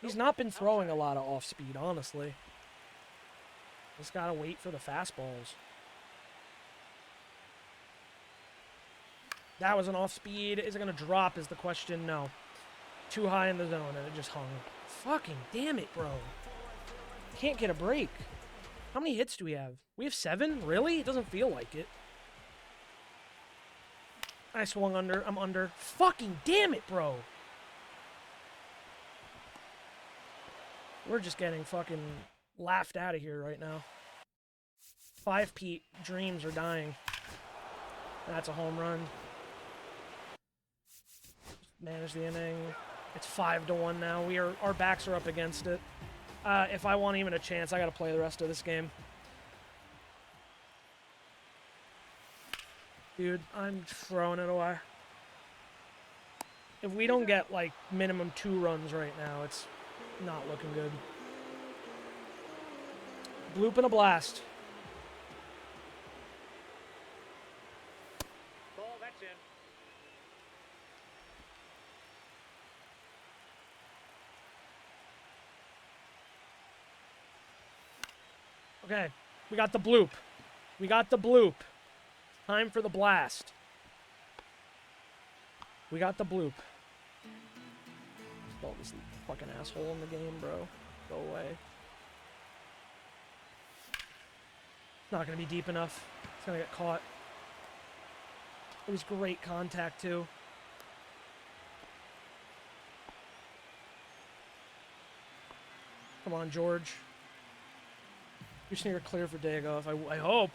He's not been throwing a lot of off-speed, honestly. Just gotta wait for the fastballs. That was an off-speed. Is it gonna drop is the question? No. too high in the zone, and it just hung. Fucking damn it, bro. Can't get a break. How many hits do we have? We have 7? Really? It doesn't feel like it. I swung under. I'm under. Fucking damn it, bro. We're just getting fucking laughed out of here right now. 5 Pete dreams are dying. That's a home run. Manage the inning. It's 5-1 now. Our backs are up against it. If I want even a chance, I gotta play the rest of this game. Dude, I'm throwing it away. If we don't get, like, minimum 2 runs right now, it's not looking good. Bloop and a blast. Ball, that's in. Okay, we got the bloop. We got the bloop. Time for the blast. We got the bloop. Oh, this fucking asshole in the game, bro. Go away. It's not gonna be deep enough. It's gonna get caught. It was great contact, too. Come on, George. We just need to clear for Dago. I hope.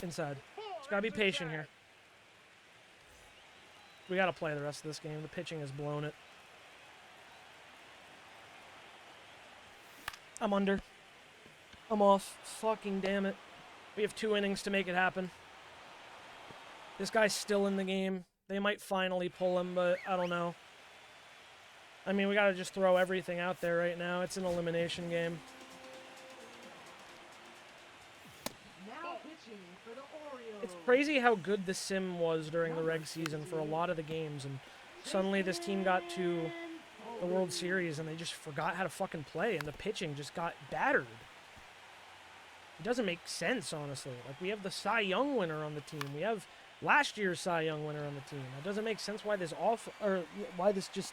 Inside. Just gotta be patient here. We gotta play the rest of this game. The pitching has blown it. I'm under. I'm off. Fucking damn it. We have 2 innings to make it happen. This guy's still in the game. They might finally pull him, but I don't know. I mean, we gotta just throw everything out there right now. It's an elimination game. Now pitching for the Orioles. It's crazy how good the sim was during the reg season for a lot of the games, and suddenly this team got to the World Series and they just forgot how to fucking play, and the pitching just got battered. It doesn't make sense, honestly. Like, we have the Cy Young winner on the team. We have last year's Cy Young winner on the team. It doesn't make sense why this why this just,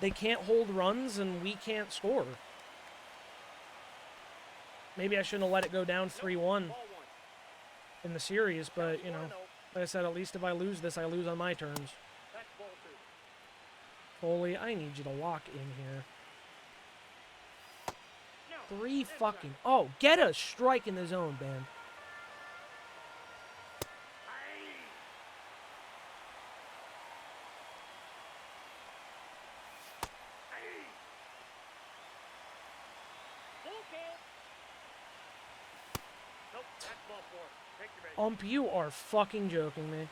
they can't hold runs and we can't score. Maybe I shouldn't have let it go down 3-1 Ball one. in the series, but, you know, like I said, at least if I lose this, I lose on my terms. That's ball 2. Foley, I need you to lock in here. No. 3 fucking... Oh, get a strike in the zone, man. Full count. Nope, that's ball 4. Take your base. You are fucking joking me.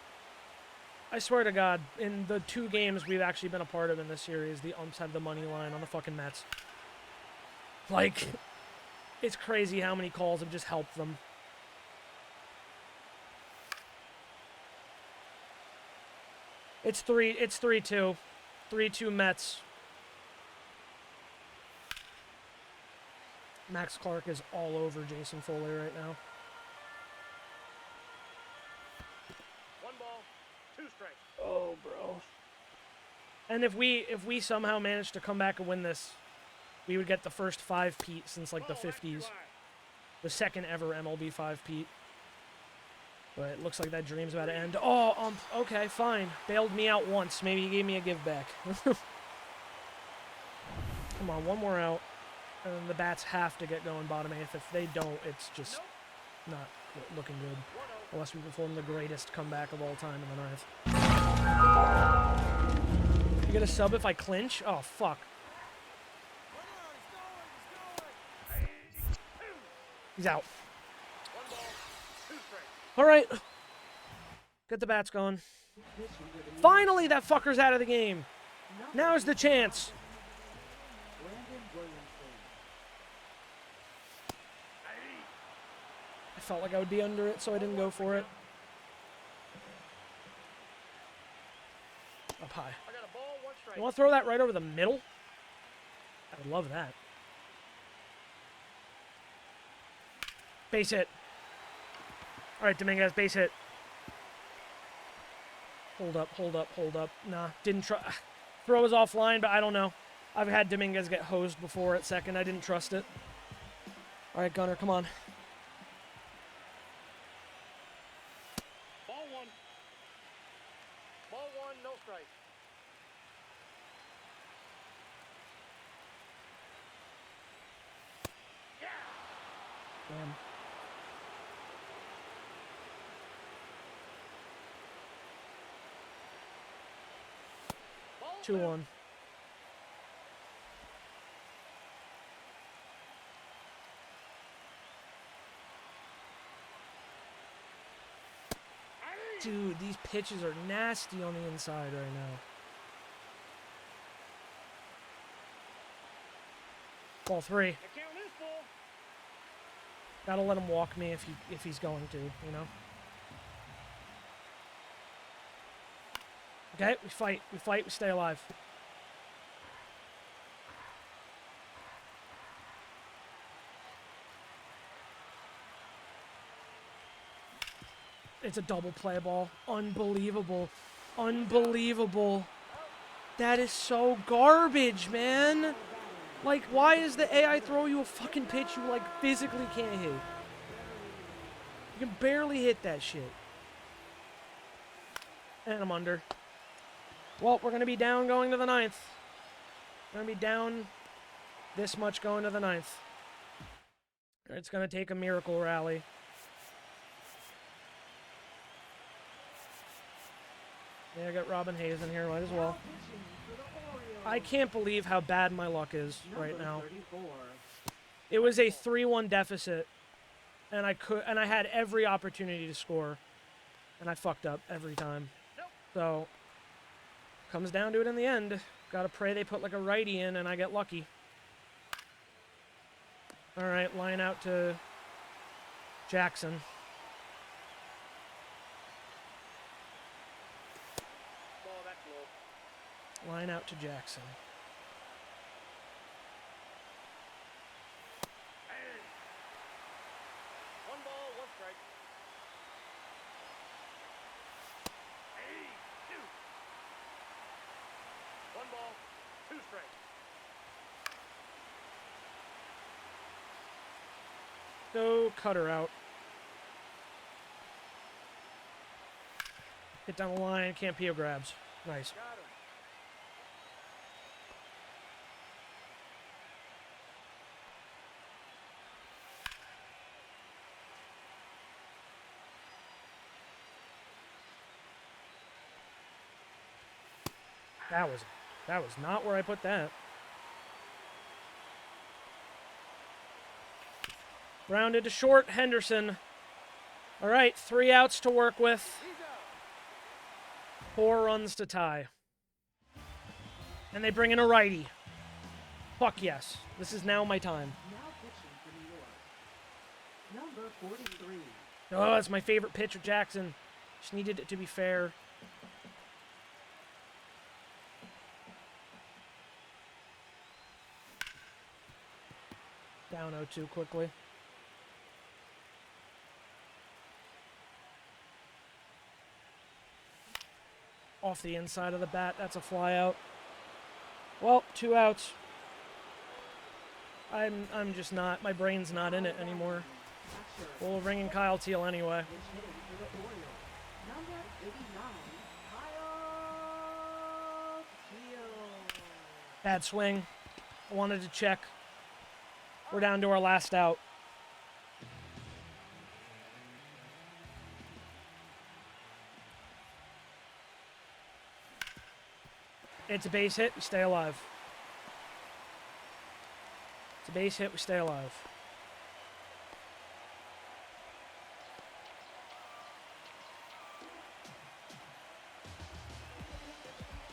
I swear to God, in the 2 games we've actually been a part of in this series, the umps have the money line on the fucking Mets. Like, it's crazy how many calls have just helped them. It's 3-2. 3-2 Mets. Max Clark is all over Jason Foley right now. 1 ball, 2 strikes. Oh, bro. And if we somehow manage to come back and win this, we would get the first 5 Pete since like the Ball, lefty 50s. line. The second ever MLB 5 Pete. But it looks like that dream's about to end. Oh, okay, fine. Bailed me out once. Maybe he gave me a give back. Come on, 1 more out. And then the bats have to get going bottom 8th. If they don't, it's just not looking good. 1-0. Unless we perform the greatest comeback of all time in the 9th. You get a sub if I clinch? Oh, fuck. He's out. 1 ball, 2 strikes. All right. Get the bats going. Finally, that fucker's out of the game. Now's the chance. Brandon Williamson. I felt like I would be under it, so I didn't go for it. Up high. I got a ball, 1 strike. You want to throw that right over the middle? I would love that. Base hit. All right, Dominguez, base hit. Hold up, hold up, hold up. Nah, didn't try. Throw was offline, but I don't know. I've had Dominguez get hosed before at second. I didn't trust it. All right, Gunner, come on. Ball one. Ball one, no strike. Damn. Ball 2-1. Dude, these pitches are nasty on the inside right now. Ball 3. The count is full. Gotta let him walk me if he's going to, you know. Okay, we fight, we stay alive. It's a double play ball. Unbelievable. Unbelievable. That is so garbage, man. Like, why is the AI throw you a fucking pitch you, like, physically can't hit? You can barely hit that shit. And I'm under. Well, we're going to be down going to the 9th. We're going to be down this much going to the 9th. It's going to take a miracle rally. Yeah, I got Robin Hayes in here, might as well. I can't believe how bad my luck is right now. It was a 3-1 deficit, and I had every opportunity to score, and I fucked up every time. So, comes down to it in the end. Gotta pray they put like a righty in, and I get lucky. All right, line out to Jackson. Ball, that's low. Line out to Jackson. One ball, one strike. Hey, two. One ball, two strikes. Go cutter out. Hit down the line. Campillo grabs. Nice. Got him. That was not where I put that. Rounded to short, Henderson. All right, 3 outs to work with. He's out. 4 runs to tie. And they bring in a righty. Fuck yes. This is now my time. Now pitching for New York. Number 43. Oh, that's my favorite pitcher, Jackson. Just needed it to be fair. Down 0-2 quickly. Off the inside of the bat. That's a fly out. Well, 2 outs. I'm just not. My brain's not in it anymore. We'll ring in Kyle Teal anyway. Pitch hitting for the Orioles. Number 89. Kyle Teal. Bad swing. I wanted to check. We're down to our last out. It's a base hit, we stay alive. It's a base hit, we stay alive.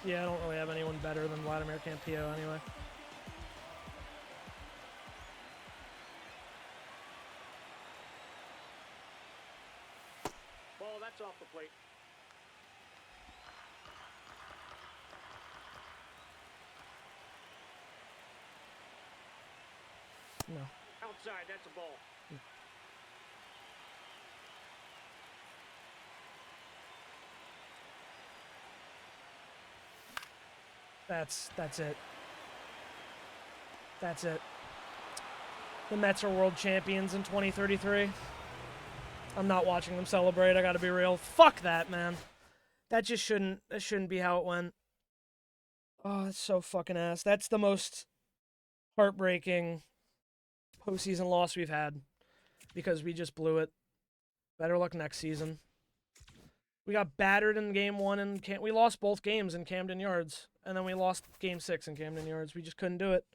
Yeah, I don't really have anyone better than Vladimir Campillo anyway. Ball, that's off the plate. No. Outside, that's a ball. That's it. That's it. The Mets are world champions in 2033. I'm not watching them celebrate. I got to be real. Fuck that, man. That shouldn't be how it went. Oh, that's so fucking ass. That's the most heartbreaking postseason loss we've had because we just blew it. Better luck next season. We got battered in game one and we lost both games in Camden Yards, and then we lost game 6 in Camden Yards. We just couldn't do it.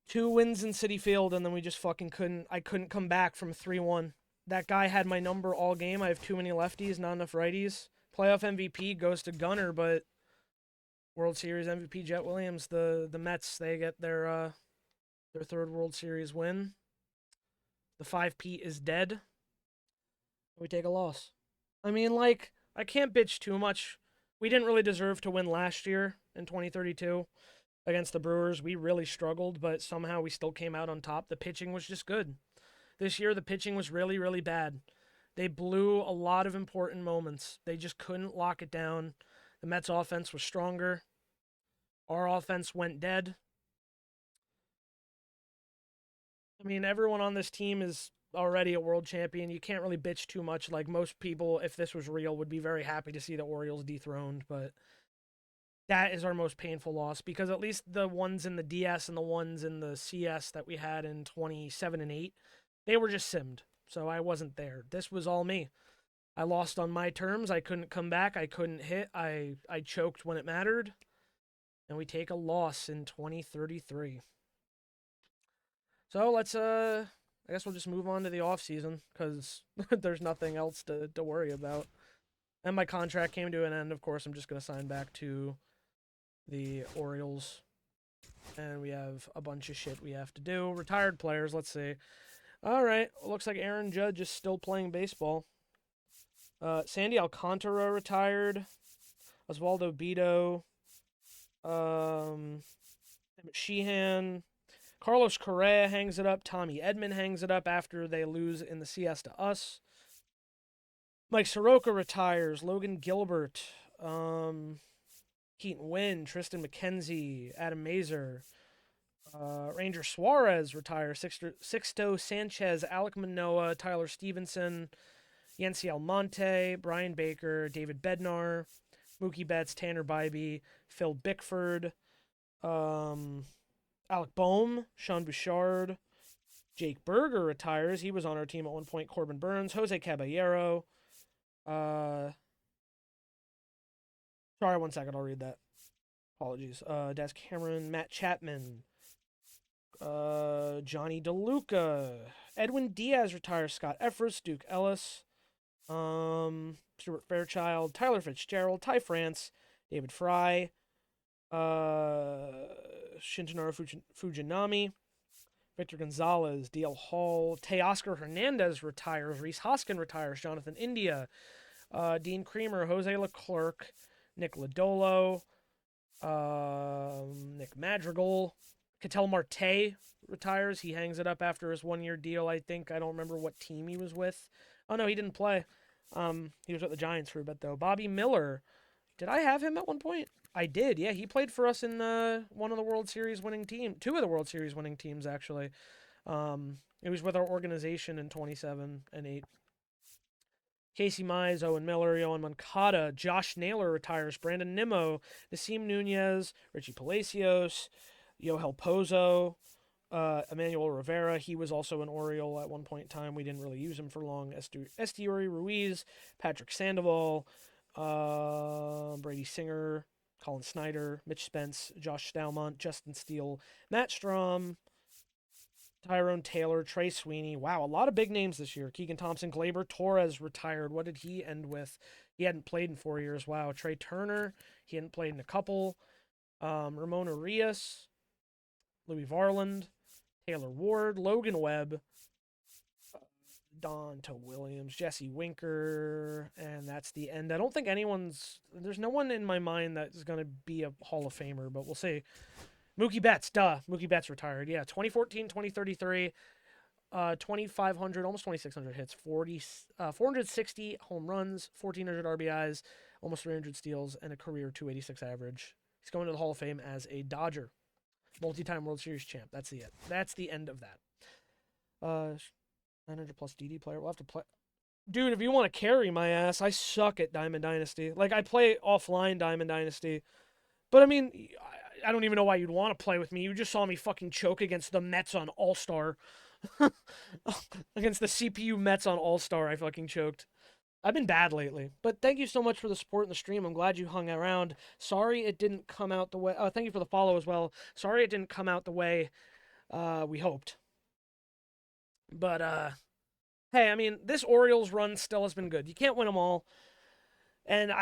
2 wins in Citi Field, and then we just fucking couldn't. I couldn't come back from 3-1. That guy had my number all game. I have too many lefties, not enough righties. Playoff MVP goes to Gunner, but World Series MVP Jet Williams, the Mets, they get their 3rd World Series win. The 5-Pete is dead. We take a loss. I mean, like, I can't bitch too much. We didn't really deserve to win last year in 2032 against the Brewers. We really struggled, but somehow we still came out on top. The pitching was just good. This year, the pitching was really, really bad. They blew a lot of important moments. They just couldn't lock it down. The Mets' offense was stronger. Our offense went dead. I mean, everyone on this team is already a world champion. You can't really bitch too much. Like, most people, if this was real, would be very happy to see the Orioles dethroned, but that is our most painful loss because at least the ones in the DS and the ones in the CS that we had in 27 and 8, they were just simmed. So I wasn't there. This was all me. I lost on my terms. I couldn't come back. I couldn't hit. I choked when it mattered. And we take a loss in 2033. So let's I guess we'll just move on to the off season because there's nothing else to worry about. And my contract came to an end. Of course, I'm just gonna sign back to the Orioles, and we have a bunch of shit we have to do. Retired players. Let's see. All right, looks like Aaron Judge is still playing baseball. Sandy Alcantara retired. Oswaldo Beto. Sheehan. Carlos Correa hangs it up. Tommy Edman hangs it up after they lose in the CS to us. Mike Soroka retires. Logan Gilbert. Keaton Wynn. Tristan McKenzie. Adam Mazer. Ranger Suarez retires. Sixto Sanchez. Alec Manoa. Tyler Stevenson. Yancy Almonte. Brian Baker. David Bednar. Mookie Betts. Tanner Bybee. Phil Bickford. Alec Boehm, Sean Bouchard, Jake Berger retires. He was on our team at one point. Corbin Burns, Jose Caballero. Sorry, 1 second. I'll read that. Apologies. Des Cameron, Matt Chapman, Johnny DeLuca, Edwin Diaz retires. Scott Effers, Duke Ellis, Stuart Fairchild, Tyler Fitzgerald, Ty France, David Fry, Shintonaro Fujinami, Victor Gonzalez, DL Hall, Teoscar Hernandez retires, Reese Hoskin retires, Jonathan India, Dean Creamer, Jose Leclerc, Nick Lodolo, Nick Madrigal, Ketel Marte retires. He hangs it up after his 1-year deal, I think. I don't remember what team he was with. Oh, no, he didn't play. He was at the Giants for a bit, though. Bobby Miller. Did I have him at one point? I did, yeah. He played for us in one of the World Series winning team, 2 of the World Series winning teams, actually. It was with our organization in 27 and 8. Casey Mize, Owen Miller, Yohan Moncada, Josh Naylor retires, Brandon Nimmo, Nasim Nunez, Richie Palacios, Yohel Pozo, Emmanuel Rivera. He was also an Oriole at one point in time. We didn't really use him for long. Esteury Ruiz, Patrick Sandoval, Brady Singer, Colin Snyder, Mitch Spence, Josh Stalmont, Justin Steele, Matt Strom, Tyrone Taylor, Trey Sweeney. Wow, a lot of big names this year. Keegan Thompson, Glaber Torres retired. What did he end with? He hadn't played in 4 years. Wow. Trey Turner, he hadn't played in a couple. Ramon Arias, Louis Varland, Taylor Ward, Logan Webb, Donta Williams, Jesse Winker, and that's the end. I don't think there's no one in my mind that's going to be a Hall of Famer, but we'll see. Mookie Betts, Mookie Betts retired. Yeah, 2014, 2033, 2,500, almost 2,600 hits, 460 home runs, 1,400 RBIs, almost 300 steals, and a career 286 average. He's going to the Hall of Fame as a Dodger, multi-time World Series champ. That's the end. That's the end of that. 900 plus DD player. We'll have to play. Dude, if you want to carry my ass, I suck at Diamond Dynasty. Like, I play offline Diamond Dynasty. But, I mean, I don't even know why you'd want to play with me. You just saw me fucking choke against the Mets on All-Star. Against the CPU Mets on All-Star, I fucking choked. I've been bad lately. But thank you so much for the support in the stream. I'm glad you hung around. Sorry it didn't come out the way... thank you for the follow as well. Sorry it didn't come out the way we hoped. But, hey, I mean, this Orioles run still has been good. You can't win them all. And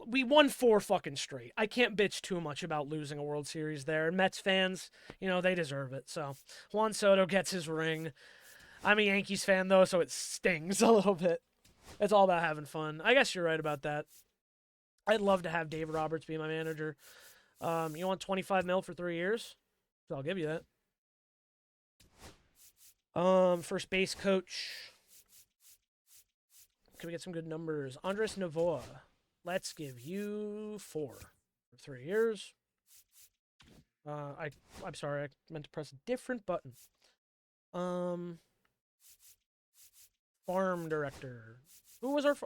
we won 4 fucking straight. I can't bitch too much about losing a World Series there. And Mets fans, you know, they deserve it. So Juan Soto gets his ring. I'm a Yankees fan, though, so it stings a little bit. It's all about having fun. I guess you're right about that. I'd love to have David Roberts be my manager. You want 25 mil for 3 years? So I'll give you that. First base coach. Can we get some good numbers? Andres Novoa. Let's give you 4 for 3 years. I'm sorry, I meant to press a different button. Farm director. Who was our?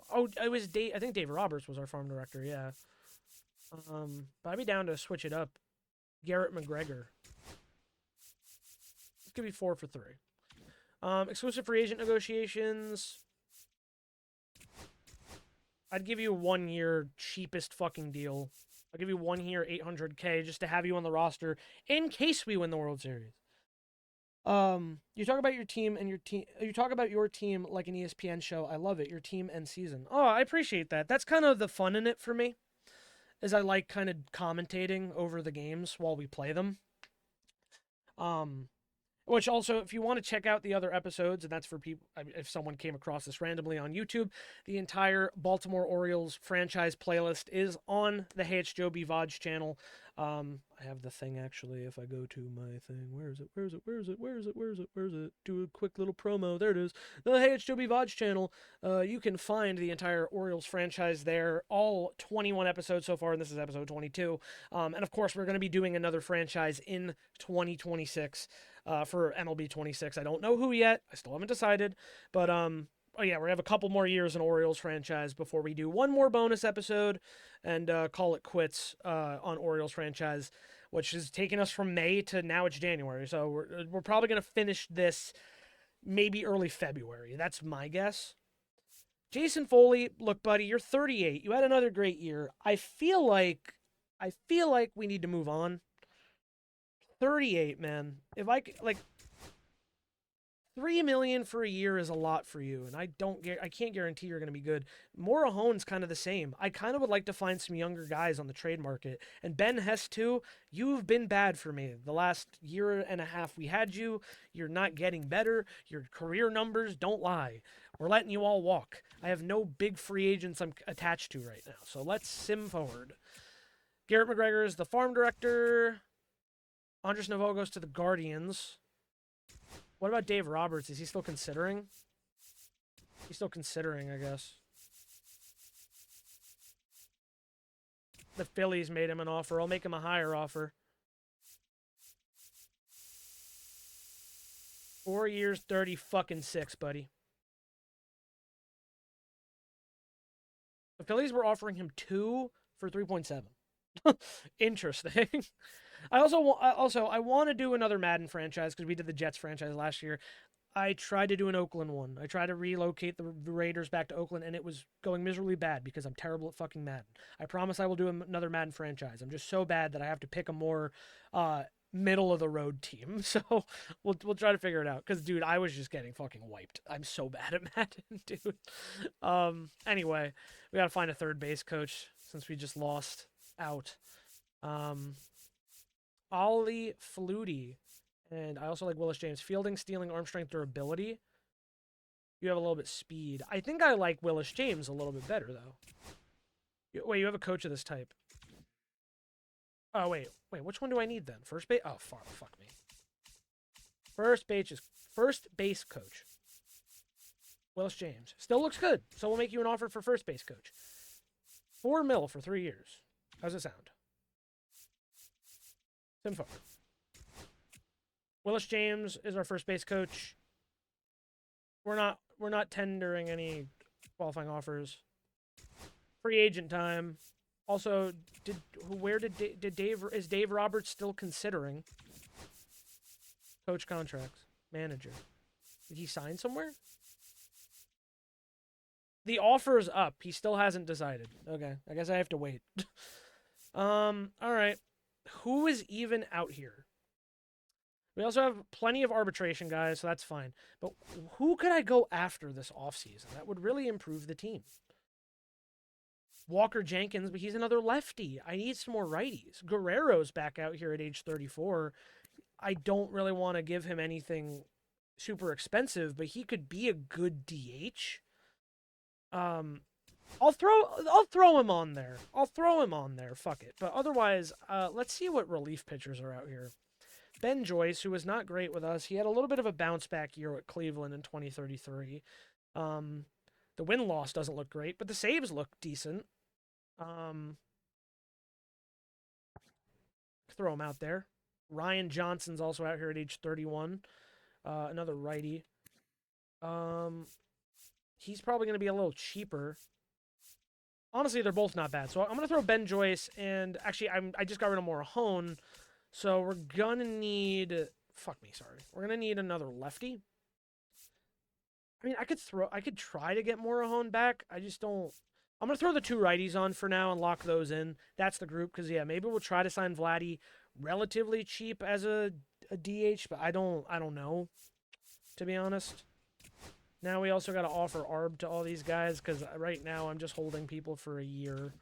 It was Dave. I think Dave Roberts was our farm director. Yeah. But I'd be down to switch it up. Garrett McGregor. Let's give you 4 for 3. Exclusive free agent negotiations. I'd give you a 1-year cheapest fucking deal. I'll give you 1 year, $800K just to have you on the roster in case we win the World Series. You talk about your team and you talk about your team like an ESPN show. I love it. Your team and season. Oh, I appreciate that. That's kind of the fun in it for me. Is I like kind of commentating over the games while we play them. Which also, if you want to check out the other episodes, and that's for people, if someone came across this randomly on YouTube, the entire Baltimore Orioles franchise playlist is on the Hey It's Joe B. Vaj channel. I have the thing actually. If I go to my thing, where is it? Do a quick little promo. There it is. The Hey It's Joe B. Vaj channel. You can find the entire Orioles franchise there. All 21 episodes so far, and this is episode 22. And of course, we're going to be doing another franchise in 2026. For MLB 26. I don't know who yet. I still haven't decided. But, oh yeah, we have a couple more years in Orioles franchise before we do one more bonus episode and call it quits on Orioles franchise, which is taking us from May to now it's January. So we're probably going to finish this maybe early February. That's my guess. Jason Foley, look, buddy, you're 38. You had another great year. I feel like we need to move on. 38, man. If I like $3 million for a year is a lot for you, and I can't guarantee you're going to be good. Morahone's kind of the same. I kind of would like to find some younger guys on the trade market, and Ben Hess too. You've been bad for me the last year and a half. We had you. You're not getting better. Your career numbers don't lie. We're letting you all walk. I have no big free agents I'm attached to right now, so let's sim forward. Garrett McGregor is the farm director. Andres Novoa goes to the Guardians. What about Dave Roberts? Is he still considering? He's still considering, I guess. The Phillies made him an offer. I'll make him a higher offer. 4 years, 36, buddy. The Phillies were offering him 2 for 3.7. Interesting. I want to do another Madden franchise because we did the Jets franchise last year. I tried to do an Oakland one. I tried to relocate the Raiders back to Oakland, and it was going miserably bad because I'm terrible at fucking Madden. I promise I will do another Madden franchise. I'm just so bad that I have to pick a more middle of the road team. So we'll try to figure it out. Because dude, I was just getting fucking wiped. I'm so bad at Madden, dude. Anyway, we gotta find a third base coach since we just lost out. Ollie Flutie. And I also like Willis James. Fielding, stealing, arm strength, durability. You have a little bit speed. I think I like Willis James a little bit better, though. Wait, you have a coach of this type. Oh, wait. Which one do I need, then? First base? Oh, fuck me. First base coach. Willis James. Still looks good. So we'll make you an offer for first base coach. $4 million for 3 years. How's it sound? Tim Fuck. Willis James is our first base coach. We're not tendering any qualifying offers. Free agent time. Also, is Dave Roberts still considering coach contracts? Manager. Did he sign somewhere? The offer is up. He still hasn't decided. Okay, I guess I have to wait. All right. Who is even out here? We also have plenty of arbitration guys, so that's fine. But who could I go after this offseason that would really improve the team? Walker Jenkins, but he's another lefty. I need some more righties. Guerrero's back out here at age 34. I don't really want to give him anything super expensive, but he could be a good DH. I'll throw him on there. Fuck it. But otherwise, let's see what relief pitchers are out here. Ben Joyce, who was not great with us, he had a little bit of a bounce back year at Cleveland in 2033. The win-loss doesn't look great, but the saves look decent. Throw him out there. Ryan Johnson's also out here at age 31. Another righty. He's probably going to be a little cheaper. Honestly, they're both not bad. So I'm going to throw Ben Joyce, and actually, I just got rid of Morahone. So we're going to need... Fuck me, sorry. We're going to need another lefty. I mean, I could try to get Morahone back. I just don't... I'm going to throw the two righties on for now and lock those in. That's the group, because, yeah, maybe we'll try to sign Vladdy relatively cheap as a DH, but I don't know, to be honest. Now we also got to offer ARB to all these guys, because right now I'm just holding people for a year.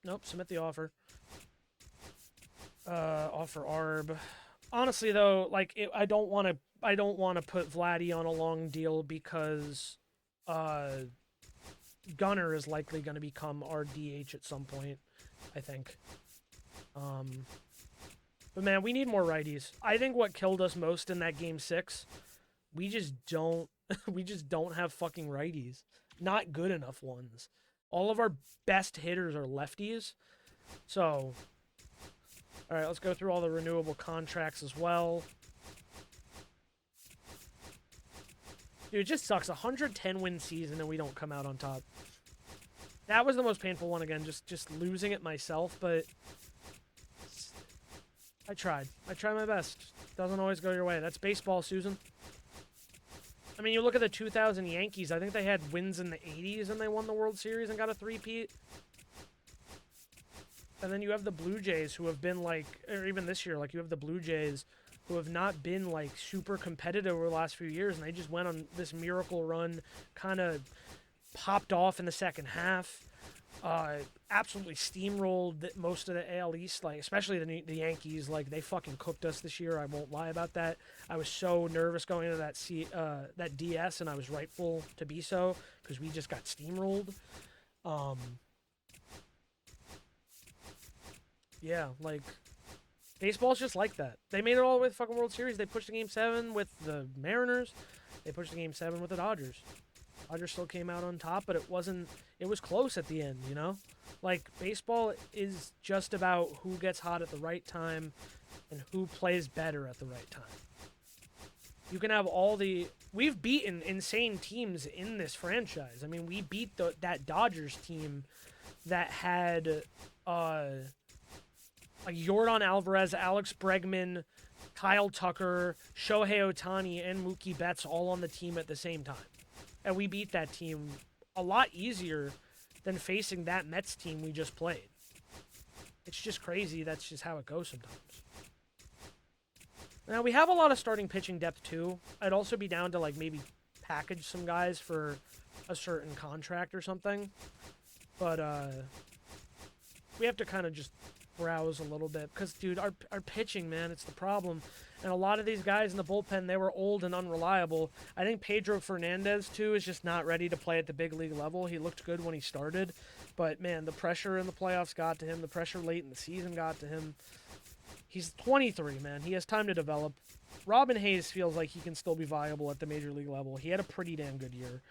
Nope, submit the offer. Offer ARB. Honestly, though, like, I don't want to put Vladdy on a long deal because Gunnar is likely going to become our DH at some point, I think. But man, we need more righties. I think what killed us most in that game 6, we just don't have fucking righties. Not good enough ones. All of our best hitters are lefties. So, all right, let's go through all the renewable contracts as well. Dude, it just sucks. 110 win season and we don't come out on top. That was the most painful one again, just losing it myself, but I tried. I tried my best. Doesn't always go your way. That's baseball, Susan. I mean, you look at the 2000 Yankees, I think they had wins in the 80s and they won the World Series and got a three-peat. And then you have the Blue Jays who have been like, or even this year, like you have the Blue Jays who have not been like super competitive over the last few years, and they just went on this miracle run, kind of popped off in the second half, absolutely steamrolled most of the AL East, like especially the Yankees. Like they fucking cooked us this year. I won't lie about that. I was so nervous going into that DS, and I was rightful to be so because we just got steamrolled. Yeah, like baseball's just like that. They made it all the way to the fucking World Series. They pushed the Game 7 with the Mariners. They pushed the Game 7 with the Dodgers. Dodgers still came out on top, but it was close at the end, you know? Like, baseball is just about who gets hot at the right time and who plays better at the right time. You can have we've beaten insane teams in this franchise. I mean, we beat that Dodgers team that had, Yordan Alvarez, Alex Bregman, Kyle Tucker, Shohei Ohtani, and Mookie Betts all on the team at the same time. And we beat that team a lot easier than facing that Mets team we just played. It's just crazy. That's just how it goes sometimes. Now, we have a lot of starting pitching depth, too. I'd also be down to, like, maybe package some guys for a certain contract or something. But, we have to kind of just browse a little bit because, dude, our pitching, man, it's the problem. And a lot of these guys in the bullpen, they were old and unreliable. I think Pedro Fernandez, too, is just not ready to play at the big league level. He looked good when he started. But, man, the pressure in the playoffs got to him. The pressure late in the season got to him. He's 23, man. He has time to develop. Robin Hayes feels like he can still be viable at the major league level. He had a pretty damn good year.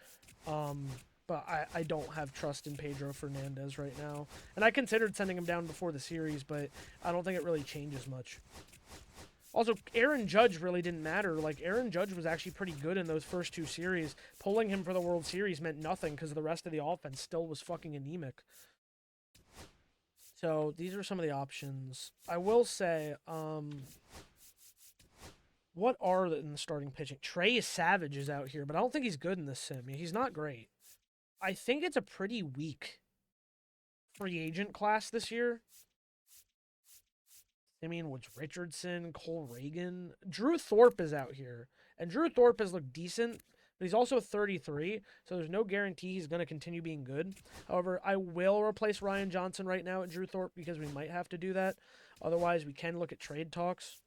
but I don't have trust in Pedro Fernandez right now. And I considered sending him down before the series, but I don't think it really changes much. Also, Aaron Judge really didn't matter. Like, Aaron Judge was actually pretty good in those first 2 series. Pulling him for the World Series meant nothing because the rest of the offense still was fucking anemic. So, these are some of the options. I will say, what are in the starting pitching? Trey Savage is out here, but I don't think he's good in this sim. He's not great. I think it's a pretty weak free agent class this year. I mean, Woods Richardson, Cole Reagan, Drew Thorpe is out here, and Drew Thorpe has looked decent, but he's also 33, so there's no guarantee he's going to continue being good. However, I will replace Ryan Johnson right now at Drew Thorpe because we might have to do that. Otherwise, we can look at trade talks.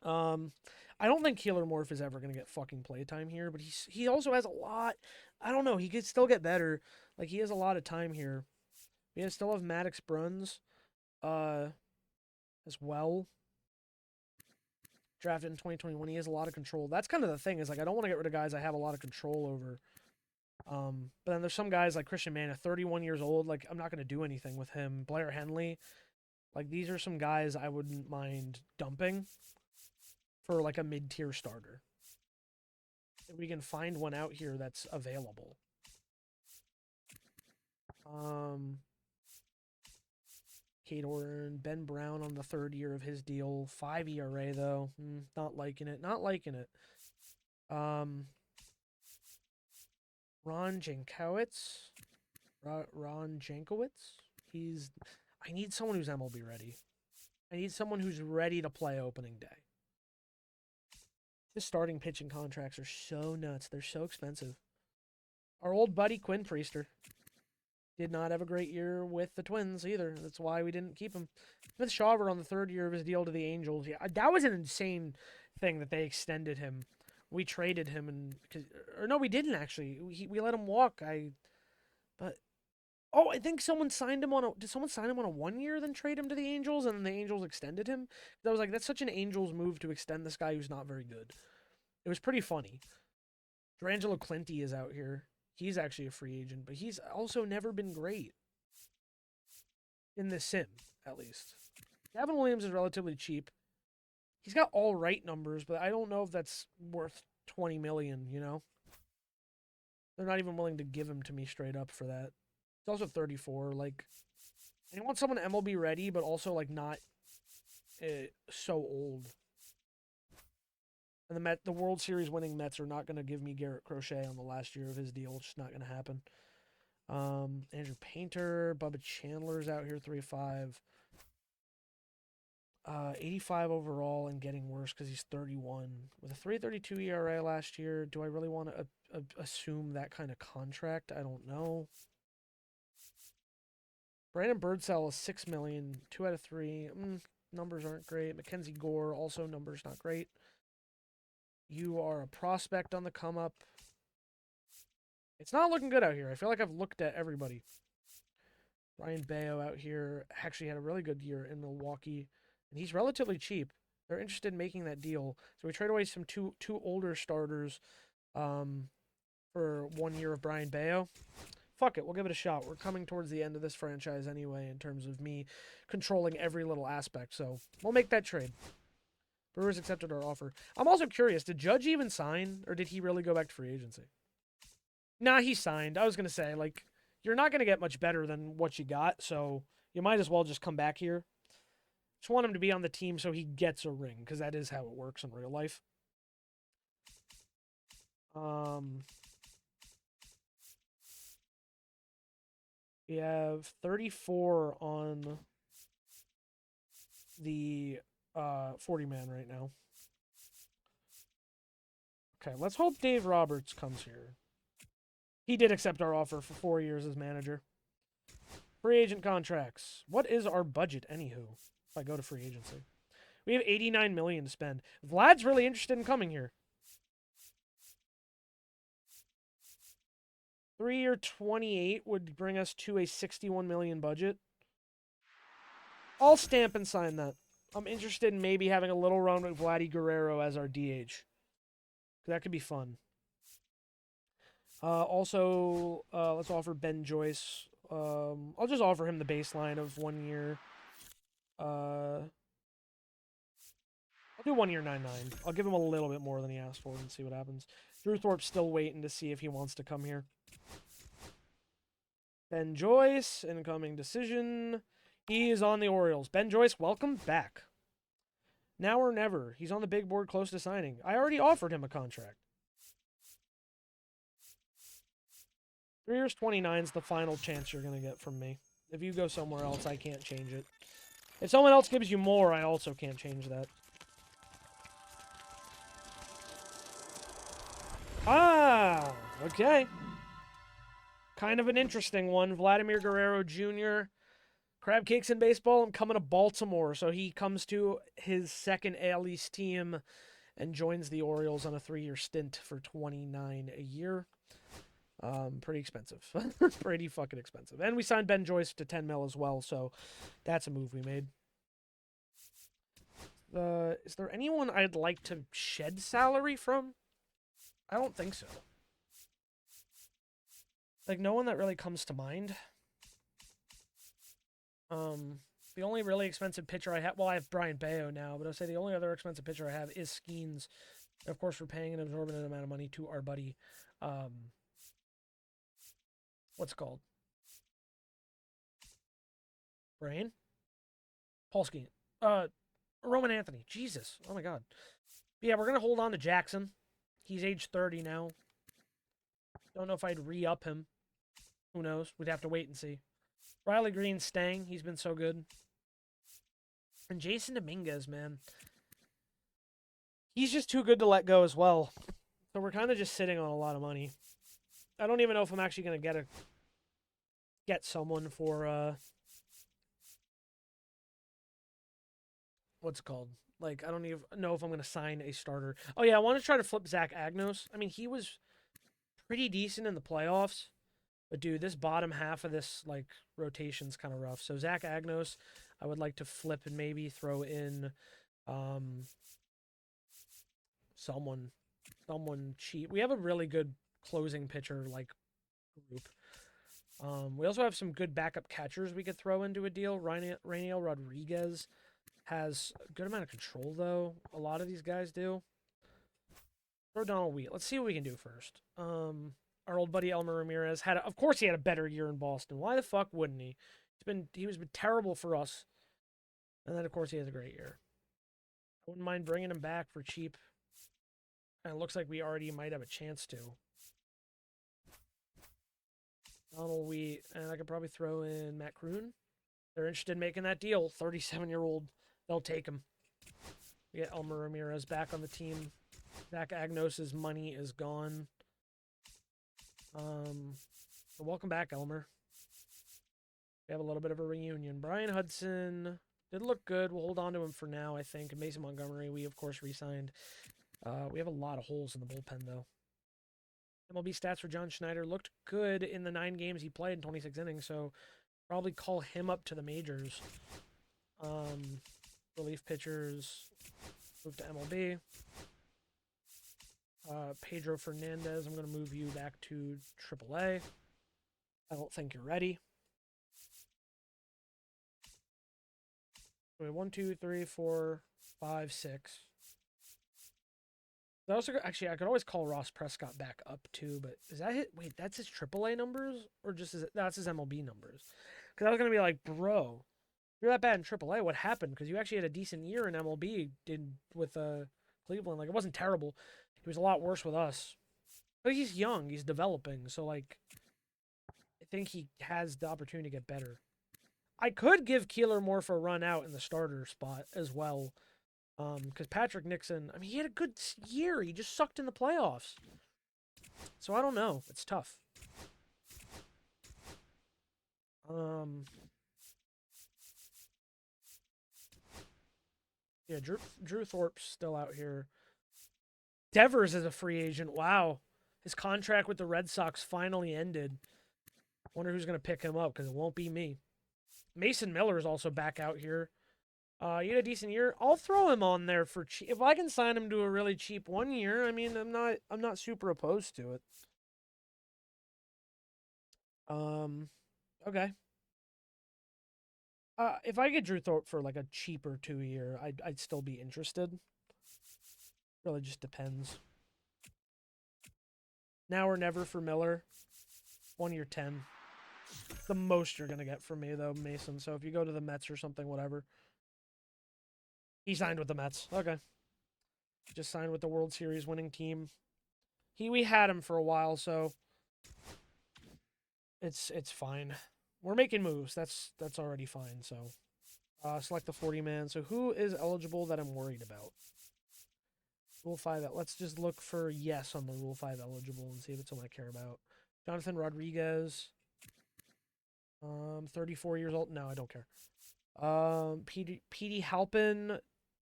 I don't think Keeler Morph is ever going to get fucking playtime here, but he also has a lot. I don't know. He could still get better. Like, he has a lot of time here. We still have Maddox Bruns as well. Drafted in 2021. He has a lot of control. That's kind of the thing, is like I don't want to get rid of guys I have a lot of control over. But then there's some guys like Christian Mann, 31 years old. Like, I'm not going to do anything with him. Blair Henley. Like, these are some guys I wouldn't mind dumping for like a mid-tier starter. If we can find one out here that's available. Kate Orton, Ben Brown on the 3rd year of his deal. 5 ERA though. Not liking it. Not liking it. Ron Jankowitz. Ron Jankowitz. I need someone who's MLB ready. I need someone who's ready to play opening day. The starting pitching contracts are so nuts. They're so expensive. Our old buddy Quinn Priester did not have a great year with the Twins either. That's why we didn't keep him. Smith Shawver on the 3rd year of his deal to the Angels. Yeah, that was an insane thing that they extended him. We traded him, and no, we didn't actually. We let him walk. I think someone signed him on a. Did someone sign him on a 1 year, then trade him to the Angels, and then the Angels extended him? I was like, that's such an Angels move to extend this guy who's not very good. It was pretty funny. D'Angelo Clinty is out here. He's actually a free agent, but he's also never been great. In the sim, at least. Gavin Williams is relatively cheap. He's got all right numbers, but I don't know if that's worth $20 million, you know? They're not even willing to give him to me straight up for that. He's also 34. Like, I want someone MLB ready, but also, like, not so old. And the World Series winning Mets are not going to give me Garrett Crochet on the last year of his deal. It's just not going to happen. Andrew Painter, Bubba Chandler's out here, 3-5. 85 overall and getting worse because he's 31. With a 3.32 ERA last year, do I really want to assume that kind of contract? I don't know. Brandon Birdsell is $6 million, 2 out of 3. Numbers aren't great. Mackenzie Gore, also numbers not great. You are a prospect on the come up. It's not looking good out here. I feel like I've looked at everybody. Ryan Bayo out here actually had a really good year in Milwaukee, and he's relatively cheap. They're interested in making that deal, so we trade away some two older starters for 1 year of Brian Bayo. Fuck it, we'll give it a shot. We're coming towards the end of this franchise anyway in terms of me controlling every little aspect, so we'll make that trade. Brewers accepted our offer. I'm also curious, did Judge even sign, or did he really go back to free agency? Nah, he signed. I was going to say, like, you're not going to get much better than what you got, so you might as well just come back here. Just want him to be on the team so he gets a ring, because that is how it works in real life. We have 34 on the 40-man right now. Okay, let's hope Dave Roberts comes here. He did accept our offer for 4 years as manager. Free agent contracts. What is our budget, anywho, if I go to free agency? We have $89 million to spend. Vlad's really interested in coming here. 3 year 28 would bring us to a $61 million budget. I'll stamp and sign that. I'm interested in maybe having a little run with Vladdy Guerrero as our DH. That could be fun. Also, let's offer Ben Joyce. I'll just offer him the baseline of 1 year. I'll do 1 year 9.9. I'll give him a little bit more than he asked for and see what happens. Drew Thorpe's still waiting to see if he wants to come here. Ben Joyce, incoming decision. He is on the Orioles. Ben Joyce, welcome back. Now or never. He's on the big board close to signing. I already offered him a contract. 3 years 29 is the final chance you're going to get from me. If you go somewhere else, I can't change it. If someone else gives you more, I also can't change that. Ah, okay. Kind of an interesting one. Vladimir Guerrero Jr. Crab cakes in baseball. I'm coming to Baltimore, so he comes to his second AL East team and joins the Orioles on a 3-year stint for $29 a year. Pretty expensive. Pretty fucking expensive. And we signed Ben Joyce to 10 mil as well, so that's a move we made. Is there anyone I'd like to shed salary from? I don't think so. Like, no one that really comes to mind. The only really expensive pitcher I have, well, I have Brian Bayo now, but I'll say the only other expensive pitcher I have is Skeens. And of course, we're paying an exorbitant amount of money to our buddy, what's it called? Brain? Paul Skeen. Roman Anthony. Jesus. Oh my God. But yeah, we're going to hold on to Jackson. He's age 30 now. Don't know if I'd re-up him. Who knows? We'd have to wait and see. Riley Green's staying. He's been so good. And Jason Dominguez, man. He's just too good to let go as well. So we're kind of just sitting on a lot of money. I don't even know if I'm actually going to get someone for, what's it called? Like, I don't even know if I'm going to sign a starter. Oh, yeah, I want to try to flip Zach Agnos. I mean, he was pretty decent in the playoffs. But, dude, this bottom half of this, like, rotation's kind of rough. So, Zach Agnos, I would like to flip and maybe throw in someone cheap. We have a really good closing pitcher, like, group. We also have some good backup catchers we could throw into a deal. Rainiel Rodriguez has a good amount of control, though. A lot of these guys do. Throw Donald Wheat. Let's see what we can do first. Our old buddy Elmer Ramirez of course he had a better year in Boston. Why the fuck wouldn't he? He was terrible for us. And then of course he has a great year. I wouldn't mind bringing him back for cheap. And it looks like we already might have a chance to. Donald Wheat, and I could probably throw in Matt Kroon. They're interested in making that deal. 37-year-old, they'll take him. We get Elmer Ramirez back on the team. Zach Agnos' money is gone. So welcome back, Elmer. We have a little bit of a reunion. Brian Hudson did look good. We'll hold on to him for now, I think. And Mason Montgomery, we, of course, re-signed. We have a lot of holes in the bullpen, though. MLB stats for John Schneider looked good in the 9 games he played in 26 innings, so probably call him up to the majors. Relief pitchers move to MLB. Pedro Fernandez, I'm going to move you back to AAA. I don't think you're ready. Wait, 1, 2, 3, 4, 5, 6. Actually, I could always call Ross Prescott back up too, but is that it? Wait, that's his AAA numbers, or that's his MLB numbers? Because I was gonna be like, bro, you're that bad in AAA. What happened? Because you actually had a decent year in MLB. With Cleveland. Like, it wasn't terrible. He was a lot worse with us. But he's young. He's developing. So like, I think he has the opportunity to get better. I could give Keeler Morph a run out in the starter spot as well. Because Patrick Nixon, I mean, he had a good year. He just sucked in the playoffs. So I don't know. It's tough. Yeah, Drew Thorpe's still out here. Devers is a free agent. Wow. His contract with the Red Sox finally ended. Wonder who's going to pick him up, because it won't be me. Mason Miller is also back out here. He had a decent year. I'll throw him on there for cheap. If I can sign him to a really cheap 1 year, I mean, I'm not super opposed to it. Okay. If I get Drew Thorpe for like a cheaper 2 year, I'd still be interested. Really just depends. Now or never for Miller. 1 year 10. The most you're gonna get from me though, Mason. So if you go to the Mets or something, whatever. He signed with the Mets. Okay. Just signed with the World Series winning team. We had him for a while, so it's fine. We're making moves. That's already fine. So select the 40 man. So who is eligible that I'm worried about? Rule 5. Let's just look for yes on the Rule 5 eligible and see if it's someone I care about. Jonathan Rodriguez. 34 years old. No, I don't care. Petey Halpin.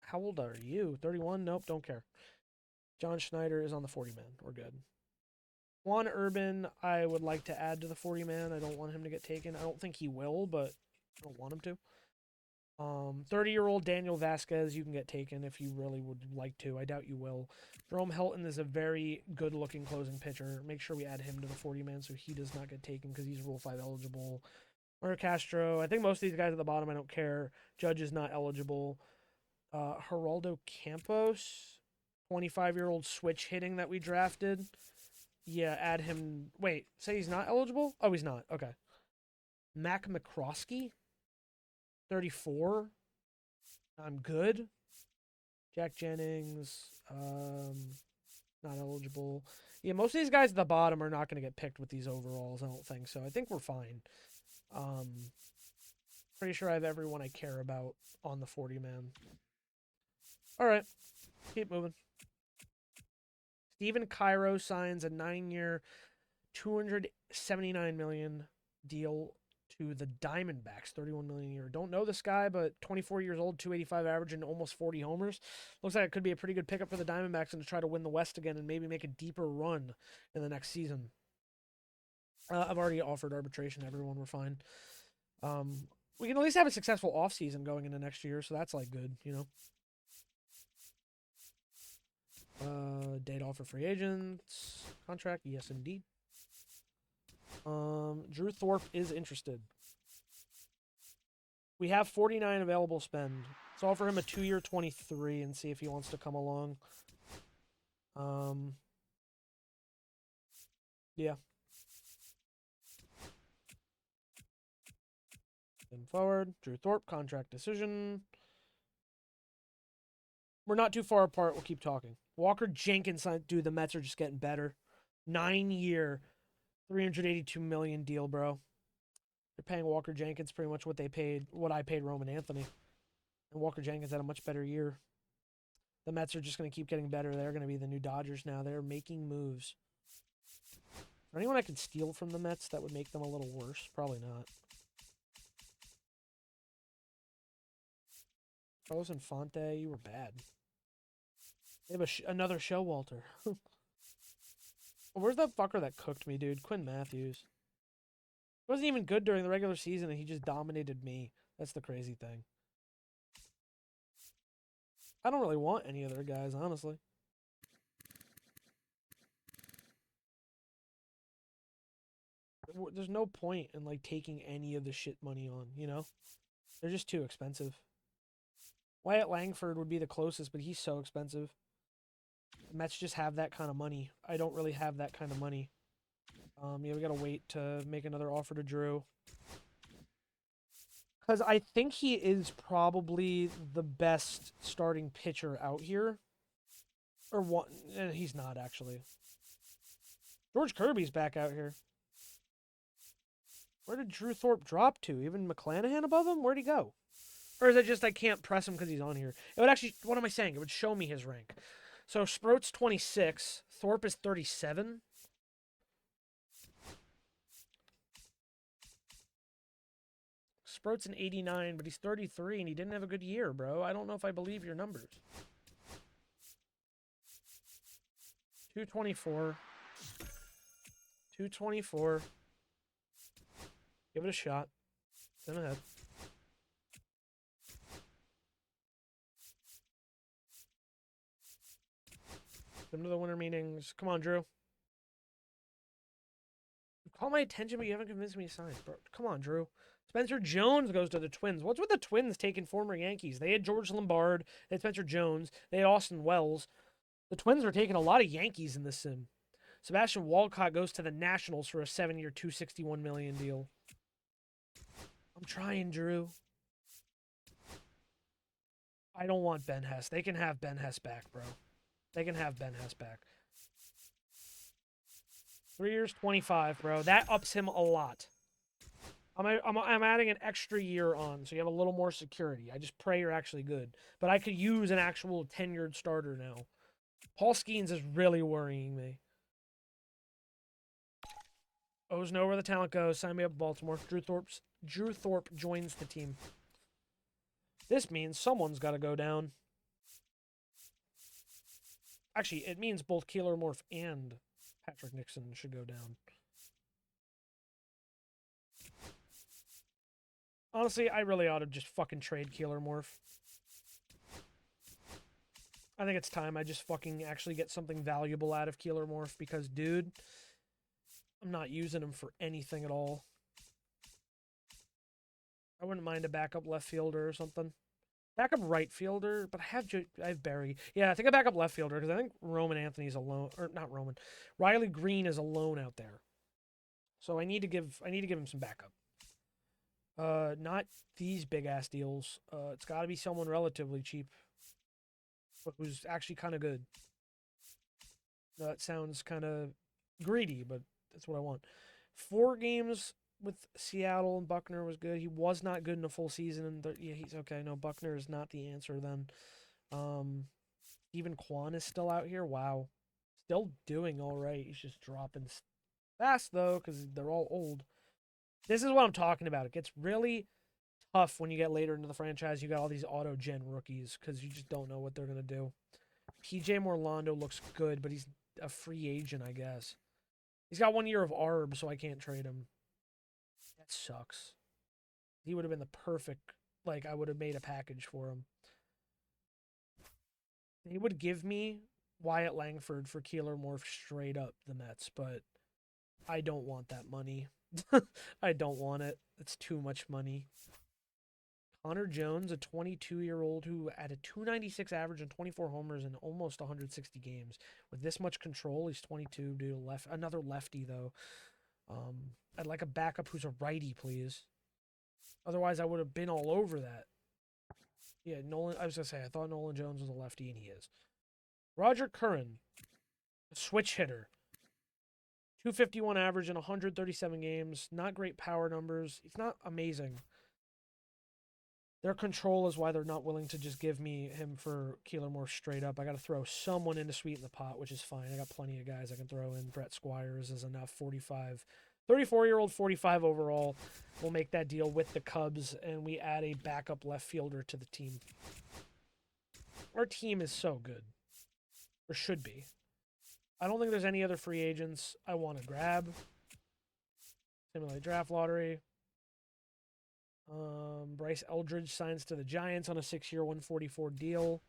How old are you? 31? Nope, don't care. John Schneider is on the 40 man. We're good. Juan Urban, I would like to add to the 40 man. I don't want him to get taken. I don't think he will, but I don't want him to. 30-year-old Daniel Vasquez, you can get taken if you really would like to. I doubt you will. Jerome Helton is a very good-looking closing pitcher. Make sure we add him to the 40-man so he does not get taken because he's Rule 5 eligible. Mario Castro, I think most of these guys at the bottom, I don't care. Judge is not eligible. Geraldo Campos, 25-year-old switch hitting that we drafted. Yeah, add him. Wait, say he's not eligible? Oh, he's not. Okay. Mac McCroskey, 34. I'm good. Jack Jennings, not eligible. Yeah, most of these guys at the bottom are not going to get picked with these overalls. I don't think so. I think we're fine. Pretty sure I have everyone I care about on the 40 man. All right, keep moving. Steven Cairo signs a 9-year, $279 million deal to the Diamondbacks, $31 million a year. Don't know this guy, but 24 years old, 285 average, and almost 40 homers. Looks like it could be a pretty good pickup for the Diamondbacks and to try to win the West again and maybe make a deeper run in the next season. I've already offered arbitration to everyone. We're fine. We can at least have a successful offseason going into next year, so that's like good, you know. Date offer free agents. Contract, yes indeed. Drew Thorpe is interested. We have 49 available spend. So offer him a 2-year 23 and see if he wants to come along. Yeah. Then forward. Drew Thorpe, contract decision. We're not too far apart. We'll keep talking. Walker Jenkins, dude, the Mets are just getting better. 9-year, $382 million deal, bro. They're paying Walker Jenkins pretty much what I paid Roman Anthony. And Walker Jenkins had a much better year. The Mets are just going to keep getting better. They're going to be the new Dodgers now. They're making moves. Is there anyone I could steal from the Mets that would make them a little worse? Probably not. Carlos Infante, you were bad. They have another Showalter. Where's that fucker that cooked me, dude? Quinn Matthews. He wasn't even good during the regular season, and he just dominated me. That's the crazy thing. I don't really want any other guys, honestly. There's no point in like taking any of the shit money on, you know? They're just too expensive. Wyatt Langford would be the closest, but he's so expensive. The Mets just have that kind of money. I don't really have that kind of money. Yeah, we gotta wait to make another offer to Drew. Because I think he is probably the best starting pitcher out here. Or one, he's not actually. George Kirby's back out here. Where did Drew Thorpe drop to? Even McClanahan above him? Where'd he go? Or is it just I can't press him because he's on here? It would actually, what am I saying? It would show me his rank. So Sproat's 26. Thorpe is 37. Sproat's an 89, but he's 33 and he didn't have a good year, bro. I don't know if I believe your numbers. 224. 224. Give it a shot. Send ahead. Come to the winter meetings. Come on, Drew. caught my attention, but you haven't convinced me to sign, bro. Come on, Drew. Spencer Jones goes to the Twins. What's with the Twins taking former Yankees? They had George Lombard, they had Spencer Jones, they had Austin Wells. The Twins are taking a lot of Yankees in this sim. Sebastian Walcott goes to the Nationals for a 7-year, $261 million deal. I'm trying, Drew. I don't want Ben Hess. They can have Ben Hess back, bro. They can have Ben Hess back. 3 years, 25, bro. That ups him a lot. I'm adding an extra year on, so you have a little more security. I just pray you're actually good. But I could use an actual tenured starter now. Paul Skeens is really worrying me. O's know where the talent goes. Sign me up, Baltimore. Drew Thorpe joins the team. This means someone's got to go down. Actually, it means both Keeler Morph and Patrick Nixon should go down. Honestly, I really ought to just fucking trade Keeler Morph. I think it's time I just fucking actually get something valuable out of Keeler Morph because, dude, I'm not using him for anything at all. I wouldn't mind a backup left fielder or something. Backup right fielder, but I have Barry. Yeah, I think a backup left fielder because I think Roman Anthony's alone, or not Roman. Riley Green is alone out there, so I need to give him some backup. Not these big ass deals. It's got to be someone relatively cheap, but who's actually kind of good. That sounds kind of greedy, but that's what I want. 4 games with Seattle and Buckner was good. He was not good in a full season. And yeah, he's okay. No, Buckner is not the answer then. Even Kwan is still out here. Wow. Still doing all right. He's just dropping fast, though, because they're all old. This is what I'm talking about. It gets really tough when you get later into the franchise. You got all these auto-gen rookies because you just don't know what they're going to do. PJ Morlando looks good, but he's a free agent, I guess. He's got 1 year of ARB, so I can't trade him. That sucks. He would have been the perfect, like, I would have made a package for him. He would give me Wyatt Langford for Keeler Morph straight up the Mets, but I don't want that money. I don't want it. It's too much money. Connor Jones, a 22-year-old who had a 296 average and 24 homers in almost 160 games. With this much control, he's 22, dude. Another lefty, though. I'd like a backup who's a righty, please. Otherwise, I would have been all over that. Yeah, Nolan. I was going to say, I thought Nolan Jones was a lefty, and he is. Roger Curran, a switch hitter. 251 average in 137 games. Not great power numbers. He's not amazing. Their control is why they're not willing to just give me him for Keeler Morph straight up. I got to throw someone in to sweeten the pot, which is fine. I got plenty of guys I can throw in. Brett Squires is enough. 34-year-old, 45 overall. We'll make that deal with the Cubs, and we add a backup left fielder to the team. Our team is so good. Or should be. I don't think there's any other free agents I want to grab. Simulate draft lottery. Bryce Eldridge signs to the Giants on a 6-year, 144 deal.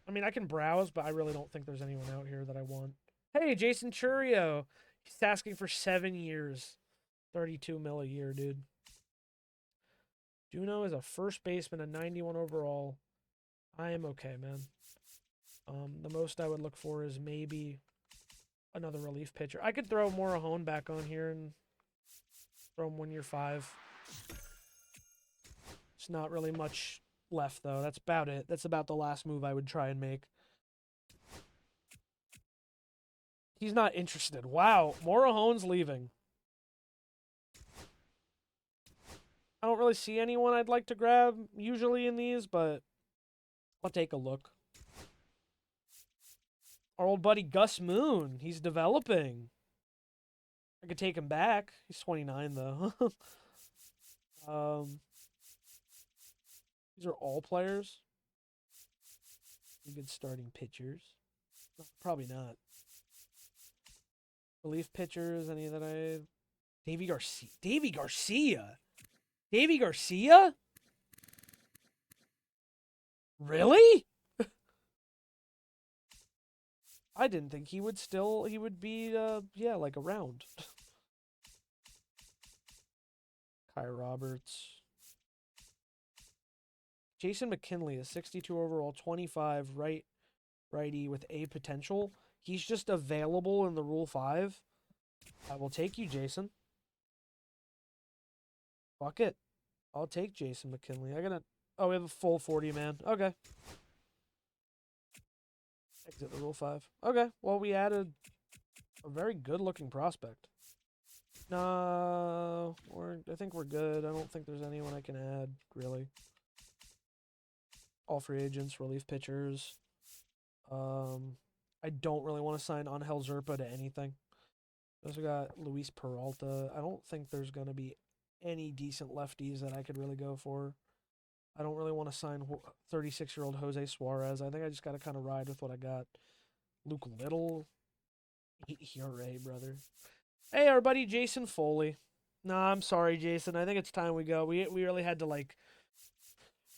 I mean, I can browse, but I really don't think there's anyone out here that I want. Hey, Jason Churio. He's asking for 7 years. 32 mil a year, dude. Juno is a first baseman, a 91 overall. I am okay, man. The most I would look for is maybe another relief pitcher. I could throw Morahone back on here and throw him 1 year 5. It's not really much left, though. That's about it. That's about the last move I would try and make. He's not interested. Wow, Morahone's leaving. I don't really see anyone I'd like to grab usually in these, but I'll take a look. Our old buddy Gus Moon, he's developing. I could take him back. He's 29, though. These are all players. Good starting pitchers. Probably not. Relief pitchers, any that I... Davy Garcia. Davy Garcia? Davy Garcia? Really? I didn't think he would be, yeah, like around. Ty Roberts. Jason McKinley is 62 overall, 25 righty with A potential. He's just available in the Rule 5. I will take you, Jason. Fuck it. I'll take Jason McKinley. Oh, we have a full 40 man. Okay. Exit the Rule 5. Okay. Well, we added a very good looking prospect. No, I think we're good. I don't think there's anyone I can add, really. All free agents, relief pitchers. I don't really want to sign Angel Zerpa to anything. We also got Luis Peralta. I don't think there's going to be any decent lefties that I could really go for. I don't really want to sign 36-year-old Jose Suarez. I think I just got to kind of ride with what I got. Luke Little. ERA, brother. Hey, our buddy Jason Foley. Nah, I'm sorry, Jason. I think it's time we go. We really had to, like,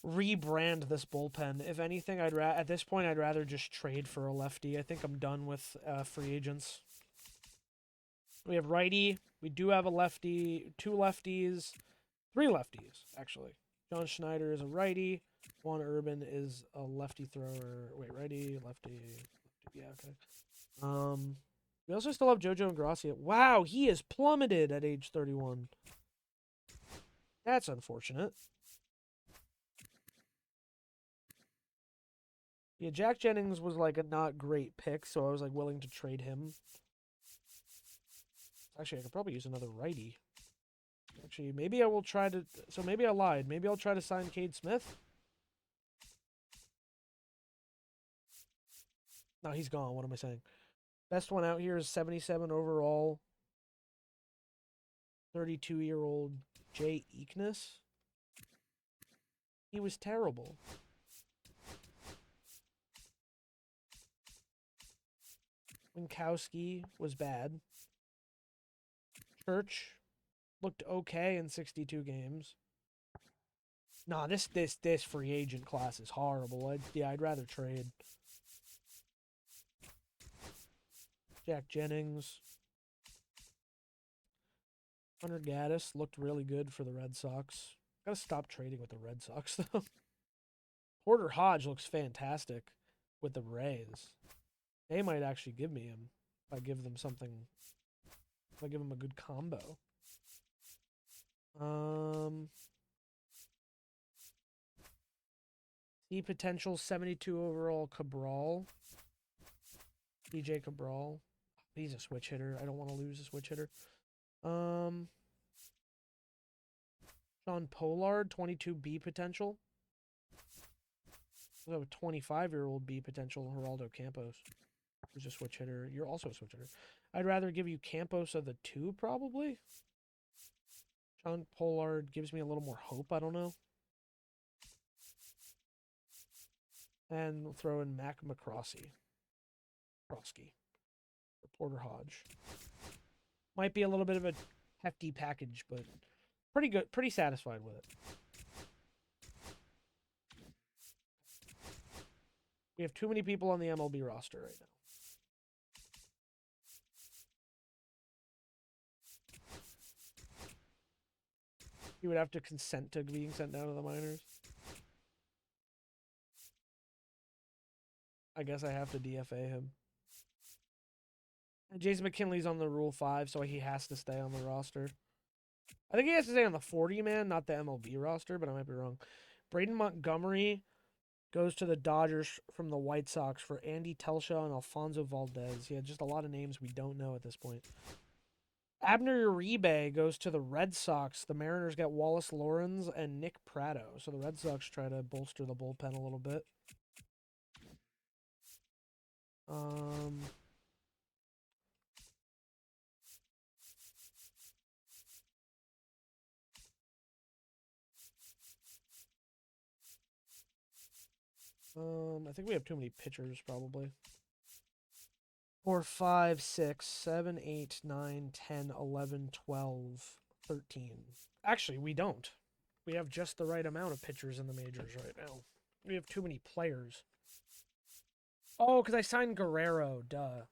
rebrand this bullpen. If anything, at this point, I'd rather just trade for a lefty. I think I'm done with free agents. We have righty. We do have a lefty. 2 lefties. 3 lefties, actually. John Schneider is a righty. Juan Urban is a lefty thrower. Wait, righty, lefty. Yeah, okay. We also still have Jojo Ingrassia. Wow, he has plummeted at age 31. That's unfortunate. Yeah, Jack Jennings was like a not great pick, so I was like willing to trade him. Actually, I could probably use another righty. Actually, maybe I will try to... So maybe I lied. Maybe I'll try to sign Cade Smith. No, he's gone. What am I saying? Best one out here is 77 overall. 32-year-old Jay Eakness. He was terrible. Winkowski was bad. Church looked okay in 62 games. Nah, this free agent class is horrible. I'd rather trade. Jack Jennings. Hunter Gaddis looked really good for the Red Sox. Gotta stop trading with the Red Sox, though. Porter Hodge looks fantastic with the Rays. They might actually give me him if I give them something. If I give them a good combo. The potential 72 overall Cabral. DJ Cabral. He's a switch hitter. I don't want to lose a switch hitter. Sean Pollard, 22 B potential. We have a 25-year-old B potential, Geraldo Campos, who's a switch hitter. You're also a switch hitter. I'd rather give you Campos of the 2, probably. Sean Pollard gives me a little more hope. I don't know. And we'll throw in Mac McCroskey. Porter Hodge. Might be a little bit of a hefty package, but pretty good. Pretty satisfied with it. We have too many people on the MLB roster right now. He would have to consent to being sent down to the minors. I guess I have to DFA him. And Jason McKinley's on the Rule 5, so he has to stay on the roster. I think he has to stay on the 40-man, not the MLB roster, but I might be wrong. Braden Montgomery goes to the Dodgers from the White Sox for Andy Telshaw and Alfonso Valdez. Yeah, just a lot of names we don't know at this point. Abner Uribe goes to the Red Sox. The Mariners get Wallace Lorenz and Nick Pratto. So the Red Sox try to bolster the bullpen a little bit. I think we have too many pitchers, probably. 4, 5, 6, 7, 8, 9, 10, 11, 12, 13. Actually, we don't. We have just the right amount of pitchers in the majors right now. We have too many players. Oh, because I signed Guerrero. Duh.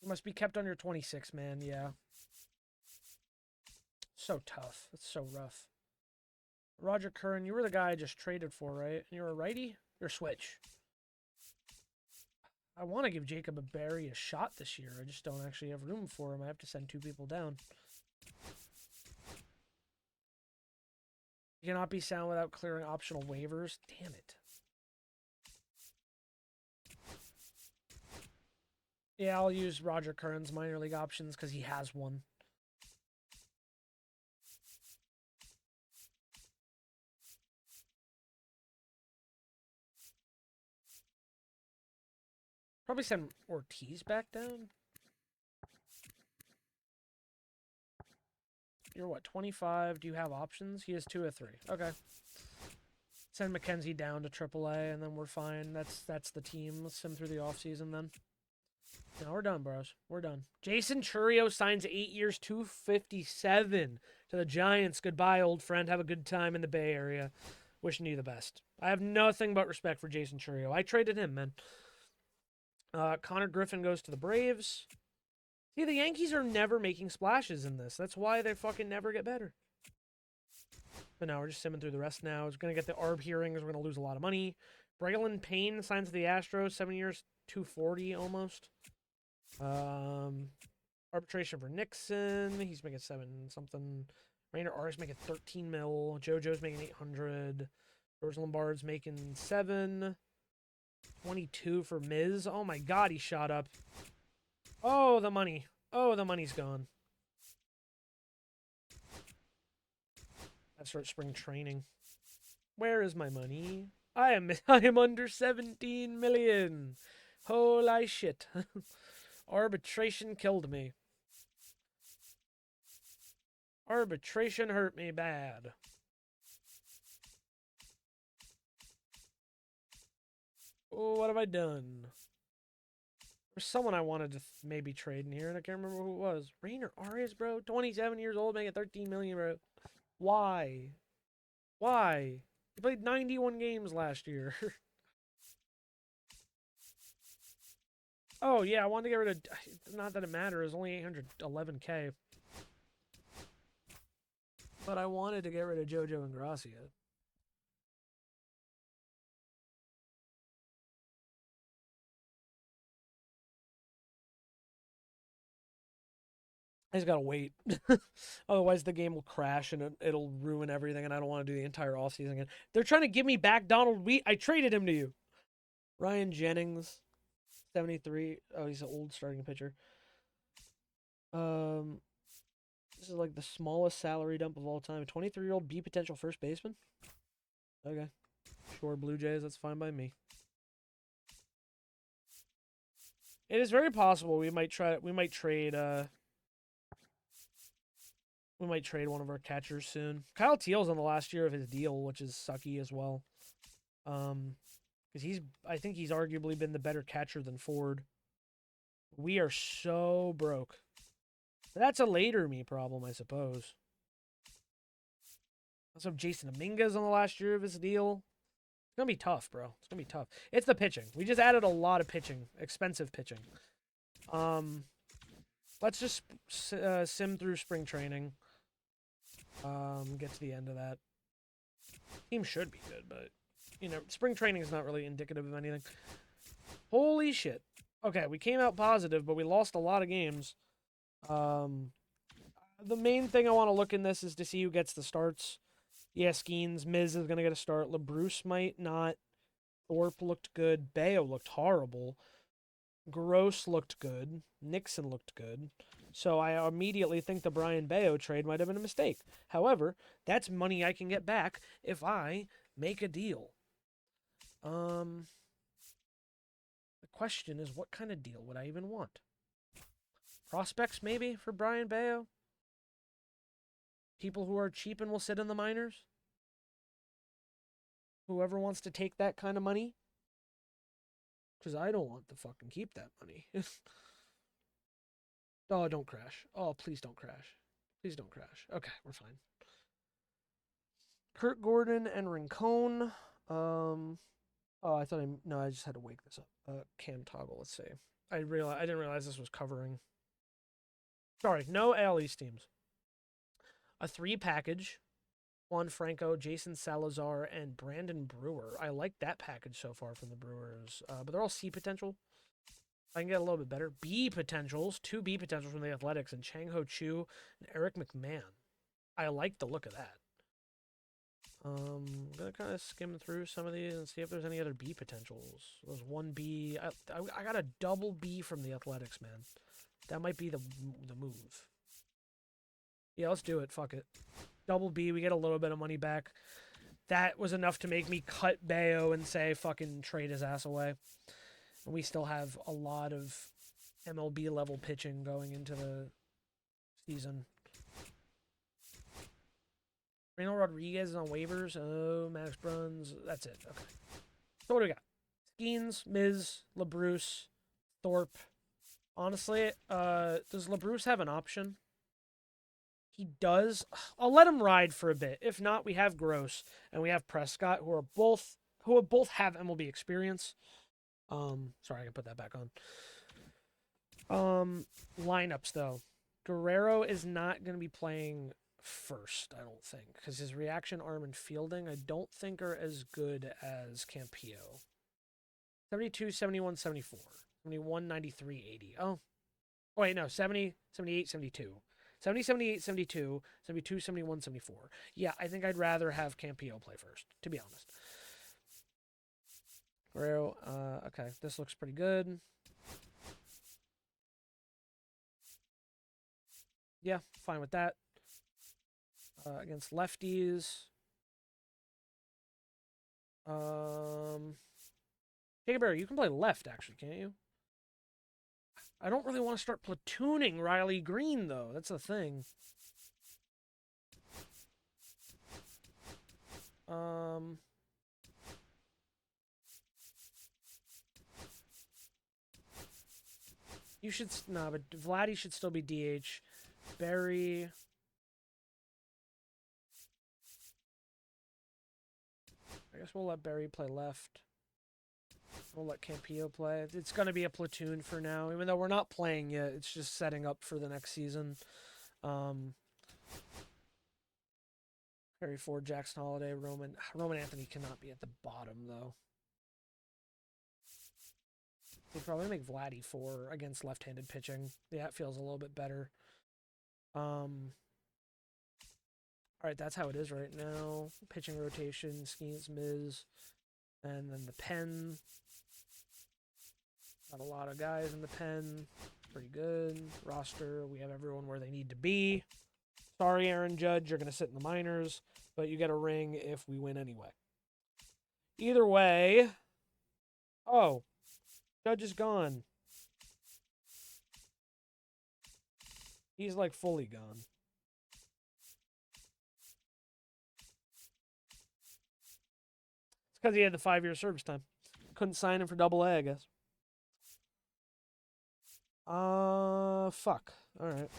You must be kept under 26, man. Yeah. so tough. It's so rough. Roger Curran, you were the guy I just traded for, right? And you're a righty? You're a switch. I want to give Jacob a Berry a shot this year. I just don't actually have room for him. I have to send 2 people down. You cannot be sound without clearing optional waivers. Damn it. Yeah, I'll use Roger Curran's minor league options because he has one. Probably send Ortiz back down. You're what, 25? Do you have options? He has 2 or 3. Okay. Send McKenzie down to AAA, and then we're fine. That's the team. Let's send through the offseason then. No, we're done, bros. We're done. Jason Churio signs 8 years, $257 to the Giants. Goodbye, old friend. Have a good time in the Bay Area. Wishing you the best. I have nothing but respect for Jason Churio. I traded him, man. Connor Griffin goes to the Braves. See, the Yankees are never making splashes in this. That's why they fucking never get better. But now we're just simming through the rest now. We're going to get the ARB hearings. We're going to lose a lot of money. Braylon Payne signs to the Astros. 7 years, $240 almost. Arbitration for Nixon. He's making 7 something. Rainer Arias making 13 mil. JoJo's making 800. George Lombard's making 7. 22 for Miz. Oh my god, he shot up. Oh, the money. Oh, the money's gone. I start spring training. Where is my money? I am under 17 million. Holy shit. Arbitration killed me. Arbitration hurt me bad. Oh, what have I done? There's someone I wanted to maybe trade in here, and I can't remember who it was. Rainer Arias, bro? 27 years old, making 13 million, bro. Why? Why? He played 91 games last year. Oh, yeah, I wanted to get rid of... Not that it matters, only 811K. But I wanted to get rid of JoJo and Gracia. I just gotta wait. Otherwise, the game will crash and it'll ruin everything, and I don't want to do the entire offseason again. They're trying to give me back Donald Wheat. I traded him to you. Ryan Jennings, 73. Oh, he's an old starting pitcher. This is like the smallest salary dump of all time. 23-year-old B potential first baseman. Okay. Sure, Blue Jays. That's fine by me. It is very possible we might trade one of our catchers soon. Kyle Teal's on the last year of his deal, which is sucky as well. Because I think he's arguably been the better catcher than Ford. We are so broke. That's a later me problem, I suppose. Also, Jason Dominguez on the last year of his deal. It's going to be tough, bro. It's going to be tough. It's the pitching. We just added a lot of pitching. Expensive pitching. Let's just sim through spring training. Get to the end of that. Team should be good, but, you know, spring training is not really indicative of anything. Holy shit. Okay, we came out positive, but we lost a lot of games. The main thing I want to look in this is to see who gets the starts. Yeah, Skeens, Miz is going to get a start. LaBruce might not. Thorpe looked good. Bayo looked horrible. Gross looked good. Nixon looked good. So I immediately think the Brian Bayo trade might have been a mistake. However, that's money I can get back if I make a deal. The question is, what kind of deal would I even want? Prospects, maybe, for Brian Bayo? People who are cheap and will sit in the minors? Whoever wants to take that kind of money? Because I don't want to fucking keep that money. Oh, don't crash. Oh, please don't crash. Please don't crash. Okay, we're fine. Kurt Gordon and Rincon. Oh, I thought no, I just had to wake this up. Cam toggle, let's see. I didn't realize this was covering. Sorry, no AL East teams. A 3 package. Juan Franco, Jason Salazar, and Brandon Brewer. I like that package so far from the Brewers. But they're all C potential. I can get a little bit better. B potentials. 2 B potentials from the Athletics, and Chang Ho Chu and Eric McMahon. I like the look of that. I'm going to kind of skim through some of these and see if there's any other B potentials. There's 1B. I got a double B from the Athletics, man. That might be the move. Yeah, let's do it. Fuck it. Double B, we get a little bit of money back. That was enough to make me cut Bayo and say fucking trade his ass away. And we still have a lot of MLB level pitching going into the season. Reno Rodriguez is on waivers. Oh, Max Bruns. That's it. Okay. So what do we got? Skeens, Miz, LaBruce, Thorpe. Honestly, does LaBruce have an option? He does. I'll let him ride for a bit. If not, we have Gross and we have Prescott, who both have MLB experience. Sorry, I can put that back on. Lineups though. Guerrero is not going to be playing first, I don't think, because his reaction arm and fielding I don't think are as good as Campillo. 72, 71, 74. 71, 93, 80. Oh, wait, no, 70, 78, 72. 70, 78, 72, 72, 71, 74. Yeah, I think I'd rather have Campillo play first, to be honest. Guerrero, okay, this looks pretty good. Yeah, fine with that. Against lefties. Jacob Berry, you can play left, actually, can't you? I don't really want to start platooning Riley Green, though. That's the thing. You should... Nah, but Vladdy should still be DH. Berry... I guess we'll let Berry play left. We'll let Campillo play. It's going to be a platoon for now. Even though we're not playing yet, it's just setting up for the next season. Harry Ford, Jackson Holiday, Roman Anthony cannot be at the bottom, though. We'd probably make Vladdy 4 against left-handed pitching. Yeah, it feels a little bit better. All right, that's how it is right now. Pitching rotation, Skeens, Miz, and then the pen. Got a lot of guys in the pen. Pretty good. Roster, we have everyone where they need to be. Sorry, Aaron Judge, you're going to sit in the minors, but you get a ring if we win anyway. Either way... Oh, Judge is gone. He's like fully gone. It's because he had the 5-year service time. Couldn't sign him for AA, I guess. Fuck. Alright.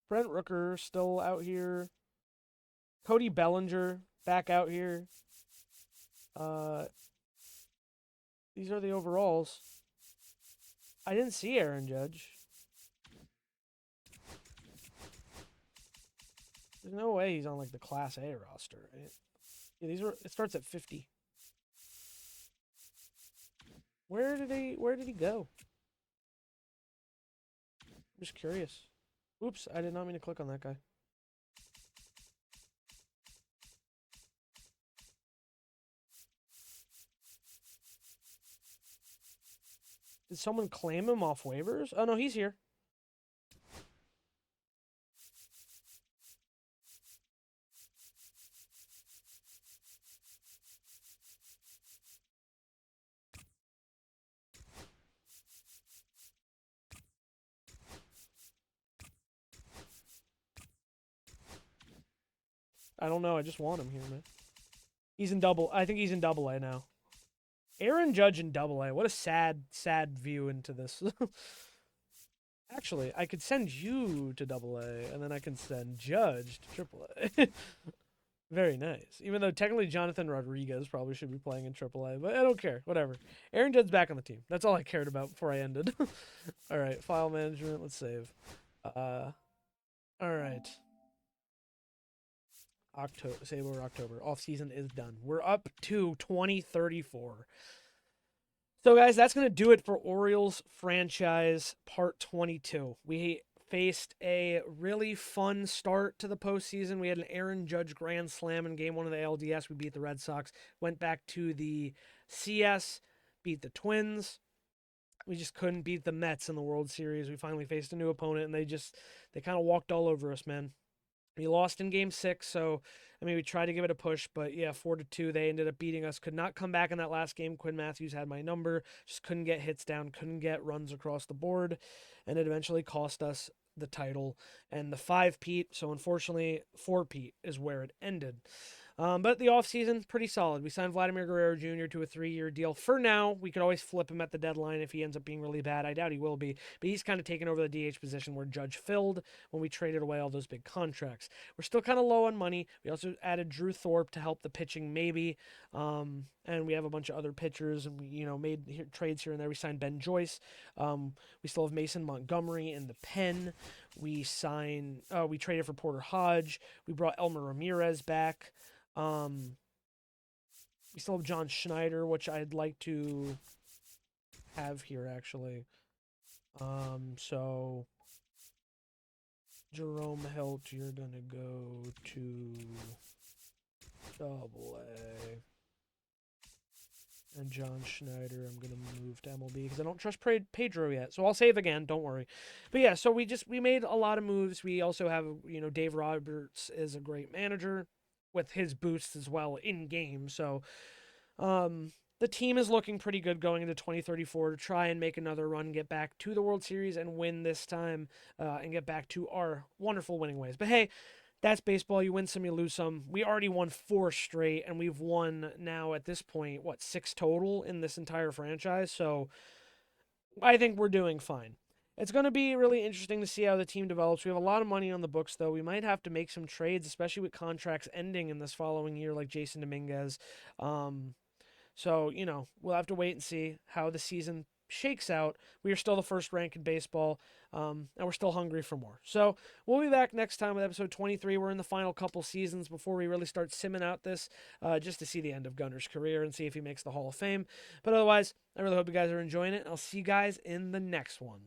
Brent Rooker still out here. Cody Bellinger back out here. These are the overalls. I didn't see Aaron Judge. There's no way he's on like the Class A roster, right? Yeah, it starts at 50. Where did he go? I'm just curious. Oops, I did not mean to click on that guy. Did someone claim him off waivers? Oh no, he's here. I don't know. I just want him here, man. I think he's in AA now. Aaron Judge in AA. What a sad, sad view into this. Actually, I could send you to AA, and then I can send Judge to AAA. Very nice. Even though technically Jonathan Rodriguez probably should be playing in AAA, but I don't care. Whatever. Aaron Judge's back on the team. That's all I cared about before I ended. All right, file management. Let's save. All right. October. Save over October. Off season is done. We're up to 2034. So, guys, that's going to do it for Orioles franchise part 22. We faced a really fun start to the postseason. We had an Aaron Judge grand slam in game one of the ALDS. We beat the Red Sox, went back to the CS, beat the Twins. We just couldn't beat the Mets in the World Series. We finally faced a new opponent, and they kind of walked all over us, man. We lost in game six, so I mean we tried to give it a push, but yeah, 4-2. They ended up beating us. Could not come back in that last game. Quinn Matthews had my number, just couldn't get hits down, couldn't get runs across the board, and it eventually cost us the title and the 5-peat. So unfortunately, 4-peat is where it ended. But the offseason, pretty solid. We signed Vladimir Guerrero Jr. to a 3-year deal. For now, we could always flip him at the deadline if he ends up being really bad. I doubt he will be. But he's kind of taken over the DH position where Judge filled when we traded away all those big contracts. We're still kind of low on money. We also added Drew Thorpe to help the pitching, maybe. And we have a bunch of other pitchers, and we made trades here and there. We signed Ben Joyce. We still have Mason Montgomery in the pen. We traded for Porter Hodge. We brought Elmer Ramirez back. We still have John Schneider, which I'd like to have here actually. So Jerome Helt, you're gonna go to AA. And John Schneider, I'm going to move to MLB because I don't trust Pedro yet. So I'll save again, don't worry. But yeah, so we made a lot of moves. We also have, Dave Roberts is a great manager with his boosts as well in game. So the team is looking pretty good going into 2034 to try and make another run, get back to the World Series and win this time, and get back to our wonderful winning ways. But hey, that's baseball. You win some, you lose some. We already won 4 straight, and we've won now at this point, 6 total in this entire franchise. So I think we're doing fine. It's going to be really interesting to see how the team develops. We have a lot of money on the books, though. We might have to make some trades, especially with contracts ending in this following year, like Jason Dominguez. So, we'll have to wait and see how the season shakes out. We are still the first rank in baseball, and we're still hungry for more. So we'll be back next time with episode 23. We're in the final couple seasons before we really start simming out this, just to see the end of Gunner's career and see if he makes the Hall of Fame. But otherwise, I really hope you guys are enjoying it. I'll see you guys in the next one.